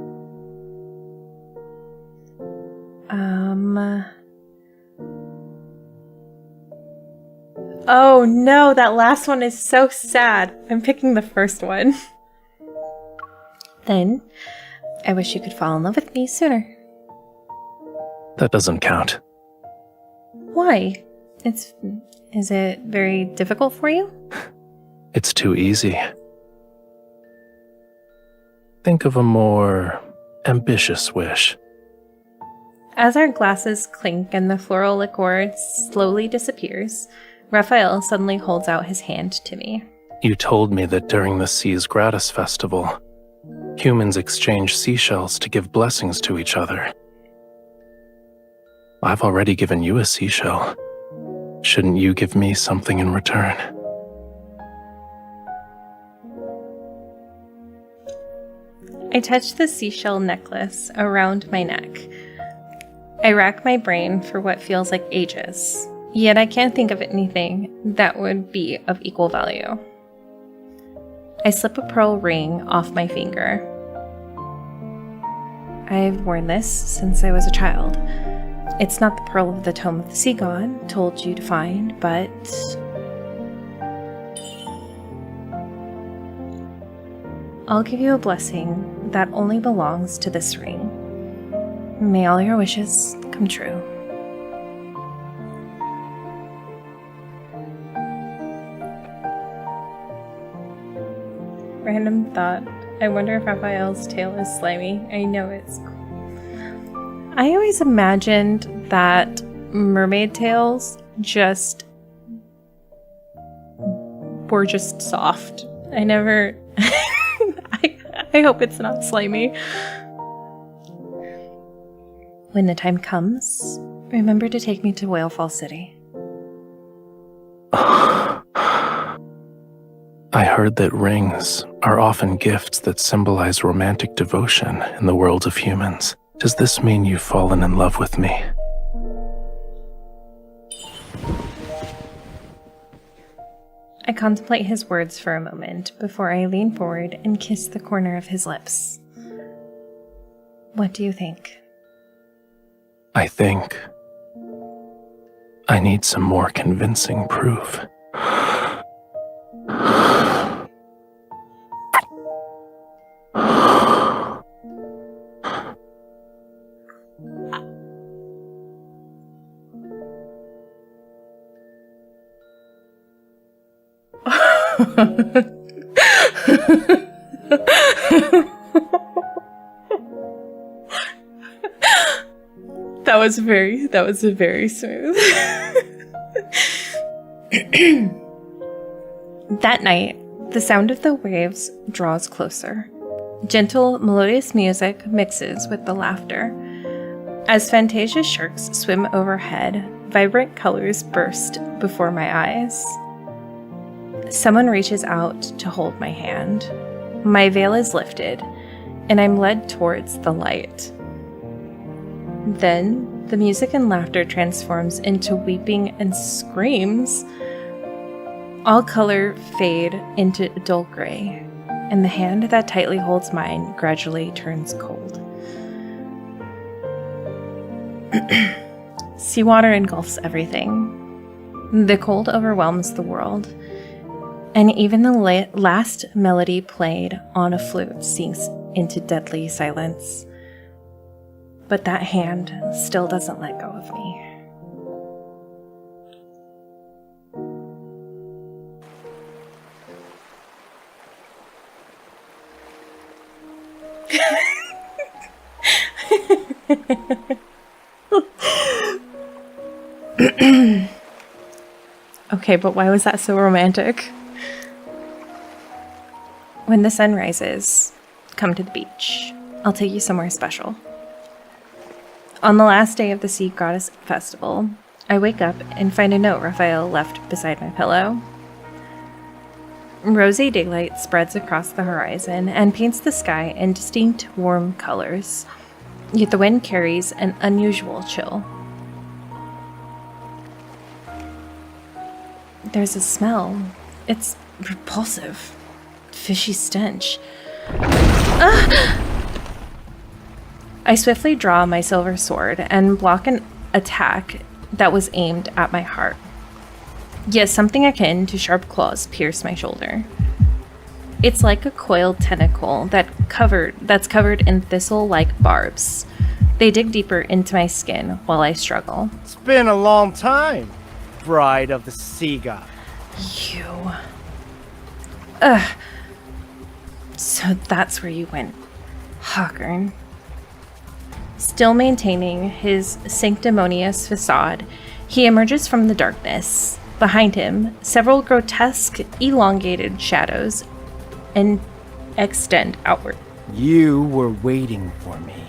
Oh no, that last one is so sad. I'm picking the first one. Then, I wish you could fall in love with me sooner. That doesn't count. Why? Is it very difficult for you? It's too easy. Think of a more ambitious wish. As our glasses clink and the floral liqueur slowly disappears, Rafayel suddenly holds out his hand to me. You told me that during the Seas Gratis Festival, humans exchange seashells to give blessings to each other. I've already given you a seashell. Shouldn't you give me something in return? I touch the seashell necklace around my neck. I rack my brain for what feels like ages, yet I can't think of anything that would be of equal value. I slip a pearl ring off my finger. I've worn this since I was a child. It's not the pearl of the Tome of the Sea God told you to find, but... I'll give you a blessing that only belongs to this ring. May all your wishes come true. Random thought. I wonder if Rafayel's tail is slimy. I know it's cool. I always imagined that mermaid tails were just soft. I never... I hope it's not slimy. When the time comes, remember to take me to Whalefall City. I heard that rings are often gifts that symbolize romantic devotion in the world of humans. Does this mean you've fallen in love with me? I contemplate his words for a moment before I lean forward and kiss the corner of his lips. What do you think? I think I need some more convincing proof. That was very smooth. That night, the sound of the waves draws closer. Gentle, melodious music mixes with the laughter. As Fantasia's sharks swim overhead, vibrant colors burst before my eyes. Someone reaches out to hold my hand. My veil is lifted, and I'm led towards the light. Then, the music and laughter transforms into weeping and screams. All color fade into dull gray, and the hand that tightly holds mine gradually turns cold. Seawater engulfs everything. The cold overwhelms the world, and even the last melody played on a flute sinks into deadly silence. But that hand still doesn't let go of me. Okay, but why was that so romantic? When the sun rises, come to the beach. I'll take you somewhere special. On the last day of the Sea Goddess Festival, I wake up and find a note Rafayel left beside my pillow. Rosy daylight spreads across the horizon and paints the sky in distinct, warm colors, yet the wind carries an unusual chill. There's a smell. It's repulsive. Fishy stench. I swiftly draw my silver sword and block an attack that was aimed at my heart. Yet something akin to sharp claws pierce my shoulder. It's like a coiled tentacle that's covered in thistle-like barbs. They dig deeper into my skin while I struggle. It's been a long time, bride of the sea god. You... Ugh. So that's where you went, Hawkern. Still maintaining his sanctimonious facade, he emerges from the darkness. Behind him, several grotesque, elongated shadows and extend outward. You were waiting for me.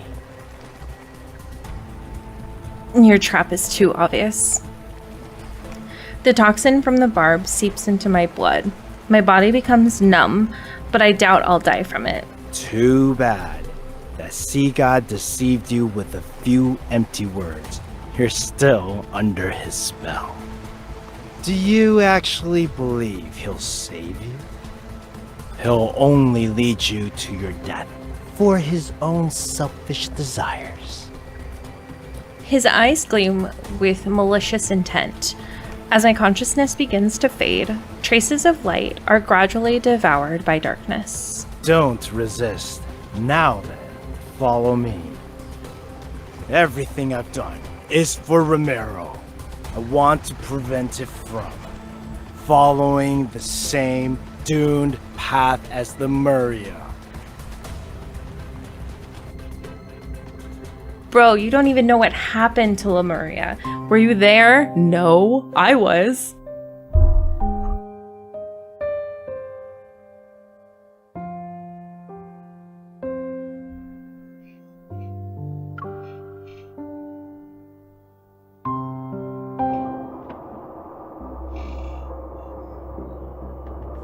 Your trap is too obvious. The toxin from the barb seeps into my blood. My body becomes numb, but I doubt I'll die from it. Too bad. That sea god deceived you with a few empty words. You're still under his spell. Do you actually believe he'll save you? He'll only lead you to your death for his own selfish desires. His eyes gleam with malicious intent. As my consciousness begins to fade, traces of light are gradually devoured by darkness. Don't resist. Now then, follow me. Everything I've done is for Romirro. I want to prevent it from following the same doomed path as Lemuria. Bro, you don't even know what happened to Lemuria. Were you there? No, I was.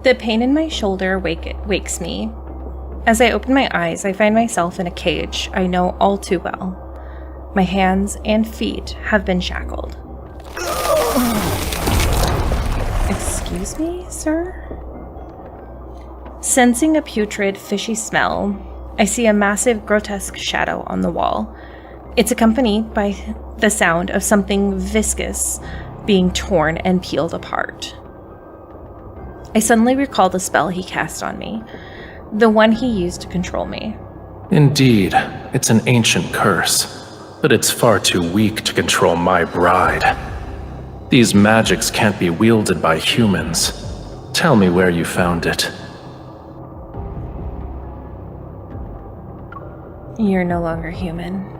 The pain in my shoulder wakes me. As I open my eyes, I find myself in a cage I know all too well. My hands and feet have been shackled. Excuse me, sir? Sensing a putrid, fishy smell, I see a massive, grotesque shadow on the wall. It's accompanied by the sound of something viscous being torn and peeled apart. I suddenly recall the spell he cast on me, the one he used to control me. Indeed, it's an ancient curse, but it's far too weak to control my bride. These magics can't be wielded by humans. Tell me where you found it. You're no longer human.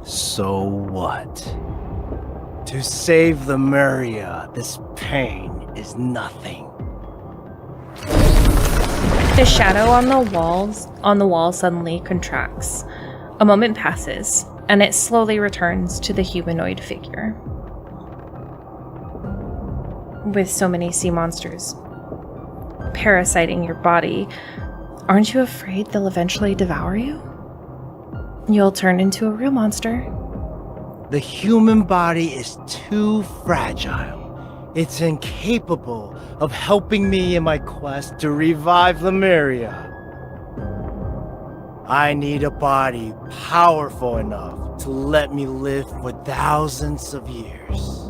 So what? To save Lemuria, this pain is nothing. The shadow on the wall suddenly contracts. A moment passes, and it slowly returns to the humanoid figure. With so many sea monsters parasiting your body, aren't you afraid they'll eventually devour you? You'll turn into a real monster. The human body is too fragile. It's incapable of helping me in my quest to revive Lemuria. I need a body powerful enough to let me live for thousands of years.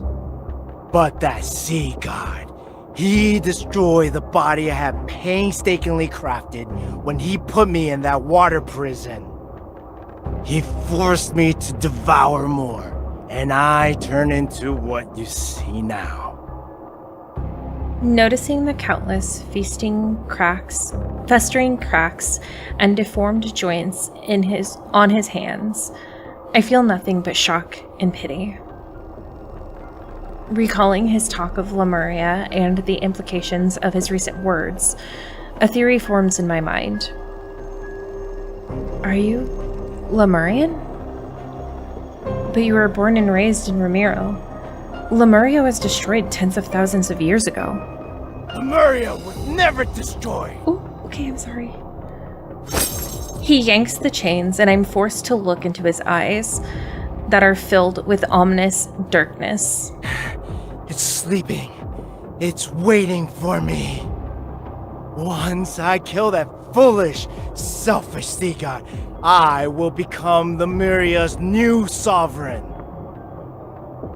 But that sea god, he destroyed the body I had painstakingly crafted when he put me in that water prison. He forced me to devour more, and I turn into what you see now. Noticing the countless festering cracks, and deformed joints on his hands, I feel nothing but shock and pity. Recalling his talk of Lemuria and the implications of his recent words, a theory forms in my mind. Are you Lemurian? But you were born and raised in Romirro. Lemuria was destroyed tens of thousands of years ago. Lemuria was never destroyed! Oh, okay, I'm sorry. He yanks the chains, and I'm forced to look into his eyes that are filled with ominous darkness. It's sleeping. It's waiting for me. Once I kill that foolish, selfish sea god, I will become Lemuria's new sovereign.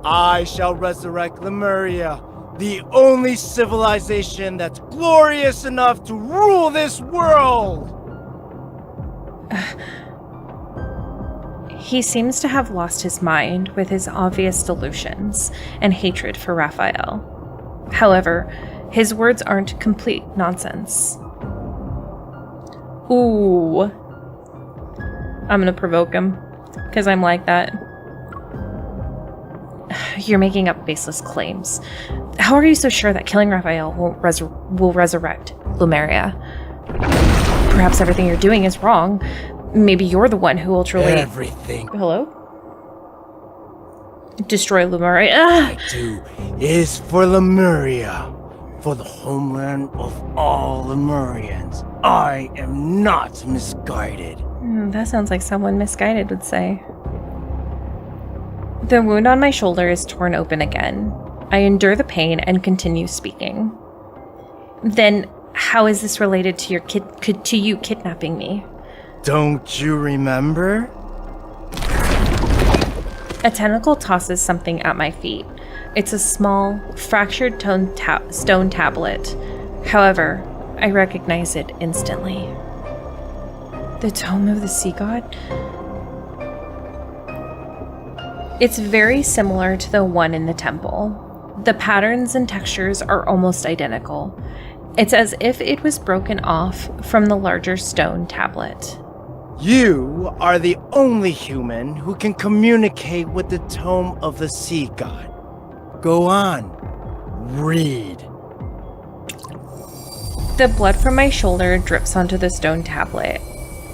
I shall resurrect Lemuria, the only civilization that's glorious enough to rule this world! He seems to have lost his mind with his obvious delusions and hatred for Rafayel. However, His words aren't complete nonsense. Ooh. I'm gonna provoke him, because I'm like that. You're making up baseless claims. How are you so sure that killing Rafayel will resurrect Lumeria? Perhaps everything you're doing is wrong. Maybe you're the one who will truly... Everything Hello? Destroy Lumeria. I do is for Lemuria, for the homeland of all Lemurians. I am not misguided. That sounds like someone misguided would say. The wound on my shoulder is torn open again. I endure the pain and continue speaking. Then, how is this related to you kidnapping me? Don't you remember? A tentacle tosses something at my feet. It's a small, fractured stone tablet. However, I recognize it instantly. The Tome of the Sea God? It's very similar to the one in the temple. The patterns and textures are almost identical. It's as if it was broken off from the larger stone tablet. You are the only human who can communicate with the Tome of the Sea God. Go on. Read. The blood from my shoulder drips onto the stone tablet,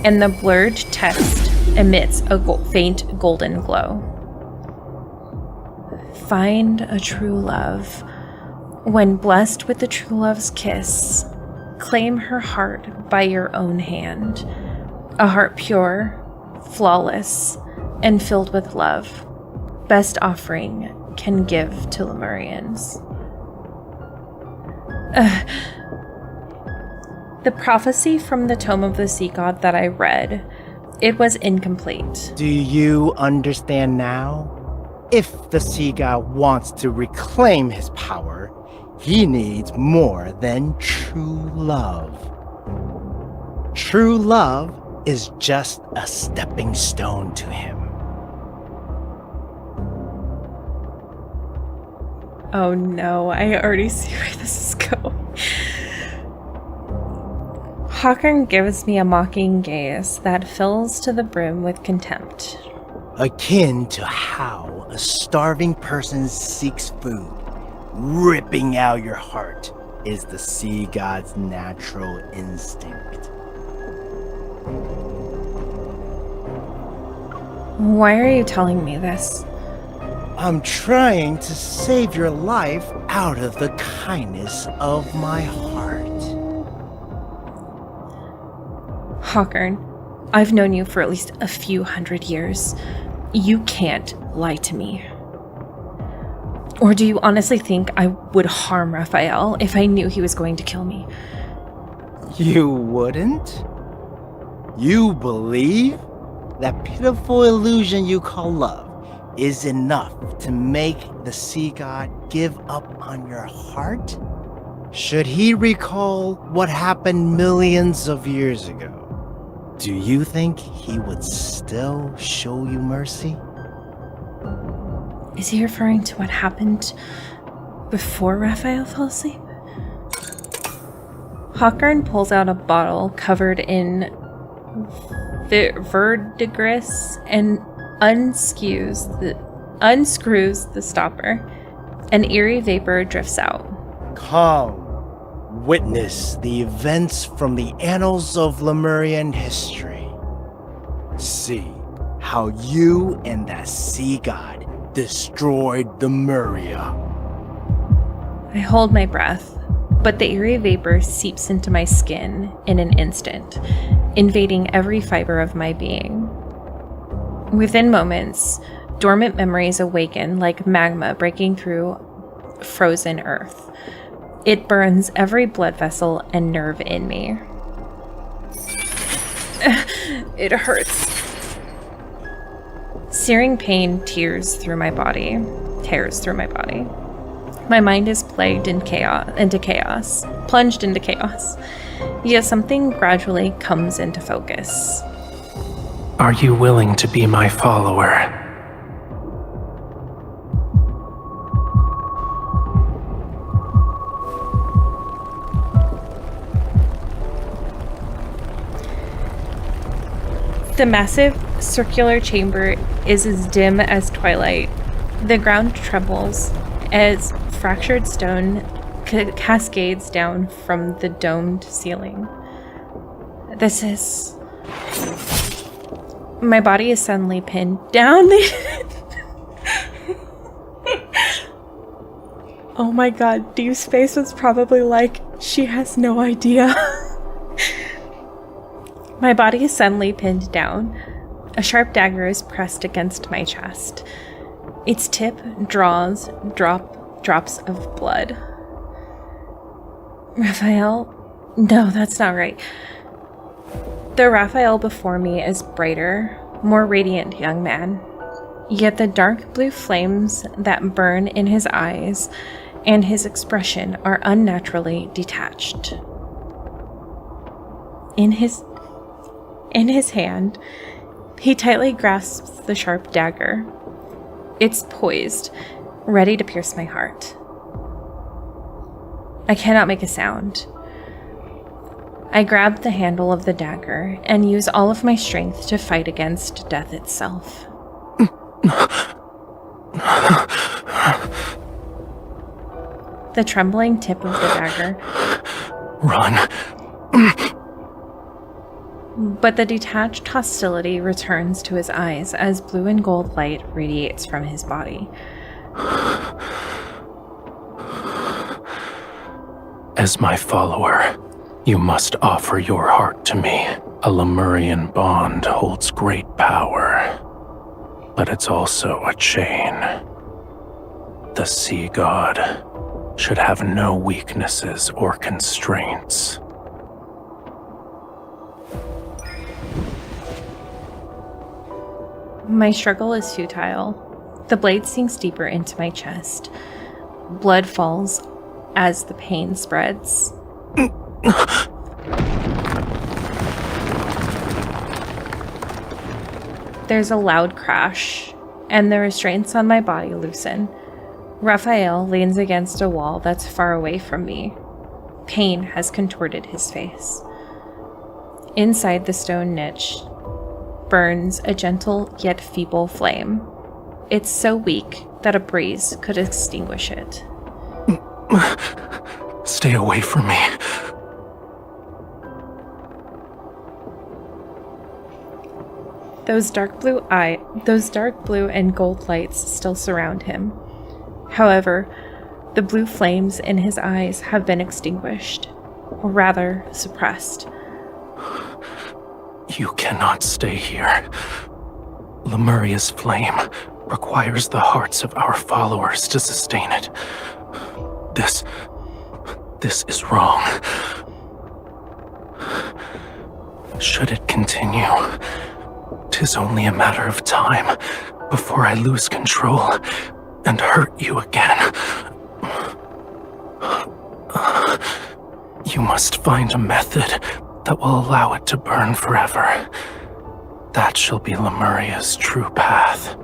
and the blurred text emits a faint golden glow. Find a true love. When blessed with the true love's kiss, claim her heart by your own hand. A heart pure, flawless, and filled with love. Best offering can give to Lemurians. The prophecy from the Tome of the Sea God that I read, it was incomplete. Do you understand now? If the Sea God wants to reclaim his power, he needs more than true love. True love is just a stepping stone to him. Oh no, I already see where this is going. Hawkern gives me a mocking gaze that fills to the brim with contempt. Akin to how a starving person seeks food, ripping out your heart is the Sea God's natural instinct. Why are you telling me this? I'm trying to save your life out of the kindness of my heart. Hawkern, I've known you for at least a few hundred years. You can't lie to me. Or do you honestly think I would harm Rafayel if I knew he was going to kill me? You wouldn't? You believe that pitiful illusion you call love is enough to make the Sea God give up on your heart? Should he recall what happened millions of years ago, do you think he would still show you mercy? Is he referring to what happened before Rafayel fell asleep? Hawkern pulls out a bottle covered in verdigris and unscrews the stopper. An eerie vapor drifts out. Come, witness the events from the annals of Lemurian history. See how you and that Sea God destroyed Lemuria. I hold my breath, but the eerie vapor seeps into my skin in an instant, invading every fiber of my being. Within moments, dormant memories awaken like magma breaking through frozen earth. It burns every blood vessel and nerve in me. It hurts. Searing pain tears through my body. My mind is plunged into chaos. Yet something gradually comes into focus. Are you willing to be my follower? The massive circular chamber is as dim as twilight. The ground trembles as fractured stone cascades down from the domed ceiling. This is... My body is suddenly pinned down. Oh my god, Deep Space was probably like, she has no idea. My body is suddenly pinned down. A sharp dagger is pressed against my chest. Its tip draws drops of blood. Rafayel? No, that's not right. The Rafayel before me is brighter, more radiant young man. Yet the dark blue flames that burn in his eyes and his expression are unnaturally detached. In his hand, he tightly grasps the sharp dagger. It's poised, ready to pierce my heart. I cannot make a sound. I grab the handle of the dagger and use all of my strength to fight against death itself. The trembling tip of the dagger. Run. But the detached hostility returns to his eyes as blue and gold light radiates from his body. As my follower, you must offer your heart to me. A Lemurian bond holds great power, but it's also a chain. The sea god should have no weaknesses or constraints. My struggle is futile. The blade sinks deeper into my chest. Blood falls as the pain spreads. There's a loud crash, and the restraints on my body loosen. Rafayel leans against a wall that's far away from me. Pain has contorted his face. Inside the stone niche burns a gentle yet feeble flame. It's so weak that a breeze could extinguish it. Stay away from me. Those dark blue and gold lights still surround him. However, the blue flames in his eyes have been extinguished, or rather, suppressed. You cannot stay here. Lemuria's flame requires the hearts of our followers to sustain it. This is wrong. Should it continue, 'tis only a matter of time before I lose control and hurt you again. You must find a method that will allow it to burn forever. That shall be Lemuria's true path.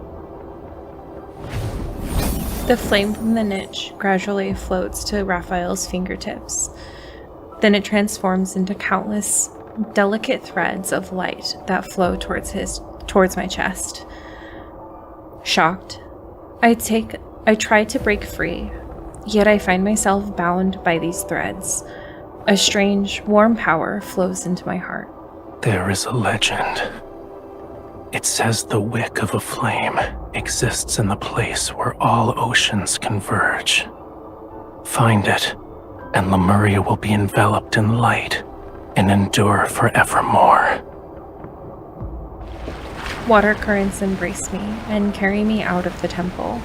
The flame from the niche gradually floats to Rafayel's fingertips. Then it transforms into countless delicate threads of light that flow towards my chest. Shocked, I try to break free, yet I find myself bound by these threads. A strange, warm power flows into my heart. There is a legend. It says the wick of a flame exists in the place where all oceans converge. Find it, and Lemuria will be enveloped in light and endure forevermore. Water currents embrace me and carry me out of the temple.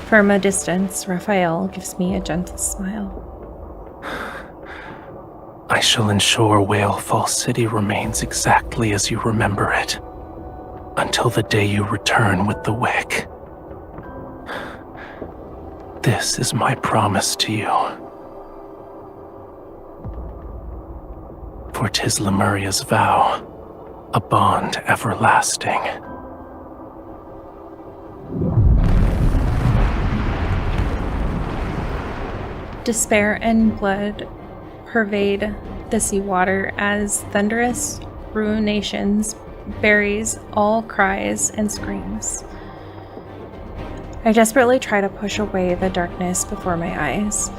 From a distance, Rafayel gives me a gentle smile. I shall ensure Whalefall City remains exactly as you remember it, until the day you return with the wick. This is my promise to you. For 'tis Lemuria's vow, a bond everlasting. Despair and blood pervade the seawater as thunderous ruinations buries all cries and screams. I desperately try to push away the darkness before my eyes,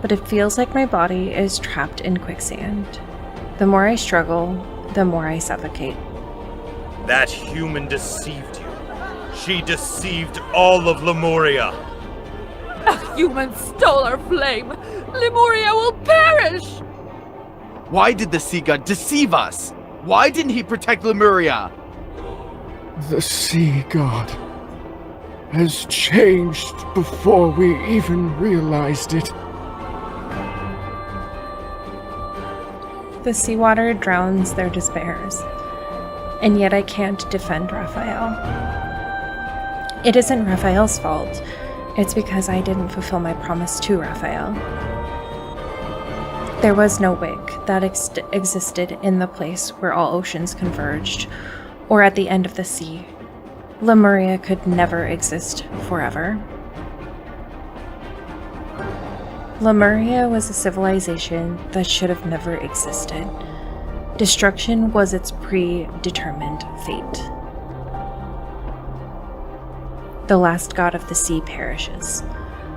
but it feels like my body is trapped in quicksand. The more I struggle, the more I suffocate. That human deceived you. She deceived all of Lemuria. A human stole our flame! Lemuria will perish! Why did the sea god deceive us? Why didn't he protect Lemuria? The sea god has changed before we even realized it. The seawater drowns their despairs, and yet I can't defend Rafayel. It isn't Rafayel's fault. It's because I didn't fulfill my promise to Rafayel. There was no wake that existed in the place where all oceans converged, or at the end of the sea. Lemuria could never exist forever. Lemuria was a civilization that should have never existed. Destruction was its predetermined fate. The last god of the sea perishes,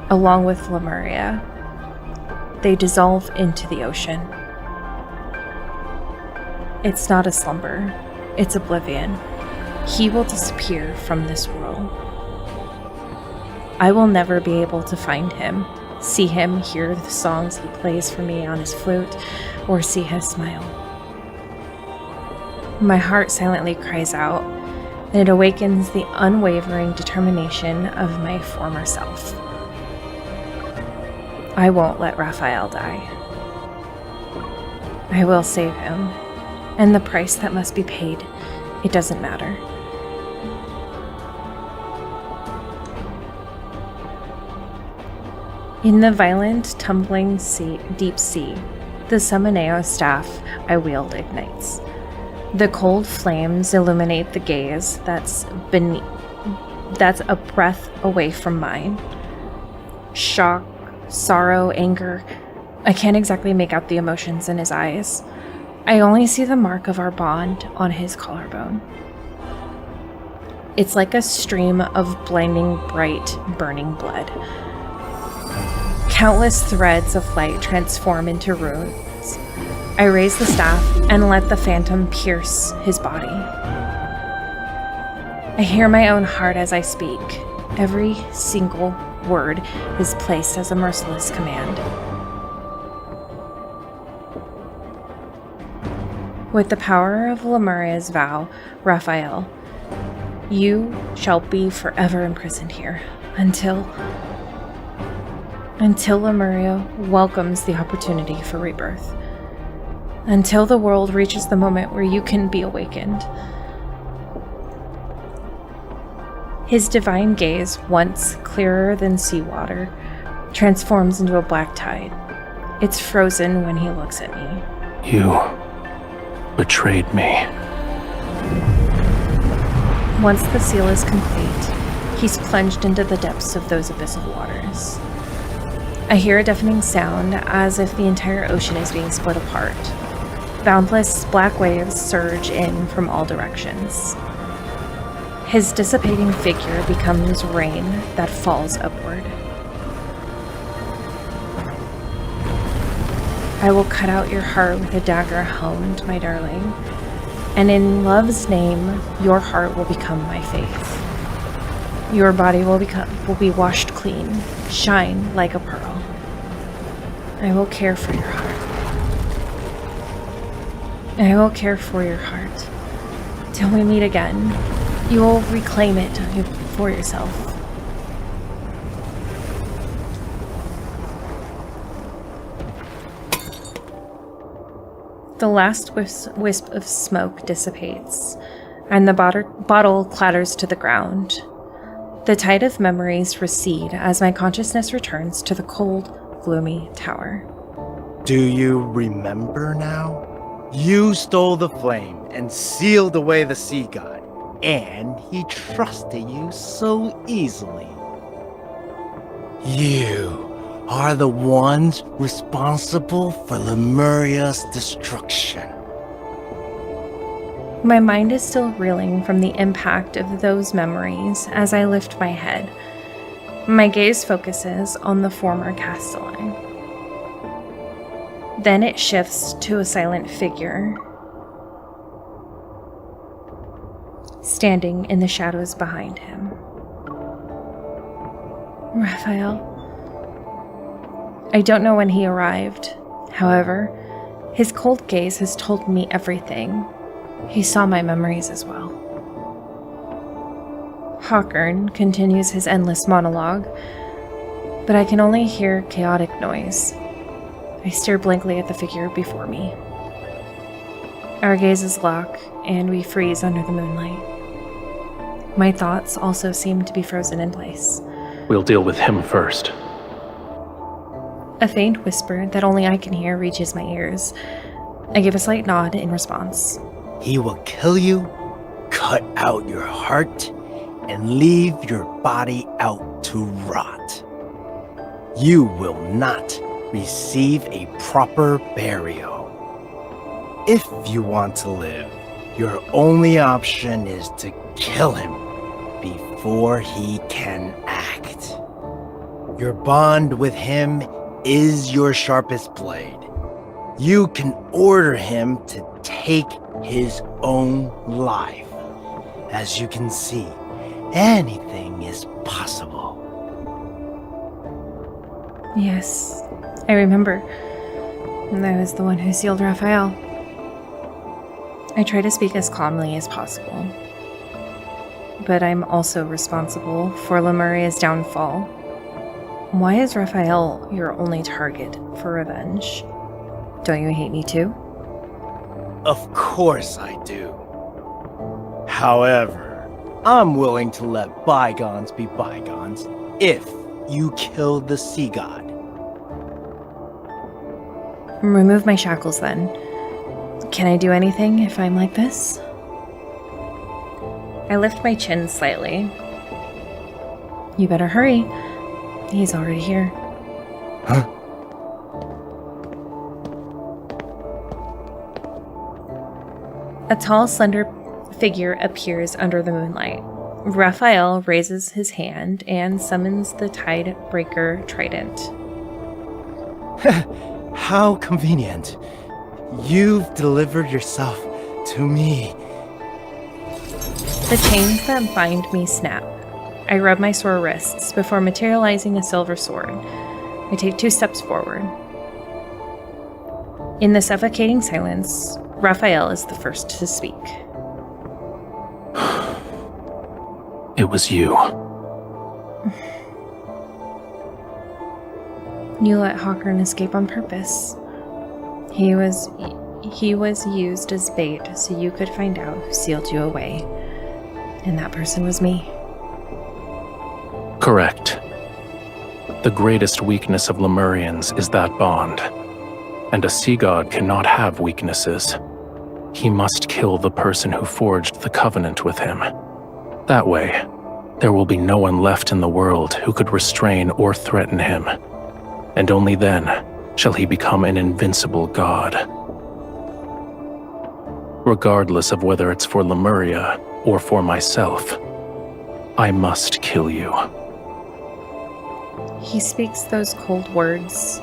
along with Lemuria. They dissolve into the ocean. It's not a slumber, it's oblivion. He will disappear from this world. I will never be able to find him, see him, hear the songs he plays for me on his flute, or see his smile. My heart silently cries out, and it awakens the unwavering determination of my former self. I won't let Rafayel die. I will save him, and the price that must be paid, it doesn't matter. In the violent, tumbling deep sea, the Summoneo staff I wield ignites. The cold flames illuminate the gaze that's a breath away from mine. Shock, sorrow, anger. I can't exactly make out the emotions in his eyes. I only see the mark of our bond on his collarbone. It's like a stream of blinding, bright, burning blood. Countless threads of light transform into runes. I raise the staff and let the phantom pierce his body. I hear my own heart as I speak. Every single word is placed as a merciless command. With the power of Lemuria's vow, Rafayel, you shall be forever imprisoned here until Lemuria welcomes the opportunity for rebirth. Until the world reaches the moment where you can be awakened. His divine gaze, once clearer than seawater, transforms into a black tide. It's frozen when he looks at me. You betrayed me. Once the seal is complete, he's plunged into the depths of those abyssal waters. I hear a deafening sound as if the entire ocean is being split apart. Boundless black waves surge in from all directions. His dissipating figure becomes rain that falls upward. I will cut out your heart with a dagger honed, my darling, and in love's name, your heart will become my faith. Your body will be washed clean, shine like a pearl. I will care for your heart. I will care for your heart. Till we meet again, you will reclaim it for yourself. The last wisp of smoke dissipates, and the bottle clatters to the ground. The tide of memories recede as my consciousness returns to the cold, gloomy tower. Do you remember now? You stole the flame and sealed away the sea god, and he trusted you so easily. You are the ones responsible for Lemuria's destruction. My mind is still reeling from the impact of those memories as I lift my head. My gaze focuses on the former castellan. Then it shifts to a silent figure standing in the shadows behind him. Rafayel. I don't know when he arrived. However, his cold gaze has told me everything. He saw my memories as well. Hawkern continues his endless monologue, but I can only hear chaotic noise. I stare blankly at the figure before me. Our gazes lock, and we freeze under the moonlight. My thoughts also seem to be frozen in place. We'll deal with him first. A faint whisper that only I can hear reaches my ears. I give a slight nod in response. He will kill you, cut out your heart, and leave your body out to rot. You will not receive a proper burial. If you want to live, your only option is to kill him before he can act. Your bond with him is your sharpest blade. You can order him to take his own life. As you can see, anything is possible. Yes, I remember. I was the one who sealed Rafayel. I try to speak as calmly as possible. But I'm also responsible for Lemuria's downfall. Why is Rafayel your only target for revenge? Don't you hate me too? Of course I do. However, I'm willing to let bygones be bygones if you kill the sea god. Remove my shackles then. Can I do anything if I'm like this? I lift my chin slightly. You better hurry. He's already here. Huh? A tall, slender figure appears under the moonlight. Rafayel raises his hand and summons the Tidebreaker Trident. How convenient. You've delivered yourself to me. The chains that bind me snap. I rub my sore wrists before materializing a silver sword. I take 2 steps forward. In the suffocating silence, Rafayel is the first to speak. It was you. You let Hawkern escape on purpose. He was used as bait so you could find out who sealed you away. And that person was me. Correct. The greatest weakness of Lemurians is that bond. And a sea god cannot have weaknesses. He must kill the person who forged the covenant with him. That way, there will be no one left in the world who could restrain or threaten him. And only then shall he become an invincible god. Regardless of whether it's for Lemuria or for myself, I must kill you. He speaks those cold words.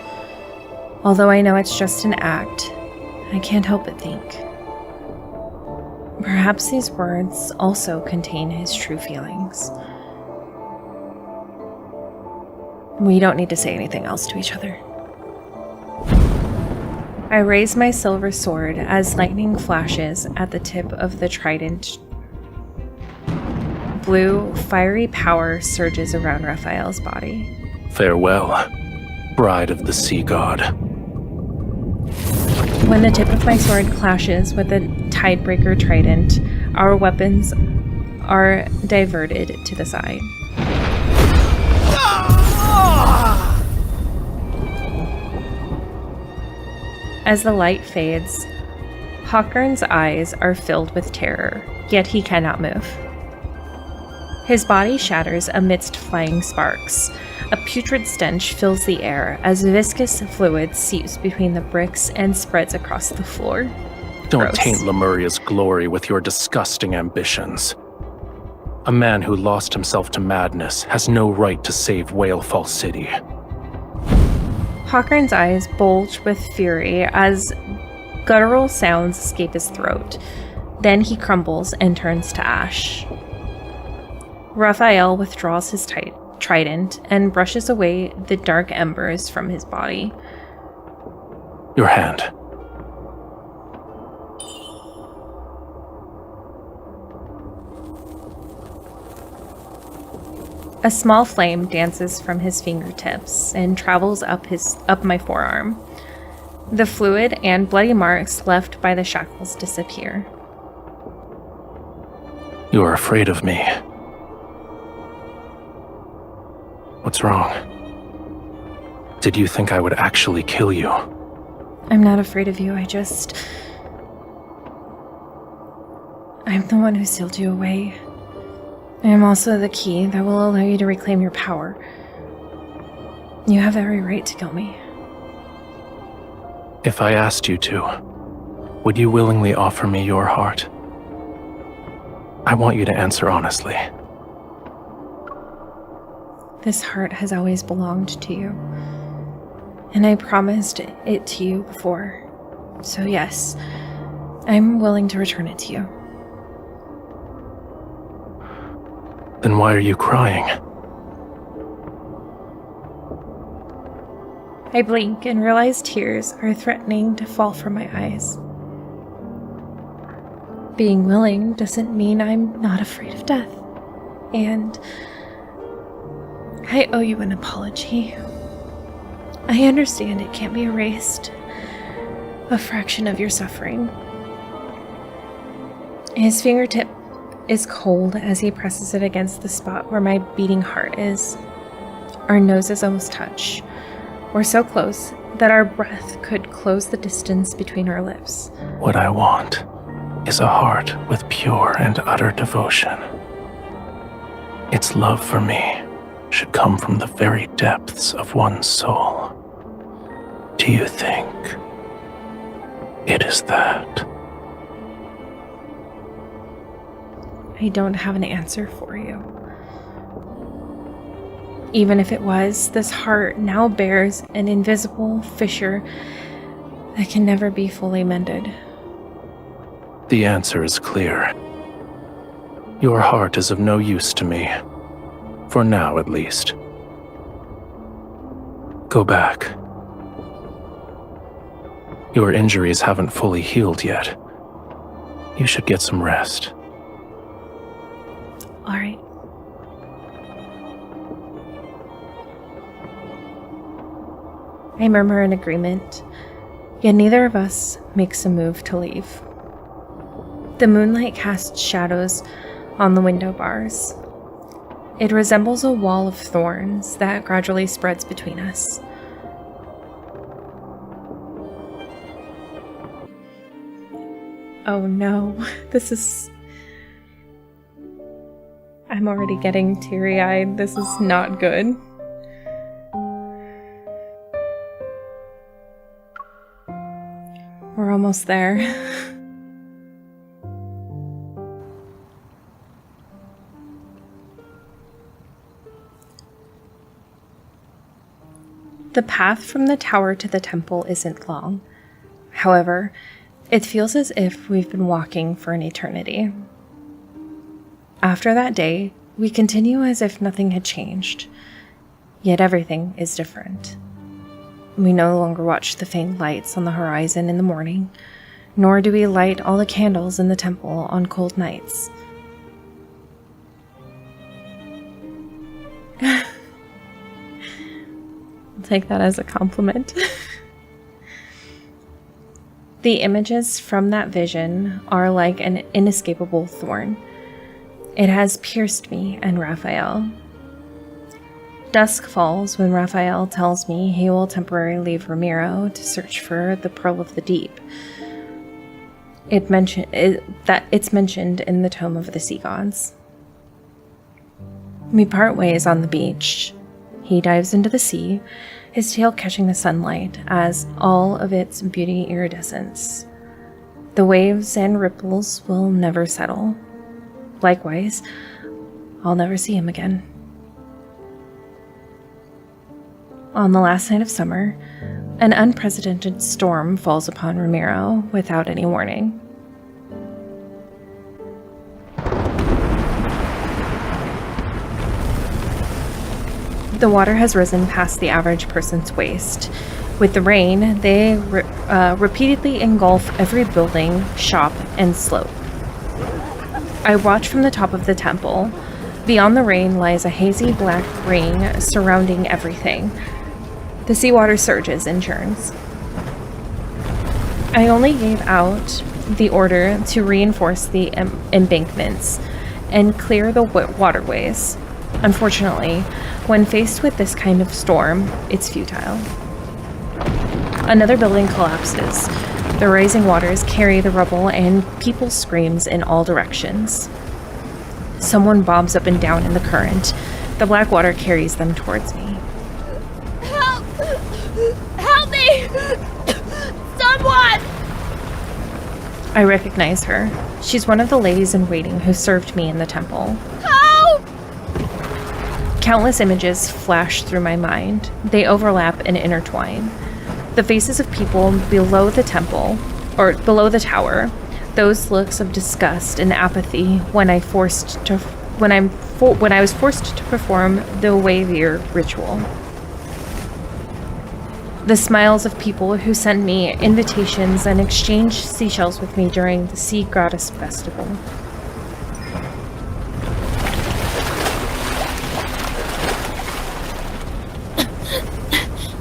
Although I know it's just an act, I can't help but think. Perhaps these words also contain his true feelings. We don't need to say anything else to each other. I raise my silver sword as lightning flashes at the tip of the trident. Blue, fiery power surges around Rafayel's body. Farewell, bride of the sea god. When the tip of my sword clashes with the Tidebreaker Trident, our weapons are diverted to the side. As the light fades, Hawkern's eyes are filled with terror, yet he cannot move. His body shatters amidst flying sparks. A putrid stench fills the air as viscous fluid seeps between the bricks and spreads across the floor. Don't Gross. taint Lemuria's glory with your disgusting ambitions. A man who lost himself to madness has no right to save Whalefall City. Hawkern's eyes bulge with fury as guttural sounds escape his throat. Then he crumbles and turns to ash. Rafayel withdraws his trident and brushes away the dark embers from his body. Your hand. A small flame dances from his fingertips and travels up my forearm. The fluid and bloody marks left by the shackles disappear. You are afraid of me. What's wrong? Did you think I would actually kill you? I'm not afraid of you, I'm the one who sealed you away. I am also the key that will allow you to reclaim your power. You have every right to kill me. If I asked you to, would you willingly offer me your heart? I want you to answer honestly. This heart has always belonged to you, and I promised it to you before. So yes, I'm willing to return it to you. Then why are you crying? I blink and realize tears are threatening to fall from my eyes. Being willing doesn't mean I'm not afraid of death. And I owe you an apology. I understand it can't be erased. A fraction of your suffering. His fingertip is cold as he presses it against the spot where my beating heart is. Our noses almost touch. We're so close that our breath could close the distance between our lips. What I want is a heart with pure and utter devotion. Its love for me should come from the very depths of one's soul. Do you think it is that? I don't have an answer for you. Even if it was, this heart now bears an invisible fissure that can never be fully mended. The answer is clear. Your heart is of no use to me. For now, at least. Go back. Your injuries haven't fully healed yet. You should get some rest. All right. I murmur an agreement, yet neither of us makes a move to leave. The moonlight casts shadows on the window bars. It resembles a wall of thorns that gradually spreads between us. Oh no, I'm already getting teary-eyed. This is not good. We're almost there. The path from the tower to the temple isn't long. However, it feels as if we've been walking for an eternity. After that day, we continue as if nothing had changed, yet everything is different. We no longer watch the faint lights on the horizon in the morning, nor do we light all the candles in the temple on cold nights. I'll take that as a compliment. The images from that vision are like an inescapable thorn. It has pierced me and Rafayel. Dusk falls when Rafayel tells me he will temporarily leave Romirro to search for the Pearl of the Deep. It's mentioned in the Tome of the Sea Gods. We part ways on the beach. He dives into the sea, his tail catching the sunlight as all of its beauty iridescence. The waves and ripples will never settle. Likewise, I'll never see him again. On the last night of summer, an unprecedented storm falls upon Romirro without any warning. The water has risen past the average person's waist. With the rain, they repeatedly engulf every building, shop, and slope. I watch from the top of the temple. Beyond the rain lies a hazy black ring surrounding everything. The seawater surges and churns. I only gave out the order to reinforce the embankments and clear the waterways. Unfortunately, when faced with this kind of storm, it's futile. Another building collapses. The rising waters carry the rubble and people's screams in all directions. Someone bobs up and down in the current. The black water carries them towards me. Help! Help me! Someone! I recognize her. She's one of the ladies in waiting who served me in the temple. Help! Countless images flash through my mind. They overlap and intertwine. The faces of people below the temple, or below the tower, those looks of disgust and apathy when I was forced to perform the Wavier ritual. The smiles of people who sent me invitations and exchanged seashells with me during the Sea Goddess Festival.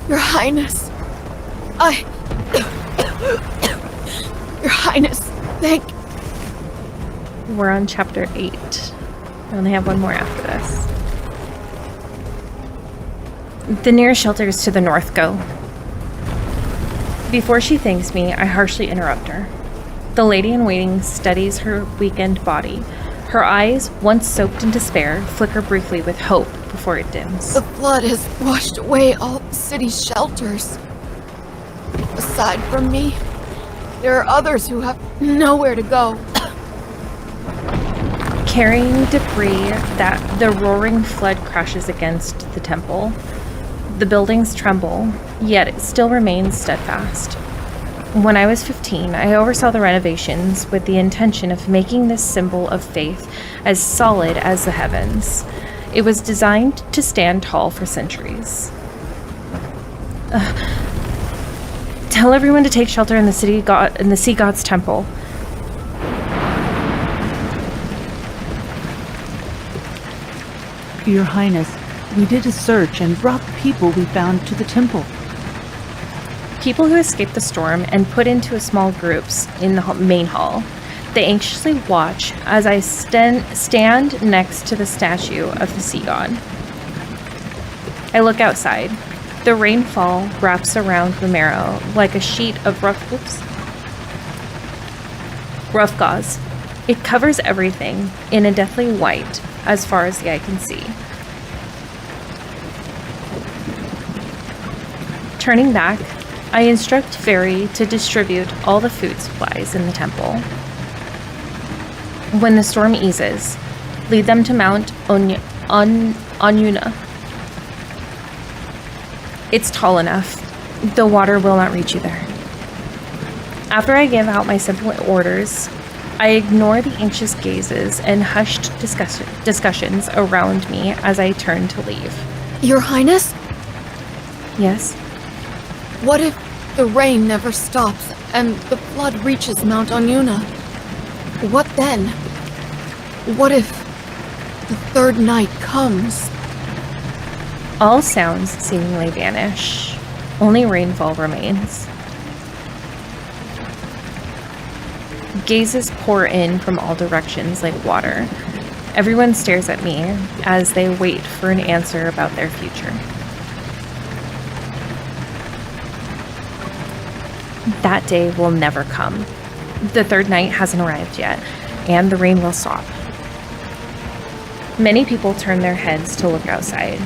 Your Highness, Your Highness, thank... We're on chapter 8. I only have one more after this. The nearest shelter is to the north. Go. Before she thanks me, I harshly interrupt her. The lady in waiting steadies her weakened body. Her eyes, once soaked in despair, flicker briefly with hope before it dims. The flood has washed away all the city's shelters. Aside from me, there are others who have nowhere to go. Carrying debris, that the roaring flood crashes against the temple. The buildings tremble, yet it still remains steadfast. When I was 15, I oversaw the renovations with the intention of making this symbol of faith as solid as the heavens. It was designed to stand tall for centuries. Tell everyone to take shelter in the Sea God's temple. Your Highness, we did a search and brought the people we found to the temple. People who escaped the storm and put into small groups in the main hall. They anxiously watch as I stand next to the statue of the sea god. I look outside. The rainfall wraps around Romirro like a sheet of rough gauze. It covers everything in a deathly white as far as the eye can see. Turning back, I instruct Fairy to distribute all the food supplies in the temple. When the storm eases, lead them to Mount Onyuna. It's tall enough. The water will not reach you there. After I give out my simple orders, I ignore the anxious gazes and hushed discussions around me as I turn to leave. Your Highness? Yes? What if the rain never stops and the flood reaches Mount Onyuna? What then? What if the third night comes? All sounds seemingly vanish. Only rainfall remains. Gazes pour in from all directions like water. Everyone stares at me as they wait for an answer about their future. That day will never come. The third night hasn't arrived yet, and the rain will stop. Many people turn their heads to look outside.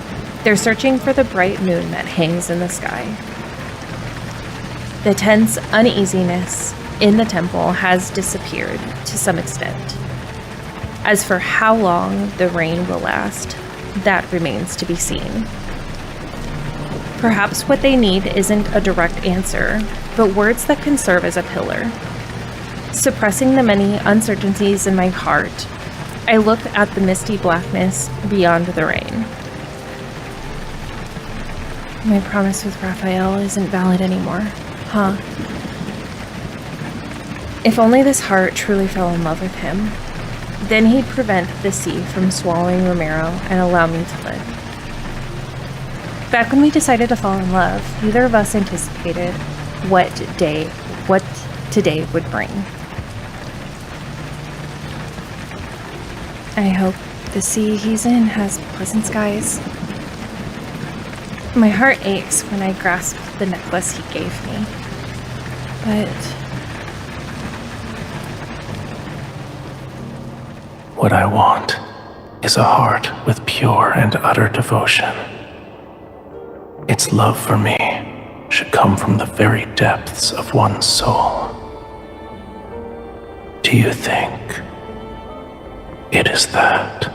They're searching for the bright moon that hangs in the sky. The tense uneasiness in the temple has disappeared to some extent. As for how long the rain will last, that remains to be seen. Perhaps what they need isn't a direct answer, but words that can serve as a pillar. Suppressing the many uncertainties in my heart, I look at the misty blackness beyond the rain. My promise with Rafayel isn't valid anymore, huh? If only this heart truly fell in love with him, then he'd prevent the sea from swallowing Romirro and allow me to live. Back when we decided to fall in love, neither of us anticipated what today would bring. I hope the sea he's in has pleasant skies. My heart aches when I grasp the necklace he gave me, but what I want is a heart with pure and utter devotion. Its love for me should come from the very depths of one's soul. Do you think it is that?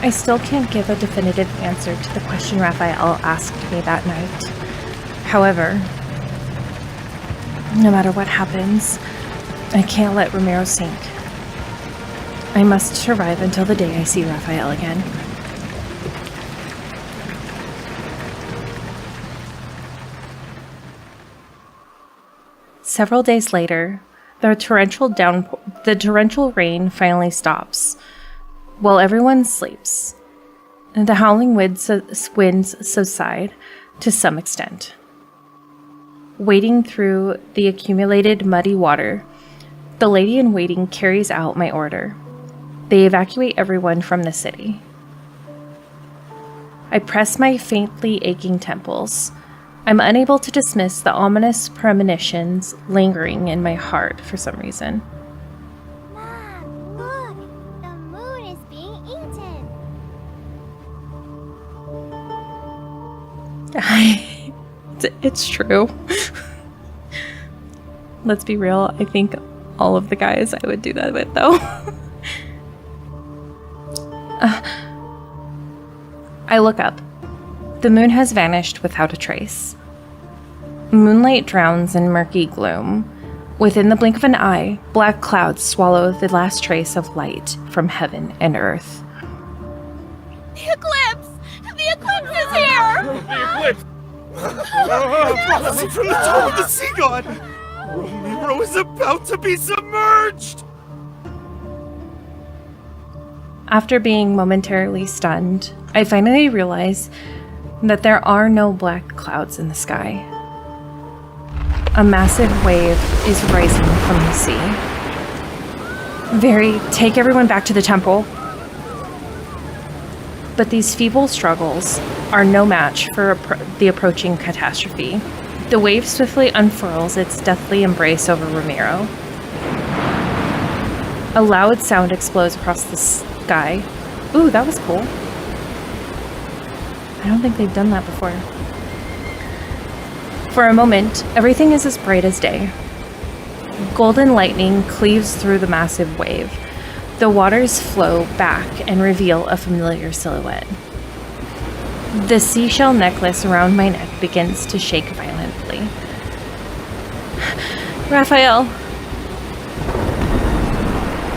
I still can't give a definitive answer to the question Rafayel asked me that night. However, no matter what happens, I can't let Romirro sink. I must survive until the day I see Rafayel again. Several days later, the torrential rain finally stops, while everyone sleeps. The howling winds subside to some extent. Wading through the accumulated muddy water, the lady-in-waiting carries out my order. They evacuate everyone from the city. I press my faintly aching temples. I'm unable to dismiss the ominous premonitions lingering in my heart for some reason. Mom, look! The moon is being eaten! It's true. Let's be real, I think all of the guys I would do that with, though. I look up. The moon has vanished without a trace. Moonlight drowns in murky gloom. Within the blink of an eye, black clouds swallow the last trace of light from heaven and earth. The eclipse! The eclipse is here! The eclipse! Prophecy from the Tome of the Sea God! Romirro is about to be submerged! After being momentarily stunned, I finally realize that there are no black clouds in the sky. A massive wave is rising from the sea. Very, take everyone back to the temple. But these feeble struggles are no match for the approaching catastrophe. The wave swiftly unfurls its deathly embrace over Romirro. A loud sound explodes across the sky. Ooh, that was cool. I don't think they've done that before. For a moment, everything is as bright as day. Golden lightning cleaves through the massive wave. The waters flow back and reveal a familiar silhouette. The seashell necklace around my neck begins to shake violently. Rafayel!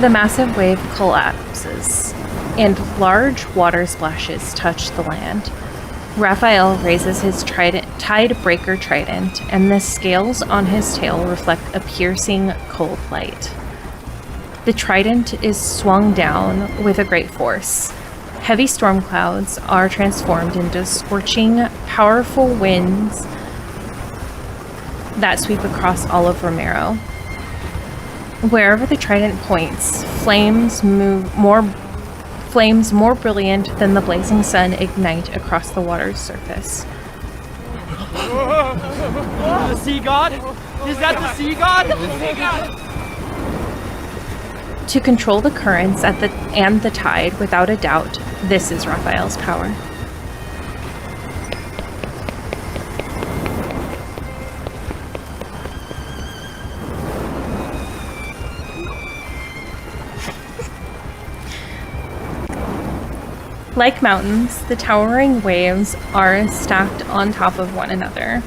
The massive wave collapses, and large water splashes touch the land. Rafayel raises his tide-breaker trident, and the scales on his tail reflect a piercing, cold light. The trident is swung down with a great force. Heavy storm clouds are transformed into scorching, powerful winds that sweep across all of Romirro. Wherever the trident points, flames more brilliant than the blazing sun ignite across the water's surface. The sea god? Is that the sea god? The sea god! To control the currents and the tide, without a doubt, this is Rafayel's power. Like mountains, the towering waves are stacked on top of one another.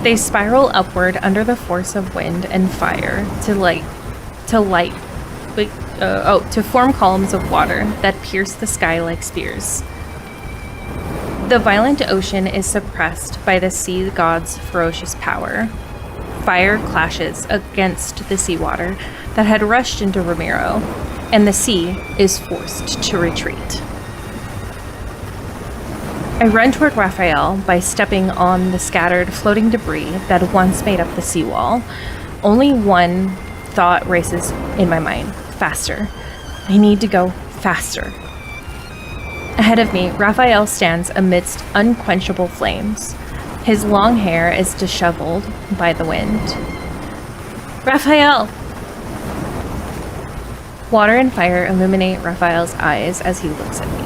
They spiral upward under the force of wind and fire to form columns of water that pierce the sky like spears. The violent ocean is suppressed by the sea god's ferocious power. Fire clashes against the seawater that had rushed into Romirro, and the sea is forced to retreat. I run toward Rafayel by stepping on the scattered floating debris that once made up the seawall. Only one thought races in my mind. Faster. I need to go faster. Ahead of me, Rafayel stands amidst unquenchable flames. His long hair is disheveled by the wind. Rafayel! Water and fire illuminate Raphael's eyes as he looks at me.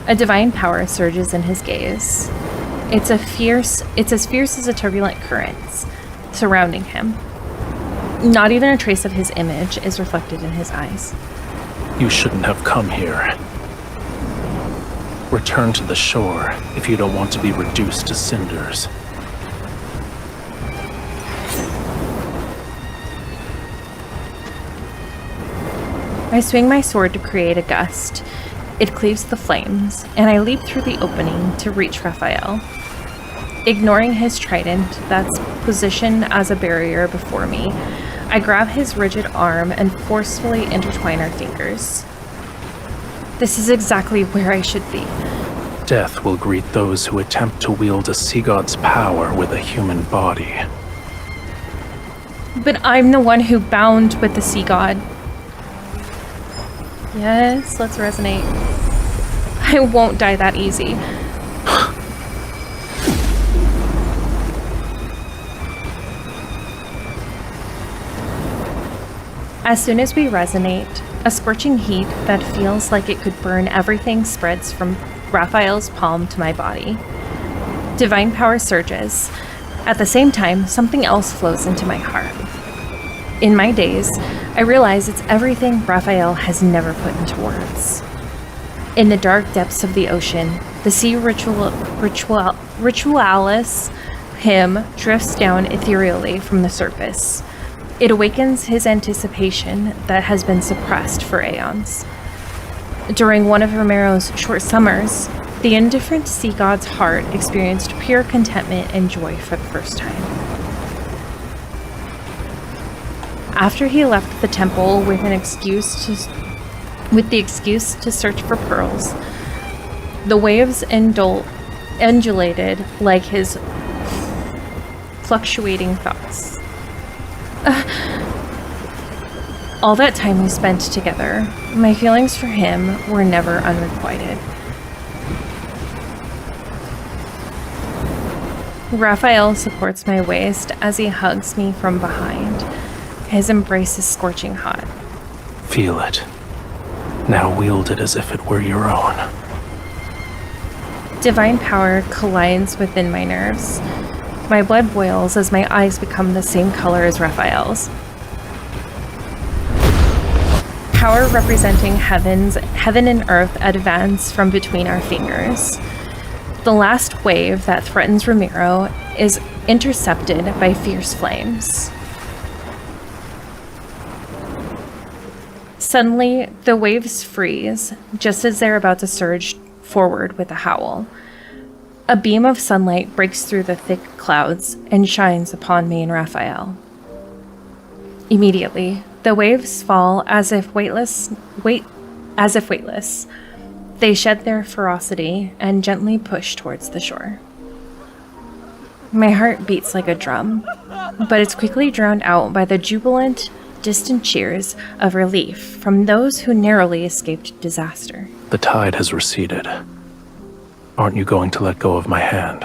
A divine power surges in his gaze. It's as fierce as a turbulent current surrounding him. Not even a trace of his image is reflected in his eyes. You shouldn't have come here. Return to the shore if you don't want to be reduced to cinders. I swing my sword to create a gust. It cleaves the flames, and I leap through the opening to reach Rafayel. Ignoring his trident that's positioned as a barrier before me, I grab his rigid arm and forcefully intertwine our fingers. This is exactly where I should be. Death will greet those who attempt to wield a sea god's power with a human body. But I'm the one who bound with the sea god. Yes, let's resonate. I won't die that easy. As soon as we resonate, a scorching heat that feels like it could burn everything spreads from Raphael's palm to my body. Divine power surges. At the same time, something else flows into my heart. In my daze, I realize it's everything Raphael has never put into words. In the dark depths of the ocean, the sea ritualis hymn drifts down ethereally from the surface. It awakens his anticipation that has been suppressed for aeons. During one of Romirro's short summers, the indifferent sea god's heart experienced pure contentment and joy for the first time. After he left the temple with the excuse to search for pearls, the waves undulated like his fluctuating thoughts. All that time we spent together, my feelings for him were never unrequited. Rafayel supports my waist as he hugs me from behind. His embrace is scorching hot. Feel it. Now wield it as if it were your own. Divine power collides within my nerves. My blood boils as my eyes become the same color as Raphael's. Power representing heaven and earth advance from between our fingers. The last wave that threatens Romirro is intercepted by fierce flames. Suddenly, the waves freeze, just as they're about to surge forward with a howl. A beam of sunlight breaks through the thick clouds and shines upon me and Rafayel. Immediately, the waves fall as if weightless. They shed their ferocity and gently push towards the shore. My heart beats like a drum, but it's quickly drowned out by the jubilant, distant cheers of relief from those who narrowly escaped disaster. The tide has receded. Aren't you going to let go of my hand?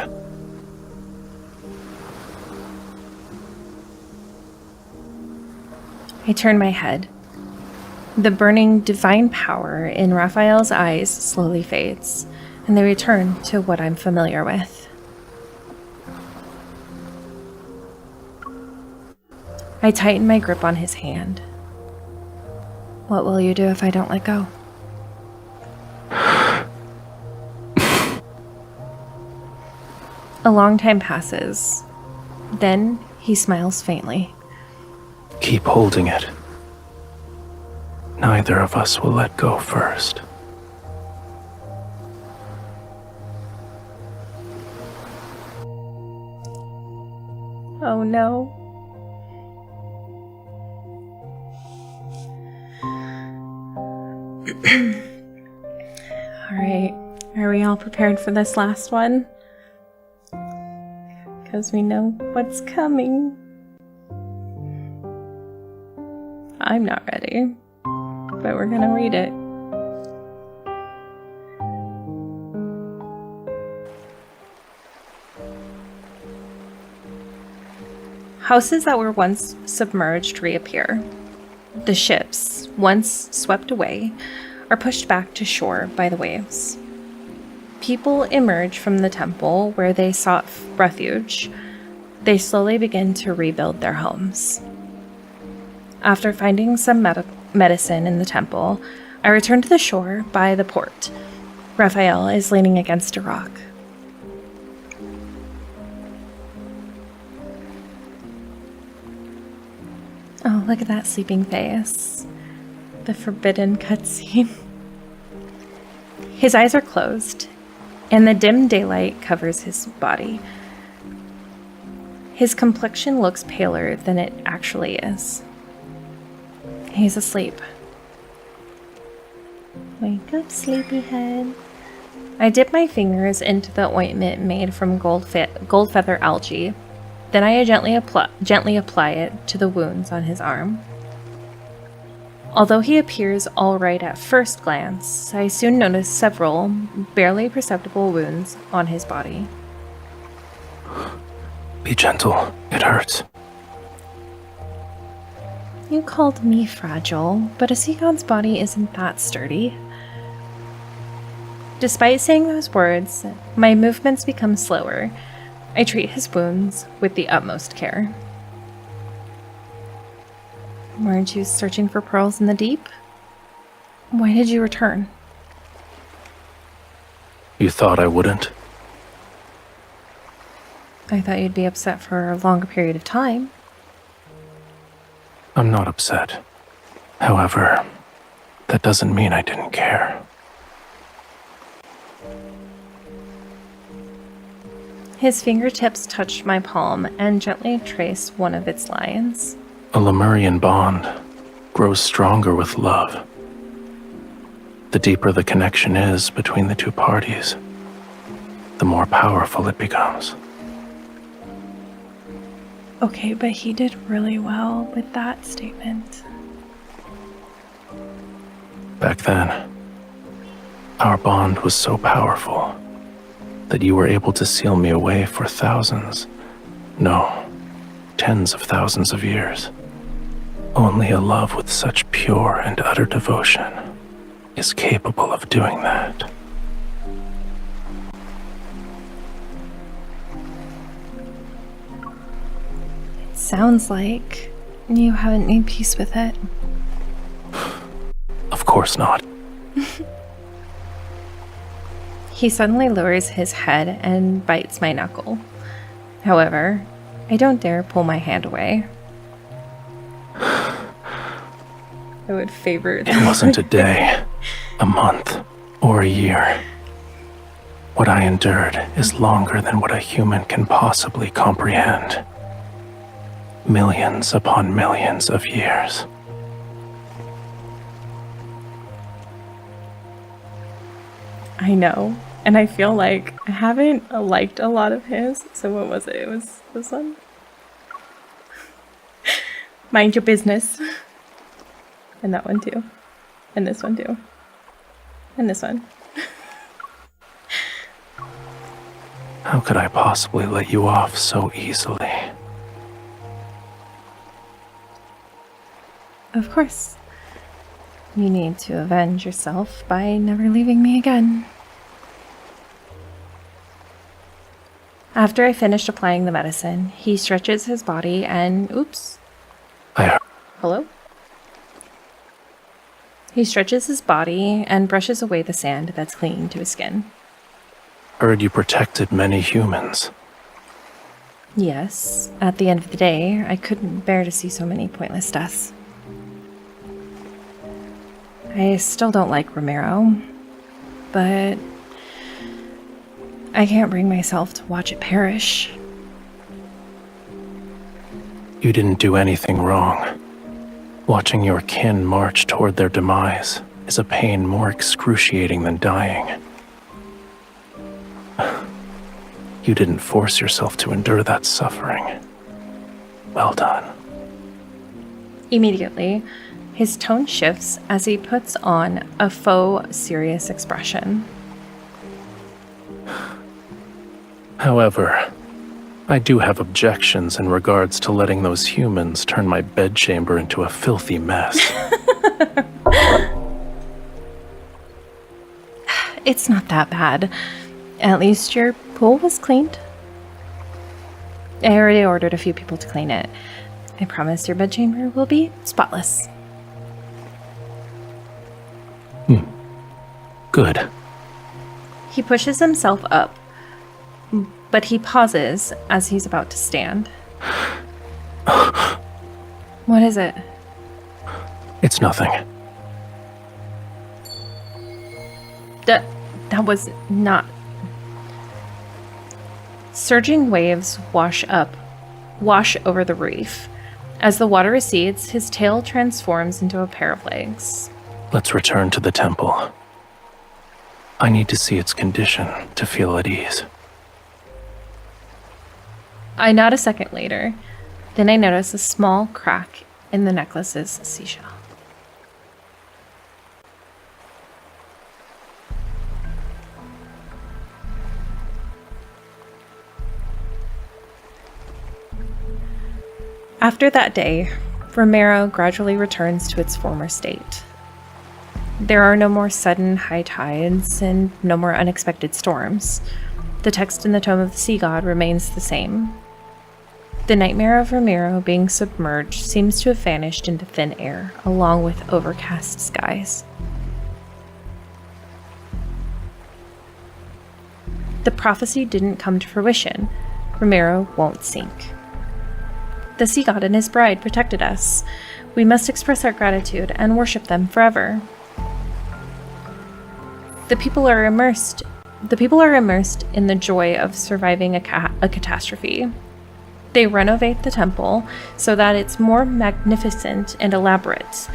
I turn my head. The burning divine power in Raphael's eyes slowly fades, and they return to what I'm familiar with. I tighten my grip on his hand. What will you do if I don't let go? A long time passes. Then he smiles faintly. Keep holding it. Neither of us will let go first. Oh no. Alright, are we all prepared for this last one? Because we know what's coming. I'm not ready, but we're gonna read it. Houses that were once submerged reappear. The ships, once swept away, are pushed back to shore by the waves. People emerge from the temple where they sought refuge. They slowly begin to rebuild their homes. After finding some medicine in the temple, I return to the shore by the port. Rafayel is leaning against a rock. Oh, look at that sleeping face. The forbidden cutscene. His eyes are closed, and the dim daylight covers his body. His complexion looks paler than it actually is. He's asleep. Wake up, sleepyhead. I dip my fingers into the ointment made from gold feather algae. Then I gently apply it to the wounds on his arm. Although he appears all right at first glance, I soon notice several barely perceptible wounds on his body. Be gentle. It hurts. You called me fragile, but a sea god's body isn't that sturdy. Despite saying those words, my movements become slower. I treat his wounds with the utmost care. Weren't you searching for pearls in the deep? Why did you return? You thought I wouldn't? I thought you'd be upset for a longer period of time. I'm not upset. However, that doesn't mean I didn't care. His fingertips touched my palm and gently traced one of its lines. A Lemurian bond grows stronger with love. The deeper the connection is between the two parties, the more powerful it becomes. Okay, but he did really well with that statement. Back then, our bond was so powerful that you were able to seal me away for thousands, no, tens of thousands of years. Only a love with such pure and utter devotion is capable of doing that. It sounds like you haven't made peace with it. Of course not. He suddenly lowers his head and bites my knuckle. However, I don't dare pull my hand away. I would favor it. It wasn't a day, a month, or a year. What I endured is longer than what a human can possibly comprehend. Millions upon millions of years. I know. And I feel like I haven't liked a lot of his. So what was it? It was this one? Mind your business. And that one too. And this one too. And this one. How could I possibly let you off so easily? Of course. You need to avenge yourself by never leaving me again. After I finished applying the medicine, he stretches his body and... Oops. Hello? He stretches his body and brushes away the sand that's clinging to his skin. Heard you protected many humans. Yes, at the end of the day, I couldn't bear to see so many pointless deaths. I still don't like Romirro, but I can't bring myself to watch it perish. You didn't do anything wrong. Watching your kin march toward their demise is a pain more excruciating than dying. You didn't force yourself to endure that suffering. Well done. Immediately, his tone shifts as he puts on a faux serious expression. However, I do have objections in regards to letting those humans turn my bedchamber into a filthy mess. It's not that bad. At least your pool was cleaned. I already ordered a few people to clean it. I promise your bedchamber will be spotless. Good. He pushes himself up, but he pauses as he's about to stand. What is it? It's nothing. That was not... Surging waves wash over the reef. As the water recedes, his tail transforms into a pair of legs. Let's return to the temple. I need to see its condition to feel at ease. I nod a second later. Then I notice a small crack in the necklace's seashell. After that day, Romirro gradually returns to its former state. There are no more sudden high tides and no more unexpected storms. The text in the Tome of the Sea God remains the same. The nightmare of Romirro being submerged seems to have vanished into thin air, along with overcast skies. The prophecy didn't come to fruition. Romirro won't sink. The Sea God and his bride protected us. We must express our gratitude and worship them forever. The people are immersed in the joy of surviving a catastrophe. They renovate the temple so that it's more magnificent and elaborate,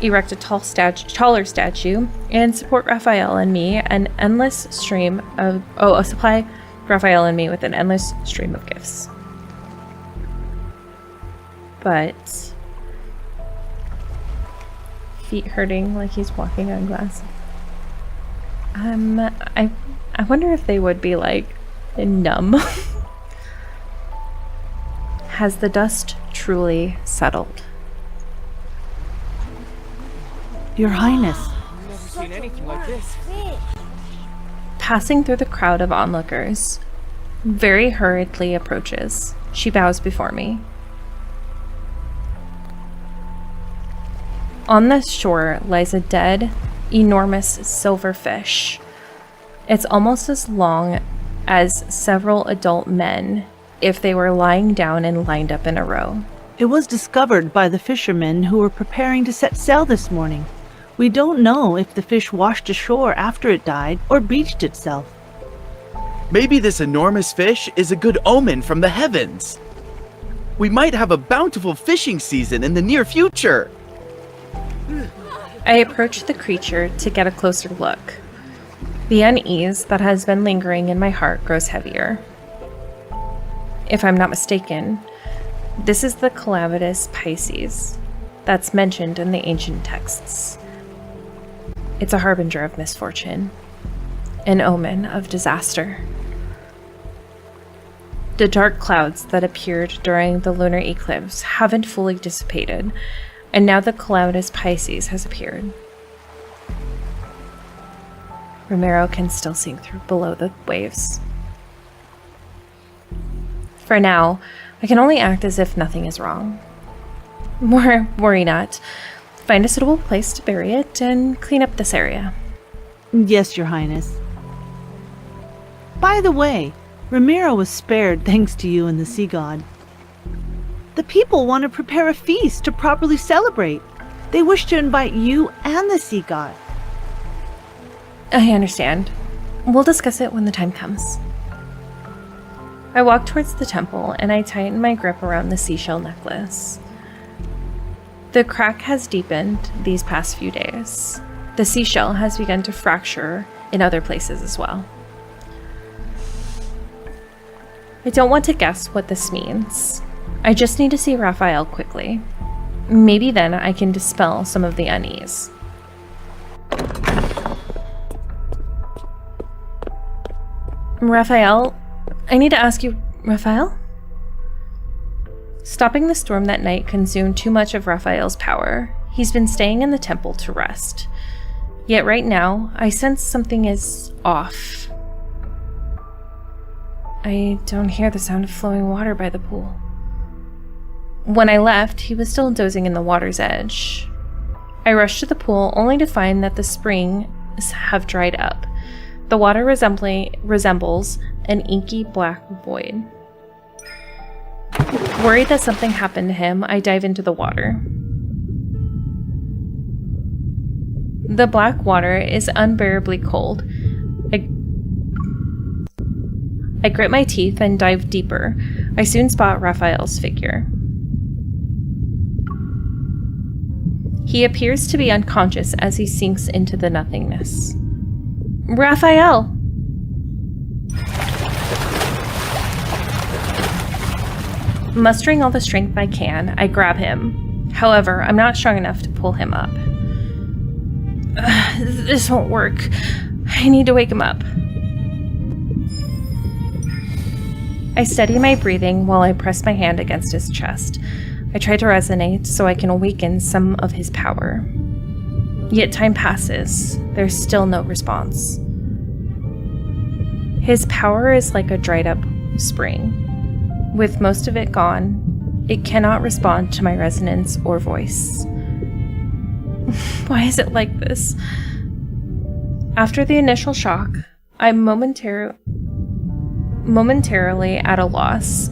erect a taller statue, and support Rafayel and me supply Rafayel and me with an endless stream of gifts. But feet hurting like he's walking on glass. I wonder if they would be like numb. Has the dust truly settled? Your Highness. I've never seen anything like this. Passing through the crowd of onlookers, very hurriedly approaches. She bows before me. On the shore lies a dead, enormous silver fish. It's almost as long as several adult men if they were lying down and lined up in a row. It was discovered by the fishermen who were preparing to set sail this morning. We don't know if the fish washed ashore after it died or beached itself. Maybe this enormous fish is a good omen from the heavens. We might have a bountiful fishing season in the near future. I approach the creature to get a closer look. The unease that has been lingering in my heart grows heavier. If I'm not mistaken, this is the calamitous Pisces that's mentioned in the ancient texts. It's a harbinger of misfortune, an omen of disaster. The dark clouds that appeared during the lunar eclipse haven't fully dissipated, and now the calamitous Pisces has appeared. Romirro can still sink through below the waves. For now, I can only act as if nothing is wrong. Worry not. Find a suitable place to bury it and clean up this area. Yes, Your Highness. By the way, Romirro was spared thanks to you and the sea god. The people want to prepare a feast to properly celebrate. They wish to invite you and the sea god. I understand. We'll discuss it when the time comes. I walk towards the temple and I tighten my grip around the seashell necklace. The crack has deepened these past few days. The seashell has begun to fracture in other places as well. I don't want to guess what this means. I just need to see Rafayel quickly. Maybe then I can dispel some of the unease. Rafayel, I need to ask you, Rafayel? Stopping the storm that night consumed too much of Rafayel's power. He's been staying in the temple to rest. Yet right now, I sense something is off. I don't hear the sound of flowing water by the pool. When I left, he was still dozing in the water's edge. I rushed to the pool only to find that the springs have dried up. The water resembles an inky black void. Worried that something happened to him, I dive into the water. The black water is unbearably cold. I grit my teeth and dive deeper. I soon spot Rafayel's figure. He appears to be unconscious as he sinks into the nothingness. Rafayel! Mustering all the strength I can, I grab him. However, I'm not strong enough to pull him up. This won't work. I need to wake him up. I steady my breathing while I press my hand against his chest. I try to resonate so I can awaken some of his power. Yet time passes. There's still no response. His power is like a dried up spring. With most of it gone, it cannot respond to my resonance or voice. Why is it like this? After the initial shock, I'm momentarily at a loss.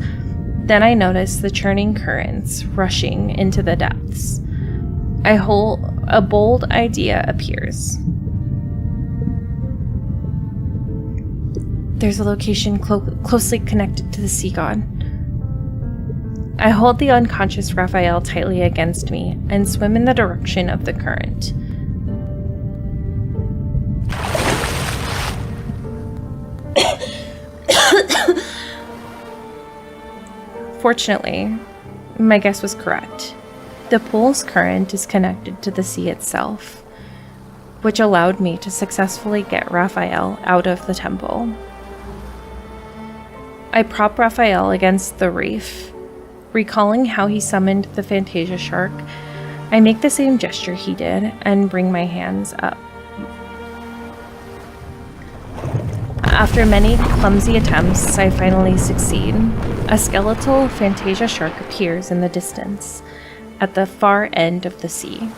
Then I notice the churning currents rushing into the depths. A bold idea appears. There's a location closely connected to the sea god. I hold the unconscious Rafayel tightly against me and swim in the direction of the current. Fortunately, my guess was correct. The pool's current is connected to the sea itself, which allowed me to successfully get Rafayel out of the temple. I prop Rafayel against the reef. Recalling how he summoned the Fantasia shark, I make the same gesture he did and bring my hands up. After many clumsy attempts, I finally succeed. A skeletal Fantasia shark appears in the distance, at the far end of the sea.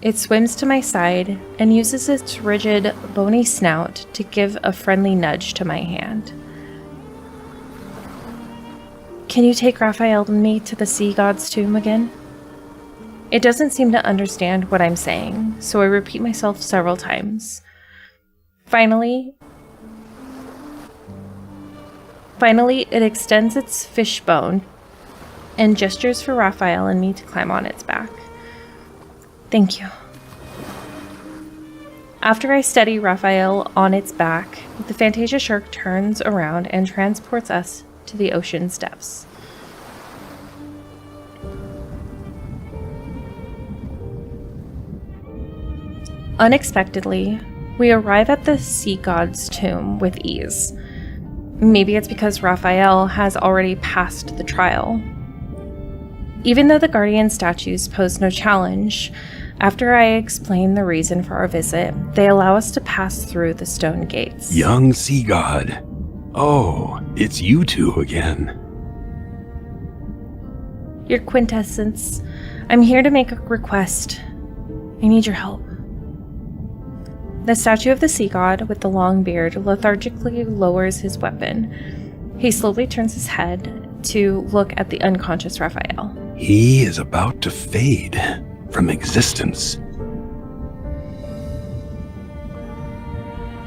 It swims to my side and uses its rigid, bony snout to give a friendly nudge to my hand. Can you take Rafayel and me to the sea god's tomb again? It doesn't seem to understand what I'm saying, so I repeat myself several times. Finally, it extends its fishbone and gestures for Rafayel and me to climb on its back. Thank you. After I steady Rafayel on its back, the Fantasia shark turns around and transports us to the ocean's depths. Unexpectedly, we arrive at the sea god's tomb with ease. Maybe it's because Rafayel has already passed the trial. Even though the guardian statues pose no challenge, after I explain the reason for our visit, they allow us to pass through the stone gates. Young sea god. Oh, it's you two again. Your quintessence. I'm here to make a request. I need your help. The statue of the sea god with the long beard lethargically lowers his weapon. He slowly turns his head to look at the unconscious Rafayel. He is about to fade from existence.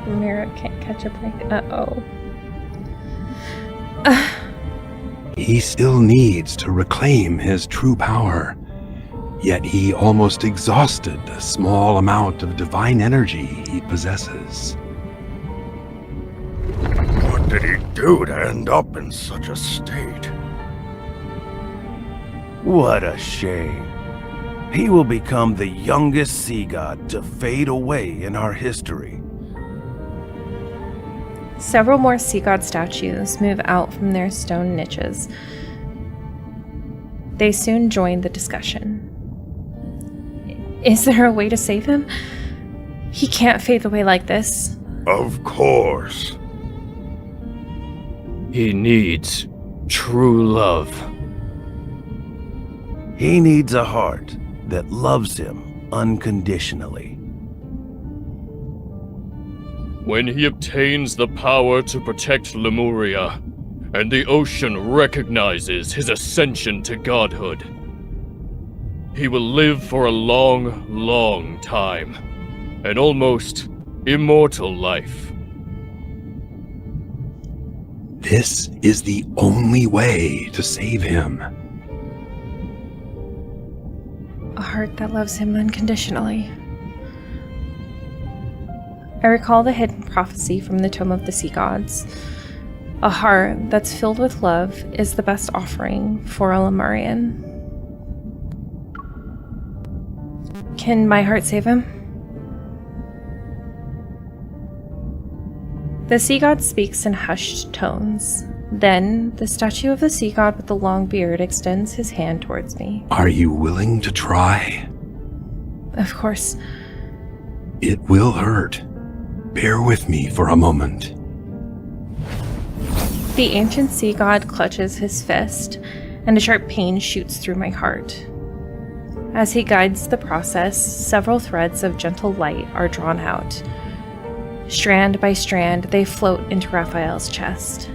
Romirro can't catch a break. Uh-oh. He still needs to reclaim his true power, yet he almost exhausted the small amount of divine energy he possesses. What did he do to end up in such a state? What a shame. He will become the youngest sea god to fade away in our history. Several more sea god statues move out from their stone niches. They soon join the discussion. Is there a way to save him? He can't fade away like this. Of course. He needs true love. He needs a heart that loves him unconditionally. When he obtains the power to protect Lemuria, and the ocean recognizes his ascension to godhood, he will live for a long, long time, an almost immortal life. This is the only way to save him. A heart that loves him unconditionally. I recall the hidden prophecy from the Tome of the Sea Gods. A heart that's filled with love is the best offering for a Lemurian. Can my heart save him? The sea god speaks in hushed tones. Then, the statue of the sea god with the long beard extends his hand towards me. Are you willing to try? Of course. It will hurt. Bear with me for a moment. The ancient sea god clutches his fist, and a sharp pain shoots through my heart. As he guides the process, several threads of gentle light are drawn out. Strand by strand, they float into Rafayel's chest.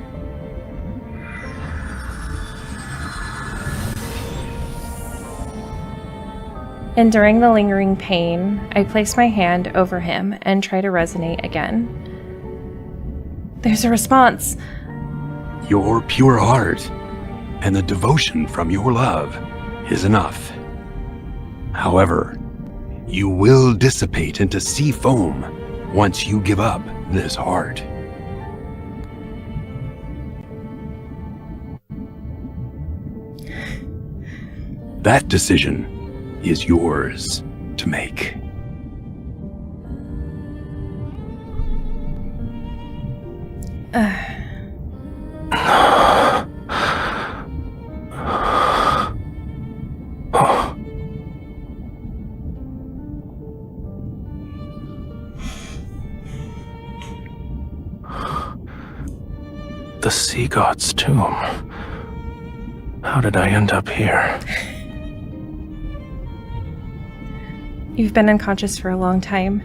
Enduring the lingering pain, I place my hand over him and try to resonate again. There's a response. Your pure heart and the devotion from your love is enough. However, you will dissipate into sea foam once you give up this heart. That decision is yours to make. The sea god's tomb. How did I end up here? You've been unconscious for a long time.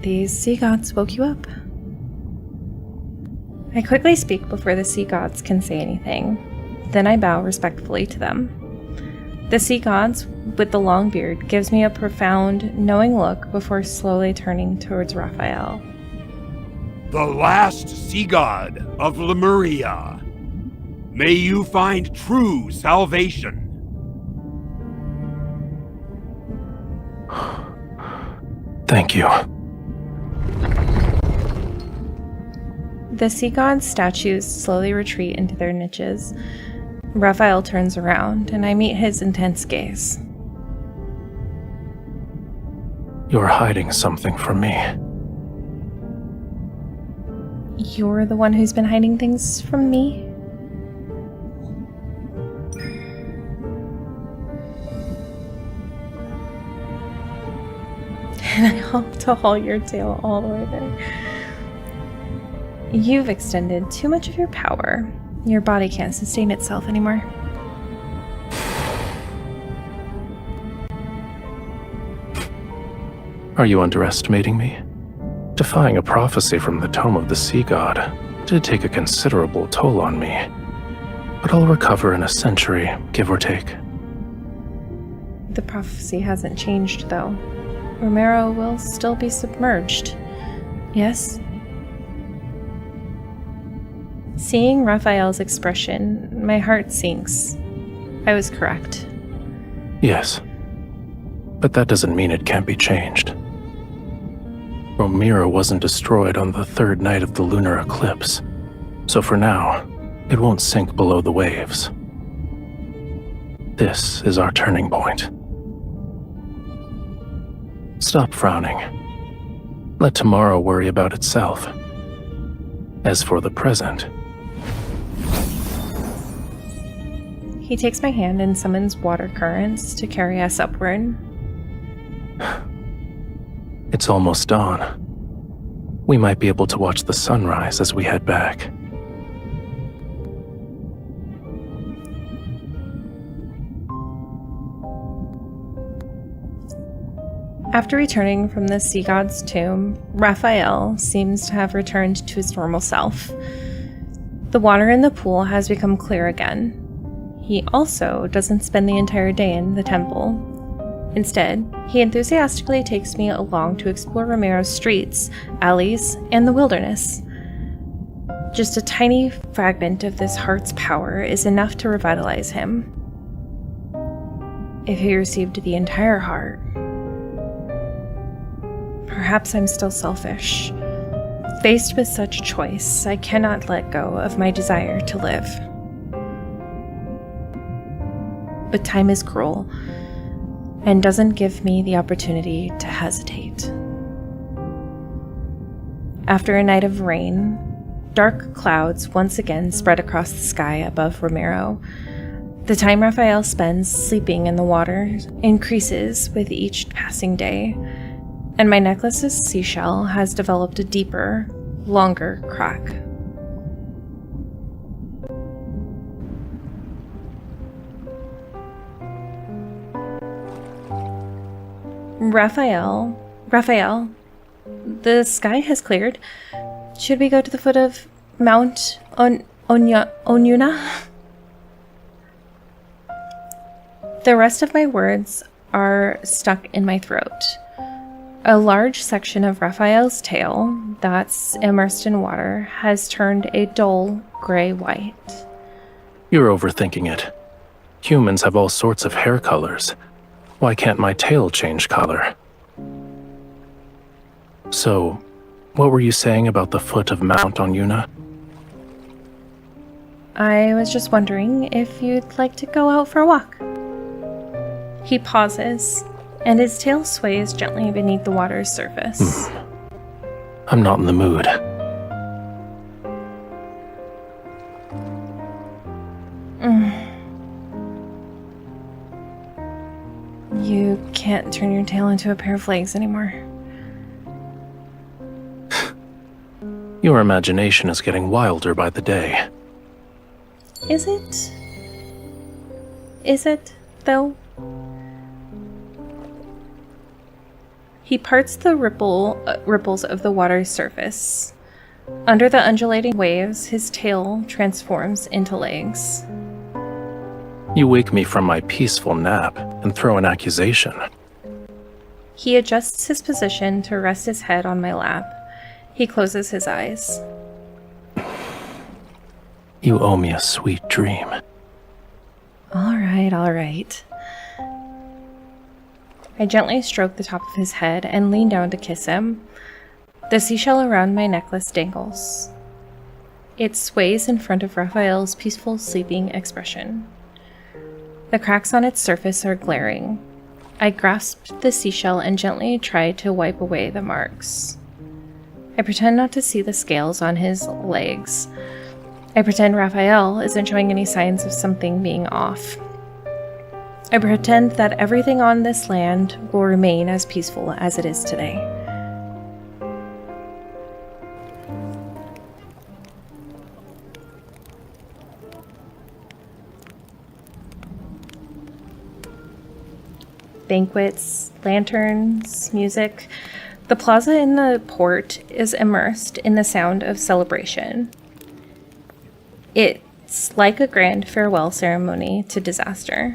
These sea gods woke you up. I quickly speak before the sea gods can say anything. Then I bow respectfully to them. The sea gods with the long beard gives me a profound, knowing look before slowly turning towards Rafayel. The last sea god of Lemuria. May you find true salvation. Thank you. The sea god statues slowly retreat into their niches. Rafayel turns around, and I meet his intense gaze. You're hiding something from me. You're the one who's been hiding things from me? And I hope to haul your tail all the way there. You've extended too much of your power. Your body can't sustain itself anymore. Are you underestimating me? Defying a prophecy from the Tome of the Sea God did take a considerable toll on me, but I'll recover in a century, give or take. The prophecy hasn't changed, though. Romirro will still be submerged. Yes? Seeing Rafayel's expression, my heart sinks. I was correct. Yes, but that doesn't mean it can't be changed. Romirro wasn't destroyed on the third night of the lunar eclipse, so for now, it won't sink below the waves. This is our turning point. Stop frowning. Let tomorrow worry about itself. As for the present... He takes my hand and summons water currents to carry us upward. It's almost dawn. We might be able to watch the sunrise as we head back. After returning from the sea god's tomb, Rafayel seems to have returned to his normal self. The water in the pool has become clear again. He also doesn't spend the entire day in the temple. Instead, he enthusiastically takes me along to explore Romirro's streets, alleys, and the wilderness. Just a tiny fragment of this heart's power is enough to revitalize him. If he received the entire heart... Perhaps I'm still selfish. Faced with such choice, I cannot let go of my desire to live. But time is cruel, and doesn't give me the opportunity to hesitate. After a night of rain, dark clouds once again spread across the sky above Romirro. The time Rafayel spends sleeping in the water increases with each passing day, and my necklace's seashell has developed a deeper, longer crack. Rafayel, the sky has cleared. Should we go to the foot of Mount Onyuna? The rest of my words are stuck in my throat. A large section of Rafayel's tail, that's immersed in water, has turned a dull gray-white. You're overthinking it. Humans have all sorts of hair colors. Why can't my tail change color? So, what were you saying about the foot of Mount Onyuna? I was just wondering if you'd like to go out for a walk. He pauses, and his tail sways gently beneath the water's surface. I'm not in the mood. You can't turn your tail into a pair of legs anymore. Your imagination is getting wilder by the day. Is it? Is it, though? He parts the ripples of the water's surface. Under the undulating waves, his tail transforms into legs. You wake me from my peaceful nap and throw an accusation. He adjusts his position to rest his head on my lap. He closes his eyes. You owe me a sweet dream. All right. I gently stroke the top of his head and lean down to kiss him. The seashell around my necklace dangles. It sways in front of Rafayel's peaceful sleeping expression. The cracks on its surface are glaring. I grasp the seashell and gently try to wipe away the marks. I pretend not to see the scales on his legs. I pretend Rafayel isn't showing any signs of something being off. I pretend that everything on this land will remain as peaceful as it is today. Banquets, lanterns, music. The plaza in the port is immersed in the sound of celebration. It's like a grand farewell ceremony to disaster.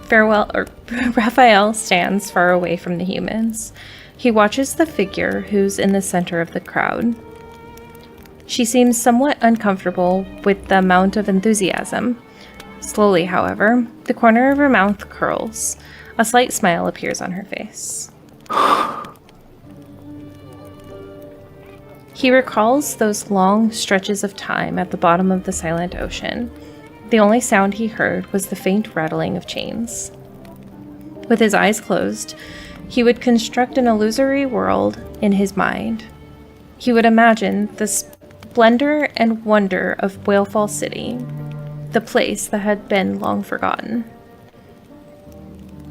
Rafayel stands far away from the humans. He watches the figure who's in the center of the crowd. She seems somewhat uncomfortable with the amount of enthusiasm. Slowly, however, the corner of her mouth curls. A slight smile appears on her face. He recalls those long stretches of time at the bottom of the silent ocean. The only sound he heard was the faint rattling of chains. With his eyes closed, he would construct an illusory world in his mind. He would imagine the splendor and wonder of Whalefall City, the place that had been long forgotten.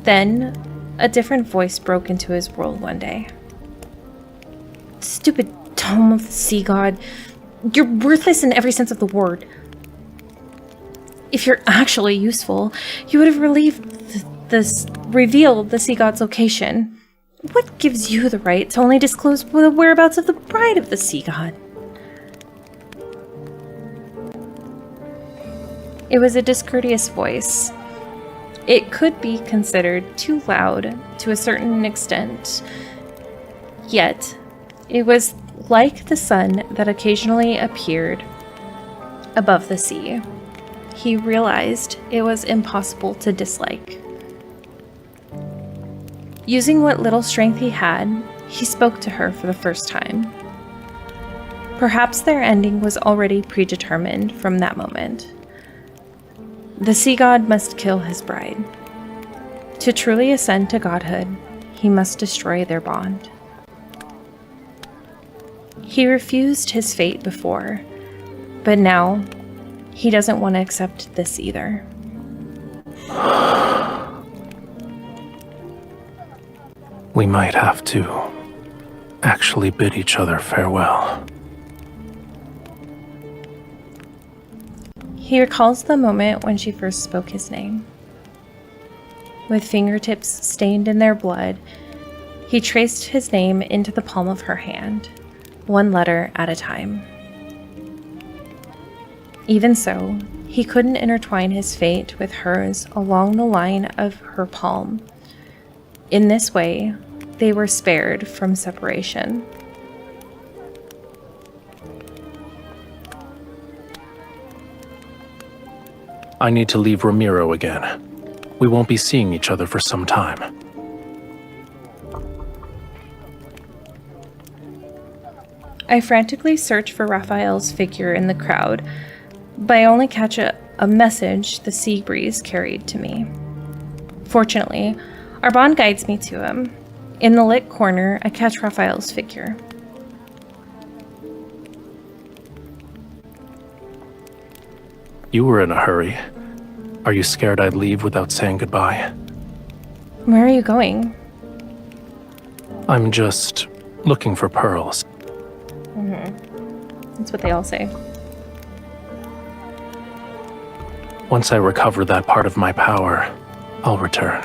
Then, a different voice broke into his world one day. "Stupid Tome of the Sea God. You're worthless in every sense of the word. If you're actually useful, you would have revealed the Sea God's location. What gives you the right to only disclose the whereabouts of the bride of the Sea God?" It was a discourteous voice. It could be considered too loud to a certain extent, yet it was like the sun that occasionally appeared above the sea. He realized it was impossible to dislike. Using what little strength he had, he spoke to her for the first time. Perhaps their ending was already predetermined from that moment. The Sea God must kill his bride. To truly ascend to godhood, he must destroy their bond. He refused his fate before, but now he doesn't want to accept this either. We might have to actually bid each other farewell. He recalls the moment when she first spoke his name. With fingertips stained in their blood, he traced his name into the palm of her hand, one letter at a time. Even so, he couldn't intertwine his fate with hers along the line of her palm. In this way, they were spared from separation. I need to leave Romirro again. We won't be seeing each other for some time. I frantically search for Rafayel's figure in the crowd, but I only catch a message the sea breeze carried to me. Fortunately, our bond guides me to him. In the lit corner, I catch Rafayel's figure. You were in a hurry. Are you scared I'd leave without saying goodbye? Where are you going? I'm just looking for pearls. That's what they all say. Once I recover that part of my power, I'll return.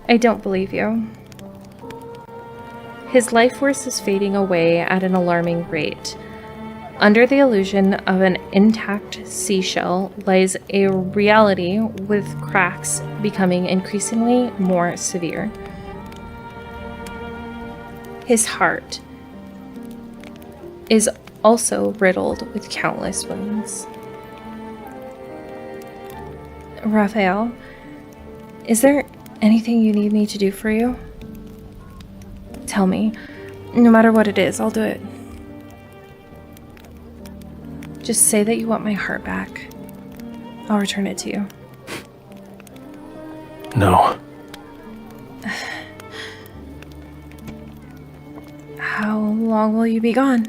I don't believe you. His life force is fading away at an alarming rate. Under the illusion of an intact seashell lies a reality with cracks becoming increasingly more severe. His heart is also riddled with countless wounds. Rafayel, is there anything you need me to do for you? Tell me. No matter what it is, I'll do it. Just say that you want my heart back. I'll return it to you. No. How long will you be gone?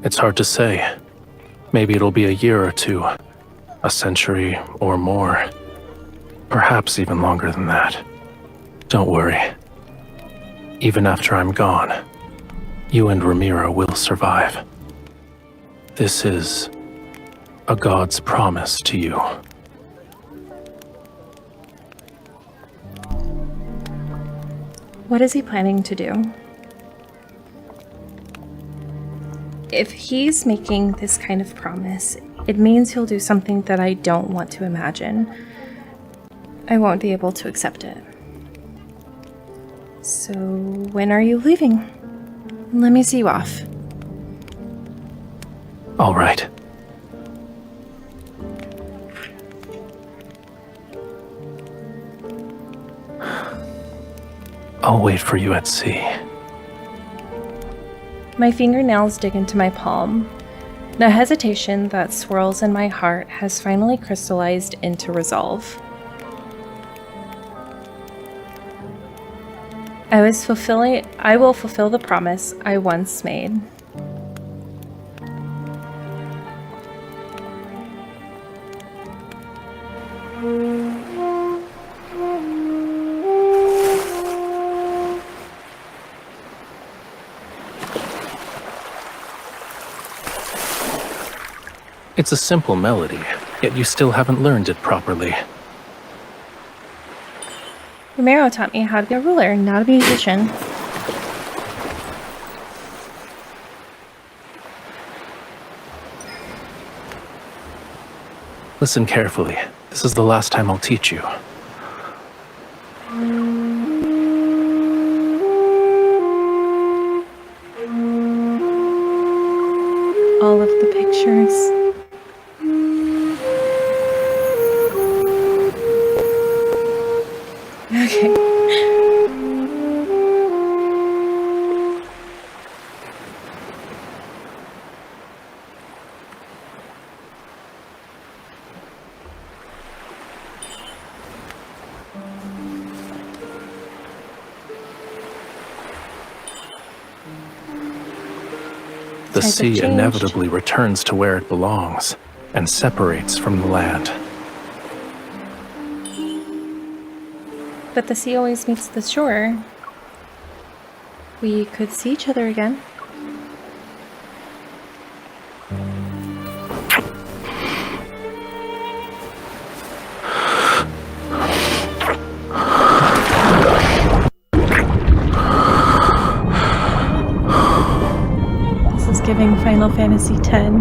It's hard to say. Maybe it'll be a year or two, a century or more. Perhaps even longer than that. Don't worry. Even after I'm gone, you and Romirro will survive. This is a god's promise to you. What is he planning to do? If he's making this kind of promise, it means he'll do something that I don't want to imagine. I won't be able to accept it. So, when are you leaving? Let me see you off. All right. I'll wait for you at sea. My fingernails dig into my palm. The hesitation that swirls in my heart has finally crystallized into resolve. I will fulfill the promise I once made. It's a simple melody, yet you still haven't learned it properly. Romirro taught me how to be a ruler, not a musician. Listen carefully. This is the last time I'll teach you. All of the pictures. Okay. The sea inevitably returns to where it belongs and separates from the land. But the sea always meets the shore. We could see each other again. This is giving Final Fantasy X.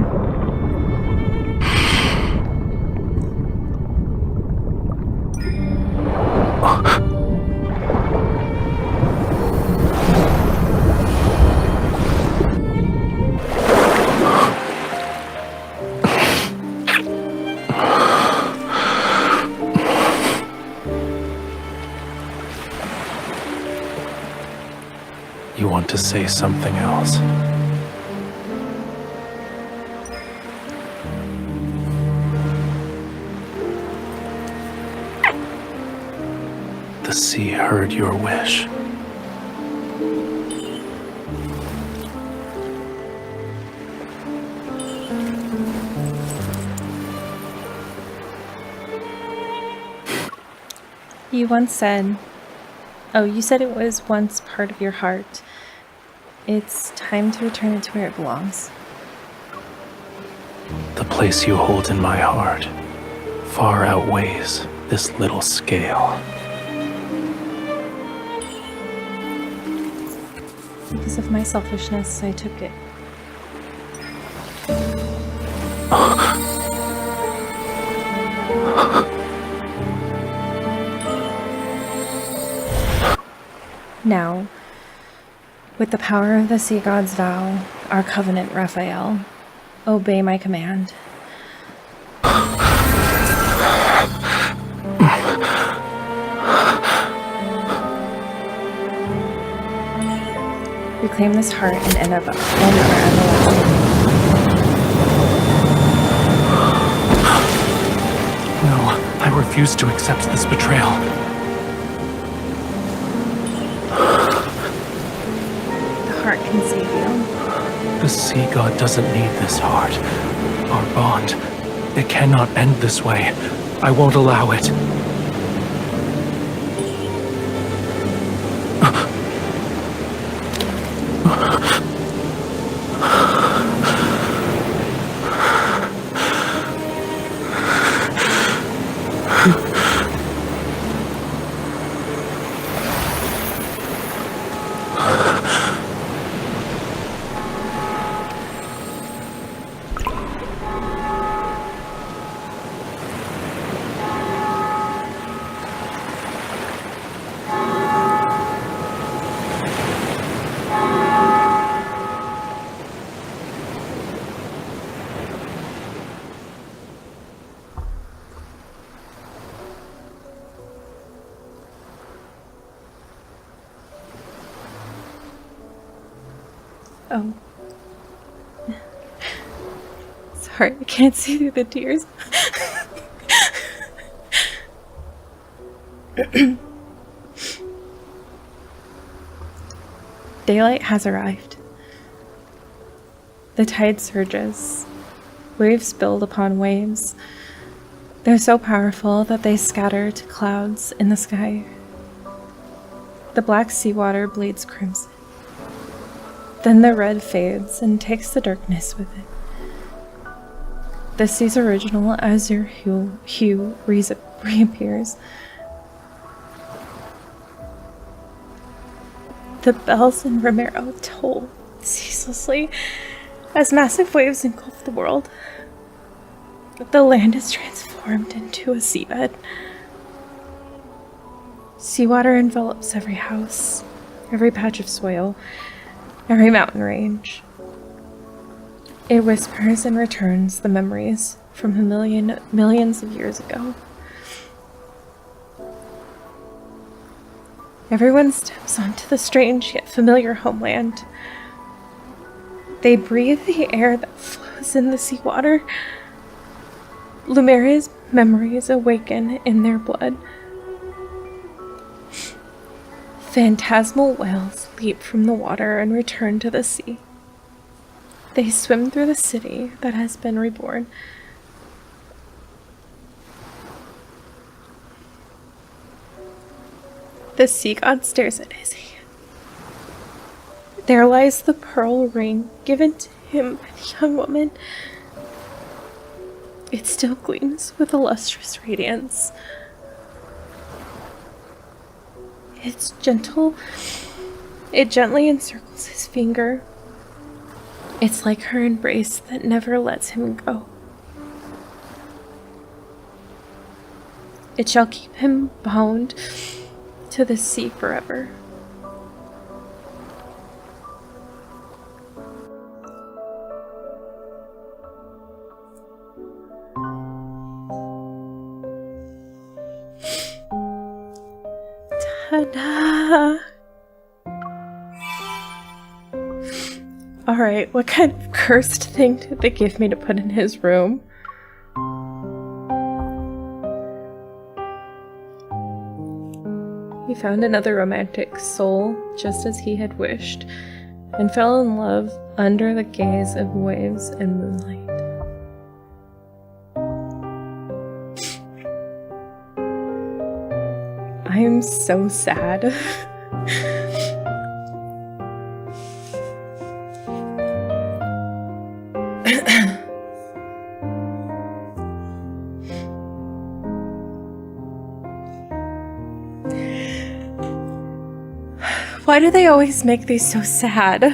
You want to say something else? The sea heard your wish. You once said, you said it was once part of your heart. It's time to return it to where it belongs. The place you hold in my heart far outweighs this little scale. Because of my selfishness, I took it. Now, with the power of the sea god's vow, our covenant, Rafayel, obey my command. Reclaim this heart and end our everlasting. No, I refuse to accept this betrayal. The heart can save you. The sea god doesn't need this heart. Our bond, it cannot end this way. I won't allow it. Oh. Sorry, I can't see through the tears. Daylight has arrived. The tide surges. Waves build upon waves. They're so powerful that they scatter to clouds in the sky. The black seawater bleeds crimson. Then the red fades and takes the darkness with it. The sea's original azure hue reappears. The bells in Romirro toll ceaselessly as massive waves engulf the world. The land is transformed into a seabed. Seawater envelops every house, every patch of soil, every mountain range. It whispers and returns the memories from millions of years ago. Everyone steps onto the strange yet familiar homeland. They breathe the air that flows in the seawater. Lumeria's memories awaken in their blood. Phantasmal whales leap from the water and return to the sea. They swim through the city that has been reborn. The sea god stares at his hand. There lies the pearl ring given to him by the young woman. It still gleams with a lustrous radiance. It's gentle. It gently encircles his finger. It's like her embrace that never lets him go. It shall keep him bound to the sea forever. Ta-da! Alright, what kind of cursed thing did they give me to put in his room? He found another romantic soul, just as he had wished, and fell in love under the gaze of waves and moonlight. I am so sad. Why do they always make these so sad?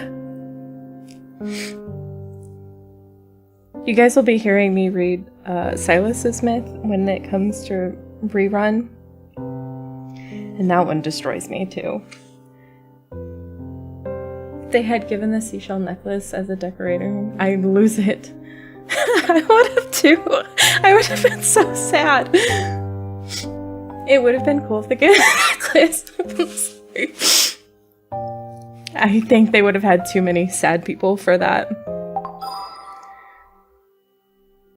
You guys will be hearing me read Silas's Myth when it comes to rerun. And that one destroys me too. If they had given the seashell necklace as a decorator, I'd lose it. I would have too. I would have been so sad. It would have been cool if they gave a necklace. I think they would have had too many sad people for that.